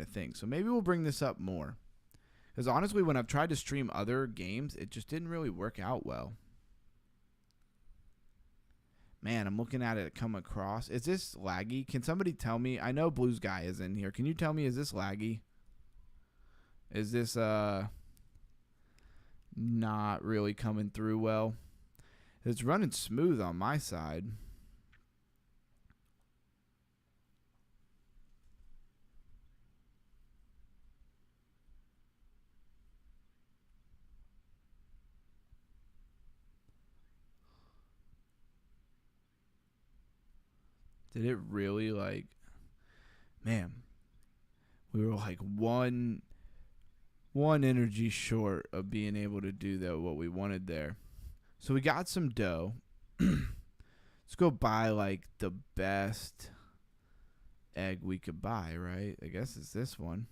thing. So maybe we'll bring this up more. Because honestly, when I've tried to stream other games, it just didn't really work out well. Man, I'm looking at it come across. Is this laggy? Can somebody tell me? I know Blue Sky is in here. Can you tell me, is this laggy? Is this not really coming through well? It's running smooth on my side. Did it really man, we were like one energy short of being able to do what we wanted there. So we got some dough. Let's go buy the best egg we could buy, right? I guess it's this one.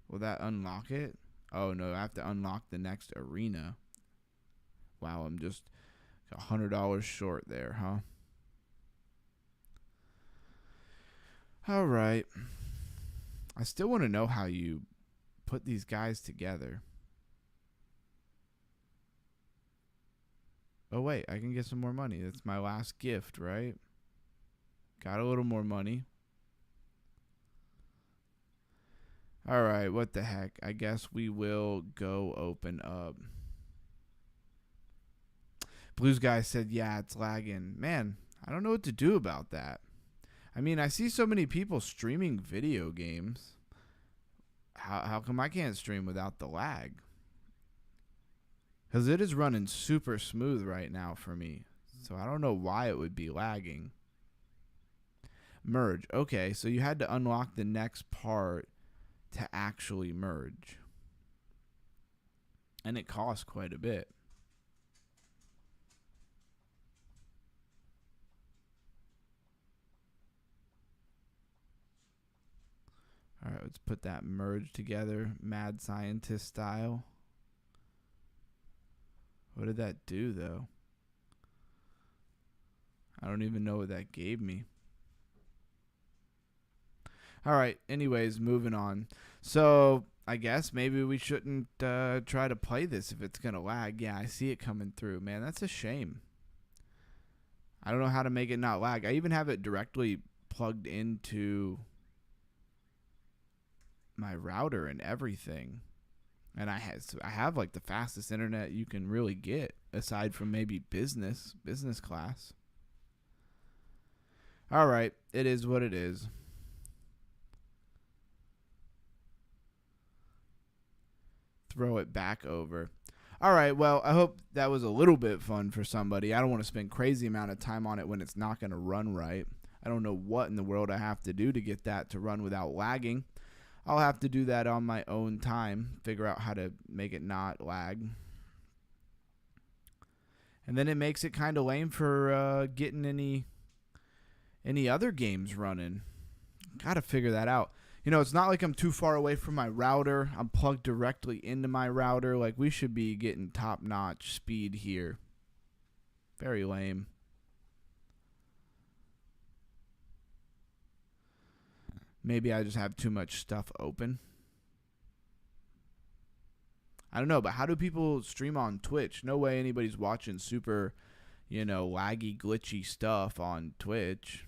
Will that unlock it? Oh no, I have to unlock the next arena. Wow, I'm just $100 short there, huh? All right. I still want to know how you put these guys together. Oh, wait, I can get some more money. That's my last gift, right? Got a little more money. All right, what the heck? I guess we will go open up. Blues guy said, yeah, it's lagging. Man, I don't know what to do about that. I mean, I see so many people streaming video games. How come I can't stream without the lag? Because it is running super smooth right now for me. So I don't know why it would be lagging. Merge. Okay, so you had to unlock the next part to actually merge. And it costs quite a bit. All right, let's put that merge together, mad scientist style. What did that do, though? I don't even know what that gave me. All right, anyways, moving on. So I guess maybe we shouldn't try to play this if it's going to lag. Yeah, I see it coming through. Man, that's a shame. I don't know how to make it not lag. I even have it directly plugged into my router and everything. And I have like the fastest internet you can really get, aside from maybe business class. All right, it is what it is. Throw it back over. All right, well, I hope that was a little bit fun for somebody. I don't want to spend crazy amount of time on it when it's not going to run right. I don't know what in the world I have to do to get that to run without lagging. I'll have to do that on my own time, figure out how to make it not lag. And then it makes it kind of lame for getting any other games running. Got to figure that out. You know, it's not like I'm too far away from my router. I'm plugged directly into my router. Like, we should be getting top-notch speed here. Very lame. Maybe I just have too much stuff open. I don't know, but how do people stream on Twitch? No way anybody's watching super, laggy, glitchy stuff on Twitch.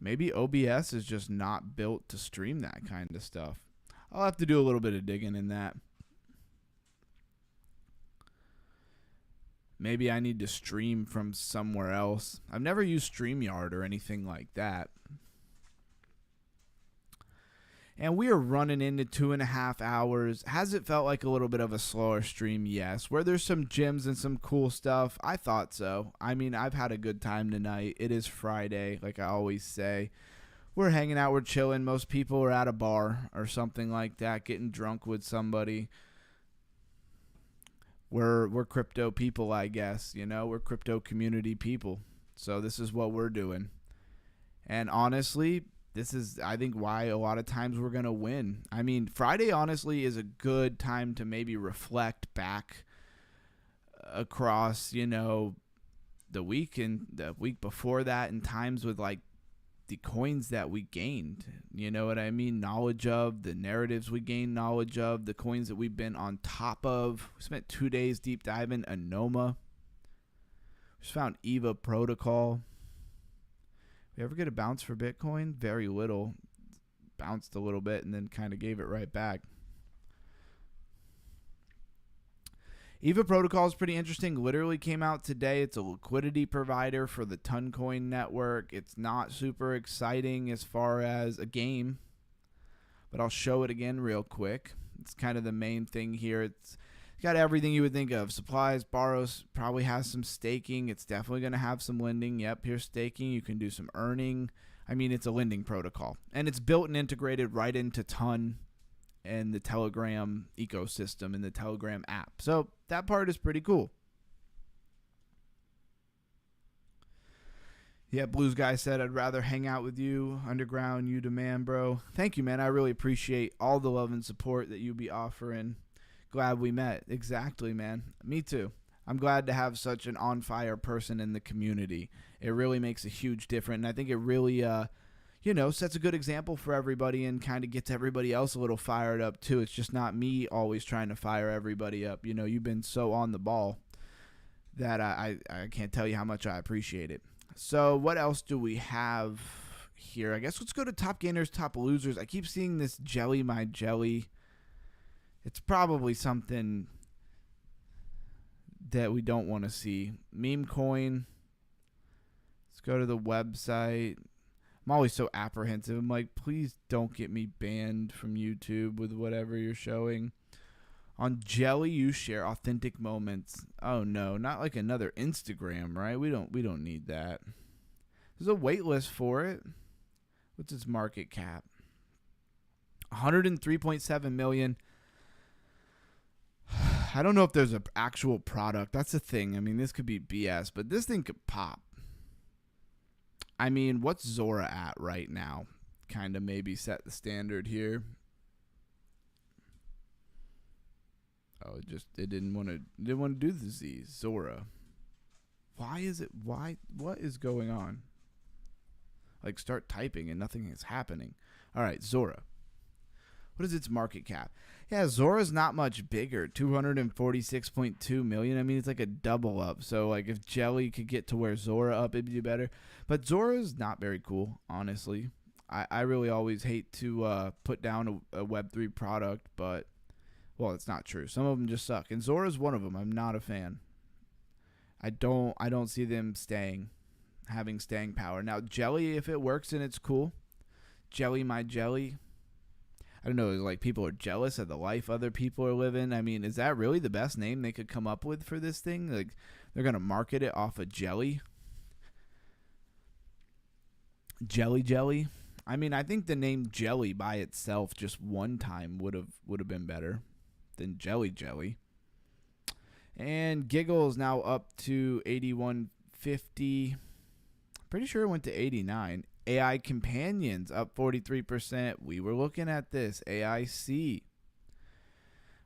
Maybe OBS is just not built to stream that kind of stuff. I'll have to do a little bit of digging in that. Maybe I need to stream from somewhere else. I've never used StreamYard or anything like that. And we are running into 2.5 hours. Has it felt like a little bit of a slower stream? Yes. Where there's some gems and some cool stuff? I thought so. I mean, I've had a good time tonight. It is Friday, like I always say. We're hanging out, we're chilling. Most people are at a bar or something like that, getting drunk with somebody. We're crypto people, I guess. We're crypto community people. So this is what we're doing. And honestly, this is, I think, why a lot of times we're going to win. I mean, Friday, honestly, is a good time to maybe reflect back across, the week and the week before that, and times with, like, the coins that we gained. You know what I mean? Knowledge of, the narratives we gained knowledge of, the coins that we've been on top of. We spent 2 days deep diving Anoma. We just found EVA Protocol. We ever get a bounce for Bitcoin? Very little. Bounced a little bit and then kind of gave it right back. EVA Protocol is pretty interesting. Literally came out today. It's a liquidity provider for the Toncoin network. It's not super exciting as far as a game, but I'll show it again real quick. It's kind of the main thing here. It's got everything you would think of. Supplies, borrows, probably has some staking. It's definitely going to have some lending. Yep, here's staking. You can do some earning. I mean, it's a lending protocol. And it's built and integrated right into Ton and the Telegram ecosystem and the Telegram app. So that part is pretty cool. Yeah, Blues Guy said, I'd rather hang out with you. Underground, you demand, bro. Thank you, man. I really appreciate all the love and support that you be offering. Glad we met. Exactly, man. Me too. I'm glad to have such an on-fire person in the community. It really makes a huge difference. And I think it really, sets a good example for everybody and kind of gets everybody else a little fired up too. It's just not me always trying to fire everybody up. You've been so on the ball that I can't tell you how much I appreciate it. So what else do we have here. I guess let's go to top gainers, top losers. I keep seeing this jelly my jelly. It's probably something that we don't want to see. Meme coin. Let's go to the website. I'm always so apprehensive. I'm like, please don't get me banned from YouTube with whatever you're showing. On Jelly, you share authentic moments. Oh no, not like another Instagram, right? We don't need that. There's a wait list for it. What's its market cap? 103.7 million. I don't know if there's an actual product. That's the thing. I mean, this could be BS, but this thing could pop. I mean, what's Zora at right now? Kind of maybe set the standard here. Oh, it didn't want to do the Z. Zora. Why is it? What is going on? Like, start typing and nothing is happening. All right, Zora. What is its market cap? Yeah, Zora's not much bigger. 246.2 million. I mean, it's like a double up. So, like, if Jelly could get to where Zora up, it'd be better. But Zora's not very cool, honestly. I really always hate to put down a Web3 product, but, well, it's not true. Some of them just suck. And Zora's one of them. I'm not a fan. I don't see them having staying power. Now, Jelly, if it works and it's cool. Jelly my jelly. I don't know, like people are jealous of the life other people are living. I mean, is that really the best name they could come up with for this thing? Like, they're going to market it off of jelly? Jelly? I mean, I think the name Jelly by itself just one time would have been better than Jelly. And Giggle is now up to 81.50. Pretty sure it went to 89. AI Companions up 43%. We were looking at this. AIC.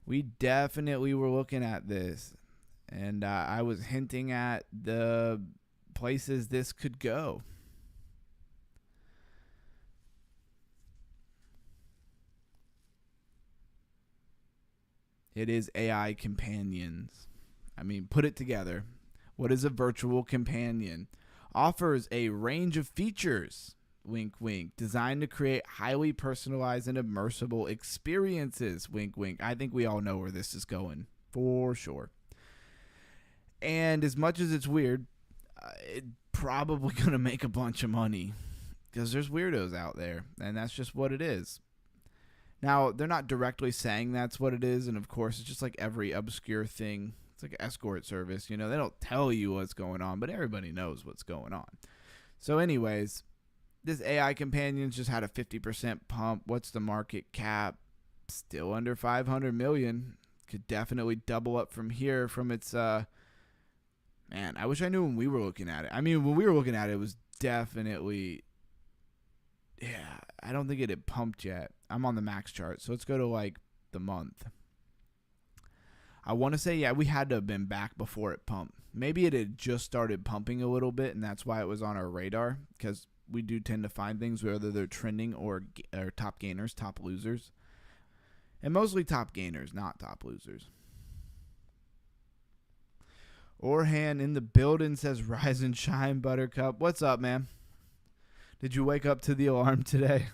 We definitely were looking at this. And I was hinting at the places this could go. It is AI Companions. I mean, put it together. What is a virtual companion? Offers a range of features, wink, wink, designed to create highly personalized and immersive experiences, wink, wink. I think we all know where this is going, for sure. And as much as it's weird, it's probably going to make a bunch of money because there's weirdos out there, and that's just what it is. Now, they're not directly saying that's what it is, and of course, it's just like every obscure thing. It's like an escort service, you know. They don't tell you what's going on, but everybody knows what's going on. So anyways, this AI Companions just had a 50% pump. What's the market cap? Still under 500 million. Could definitely double up from here from its, man, I wish I knew when we were looking at it. I mean, when we were looking at it, it was definitely, yeah, I don't think it had pumped yet. I'm on the max chart, so let's go to, like, the month. I want to say, yeah, we had to have been back before it pumped. Maybe it had just started pumping a little bit, and that's why it was on our radar, because we do tend to find things, whether they're trending or top gainers, top losers. And mostly top gainers, not top losers. Orhan in the building says, rise and shine, Buttercup. What's up, man? Did you wake up to the alarm today?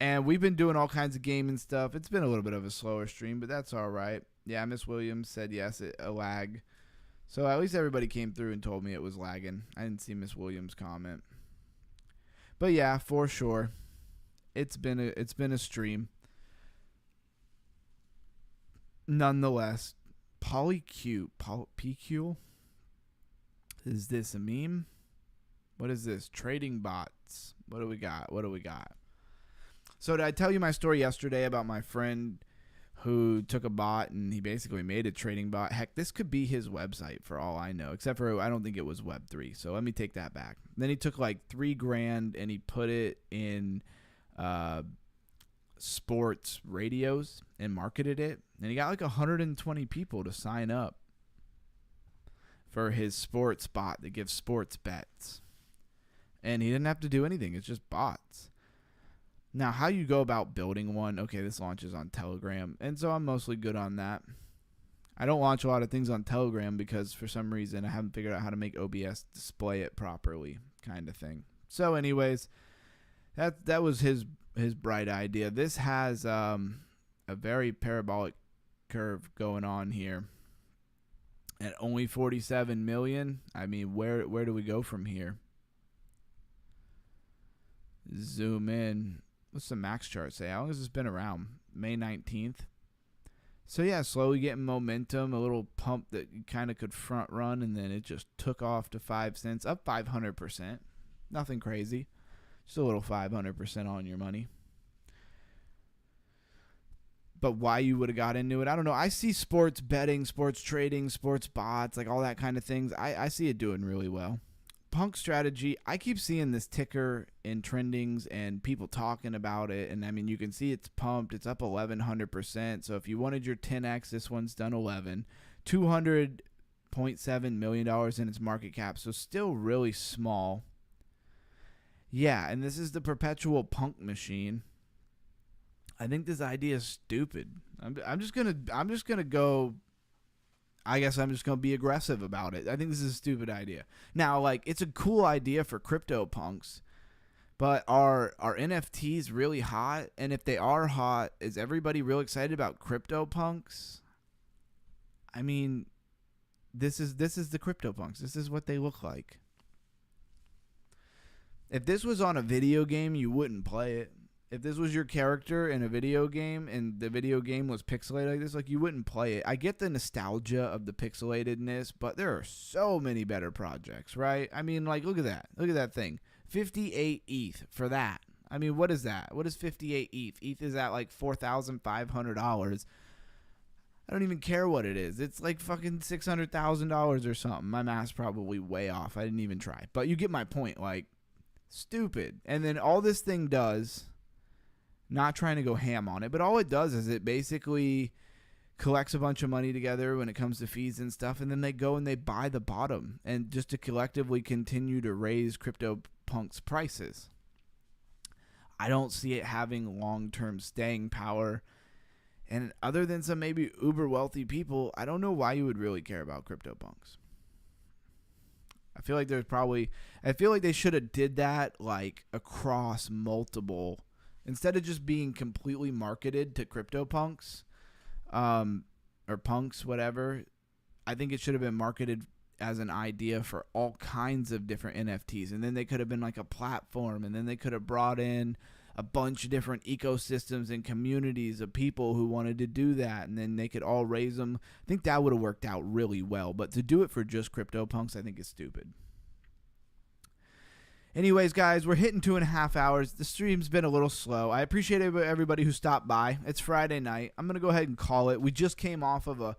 And we've been doing all kinds of gaming stuff. It's been a little bit of a slower stream, but that's all right. Yeah, Miss Williams said yes, a lag. So at least everybody came through and told me it was lagging. I didn't see Miss Williams' comment. But yeah, for sure. It's been a stream. Nonetheless, PolyQ. PQ? Is this a meme? What is this? Trading bots. What do we got? So did I tell you my story yesterday about my friend who took a bot and he basically made a trading bot? Heck, this could be his website for all I know, except for I don't think it was Web3. So let me take that back. Then he took like $3,000 and he put it in sports radios and marketed it. And he got like 120 people to sign up for his sports bot that gives sports bets. And he didn't have to do anything. It's just bots. Now, how you go about building one, okay, this launches on Telegram, and so I'm mostly good on that. I don't launch a lot of things on Telegram because for some reason I haven't figured out how to make OBS display it properly. kind of thing. So anyways, that was his bright idea. This has a very parabolic curve going on here. At only 47 million, I mean, where do we go from here? Zoom in. What's the max chart say? How long has this been around? May 19th. So yeah, slowly getting momentum, a little pump that you kind of could front run, and then it just took off to 5 cents, up 500%. Nothing crazy. Just a little 500% on your money. But why you would have got into it, I don't know. I see sports betting, sports trading, sports bots, like all that kind of things. I see it doing really well. Punk strategy, I keep seeing this ticker in trendings and people talking about it. And I mean, you can see it's pumped. It's up 1,100%. So if you wanted your 10x, this one's done 11. $200.7 million in its market cap. So still really small. Yeah, and this is the perpetual punk machine. I think this idea is stupid. I'm just gonna go. I guess I'm just gonna be aggressive about it. I think this is a stupid idea. Now, like, it's a cool idea for crypto punks, but are NFTs really hot? And if they are hot, is everybody real excited about crypto punks? I mean, this is the crypto punks. This is what they look like. If this was on a video game, you wouldn't play it. If this was your character in a video game and the video game was pixelated like this, like, you wouldn't play it. I get the nostalgia of the pixelatedness, but there are so many better projects, right? I mean, like, look at that. Look at that thing. 58 ETH for that. I mean, what is that? What is 58 ETH? ETH is at like $4,500. I don't even care what it is. It's like fucking $600,000 or something. My math's probably way off. I didn't even try. But you get my point. Like, stupid. And then all this thing does... Not trying to go ham on it, but all it does is it basically collects a bunch of money together when it comes to fees and stuff, and then they go and they buy the bottom, and just to collectively continue to raise CryptoPunks prices. I don't see it having long-term staying power, and other than some maybe uber wealthy people, I don't know why you would really care about CryptoPunks. I feel like they should have did that like across multiple. Instead of just being completely marketed to CryptoPunks, or punks, whatever, I think it should have been marketed as an idea for all kinds of different NFTs. And then they could have been like a platform, and then they could have brought in a bunch of different ecosystems and communities of people who wanted to do that, and then they could all raise them. I think that would have worked out really well. But to do it for just CryptoPunks, I think is stupid. Anyways, guys, we're hitting 2.5 hours. The stream's been a little slow. I appreciate everybody who stopped by. It's Friday night. I'm going to go ahead and call it. We just came off of I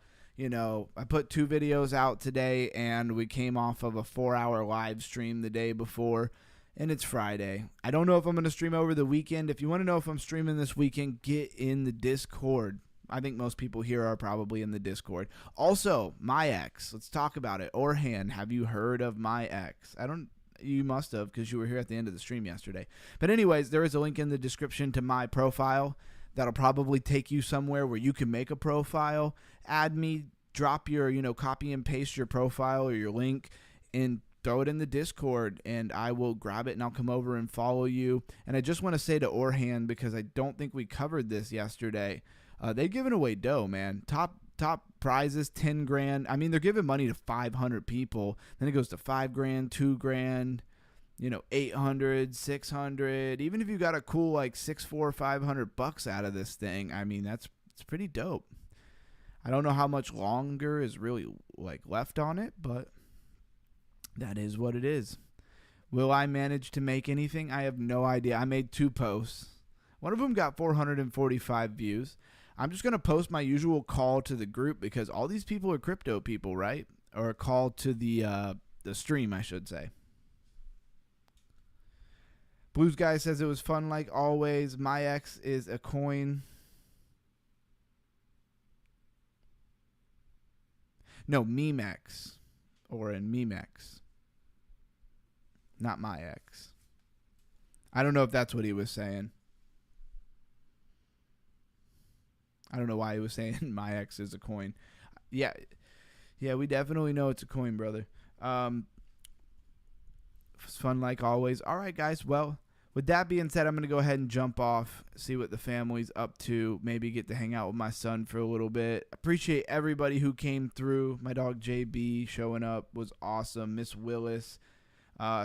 put 2 videos out today, and we came off of a 4-hour live stream the day before, and it's Friday. I don't know if I'm going to stream over the weekend. If you want to know if I'm streaming this weekend, get in the Discord. I think most people here are probably in the Discord. Also, MemeX. Let's talk about it. Orhan, have you heard of MemeX? You must have, because you were here at the end of the stream yesterday. But anyways, there is a link in the description to my profile that'll probably take you somewhere where you can make a profile. Add me, drop your, copy and paste your profile or your link, and throw it in the Discord, and I will grab it and I'll come over and follow you. And I just want to say to Orhan, because I don't think we covered this yesterday, they've given away dough, man. Top prizes, 10 grand. I mean, they're giving money to 500 people. Then it goes to 5 grand, 2 grand, 800, 600. Even if you got a cool like $600, $500 out of this thing, I mean, it's pretty dope. I don't know how much longer is really like left on it, but that is what it is. Will I manage to make anything? I have no idea. I made 2 posts. One of them got 445 views. I'm just going to post my usual call to the group, because all these people are crypto people, right? Or a call to the stream, I should say. Blues Guy says it was fun like always. MemeX is a coin. No, MemeX. Or in MemeX. Not MemeX. I don't know if that's what he was saying. I don't know why he was saying MemeX is a coin. Yeah, we definitely know it's a coin, brother. It's fun like always. All right, guys. Well, with that being said, I'm going to go ahead and jump off, see what the family's up to, maybe get to hang out with my son for a little bit. Appreciate everybody who came through. My dog JB showing up was awesome. Miss Willis.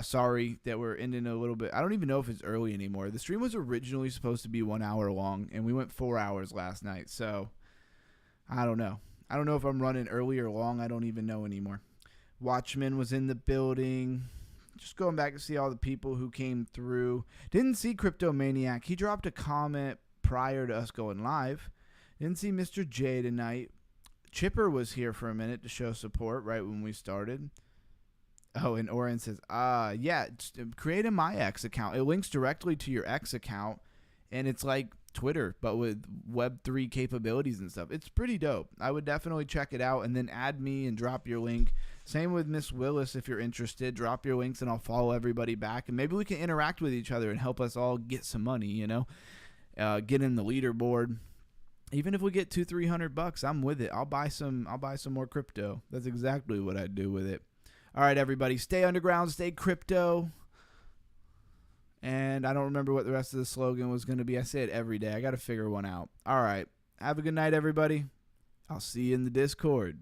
Sorry that we're ending a little bit. I don't even know if it's early anymore. The stream was originally supposed to be 1 hour long, and we went 4 hours last night. So, I don't know. I don't know if I'm running early or long. I don't even know anymore. Watchman was in the building. Just going back to see all the people who came through. Didn't see Crypto Maniac. He dropped a comment prior to us going live. Didn't see Mr. J tonight. Chipper was here for a minute to show support right when we started. Oh, and Oren says, yeah, create a MemeX account. It links directly to your X account, and it's like Twitter, but with Web3 capabilities and stuff. It's pretty dope. I would definitely check it out, and then add me and drop your link. Same with Miss Willis if you're interested. Drop your links, and I'll follow everybody back, and maybe we can interact with each other and help us all get some money, you know, get in the leaderboard. Even if we get $200-300, I'm with it. I'll buy some more crypto. That's exactly what I'd do with it. All right, everybody, stay underground, stay crypto. And I don't remember what the rest of the slogan was going to be. I say it every day. I got to figure one out. All right. Have a good night, everybody. I'll see you in the Discord.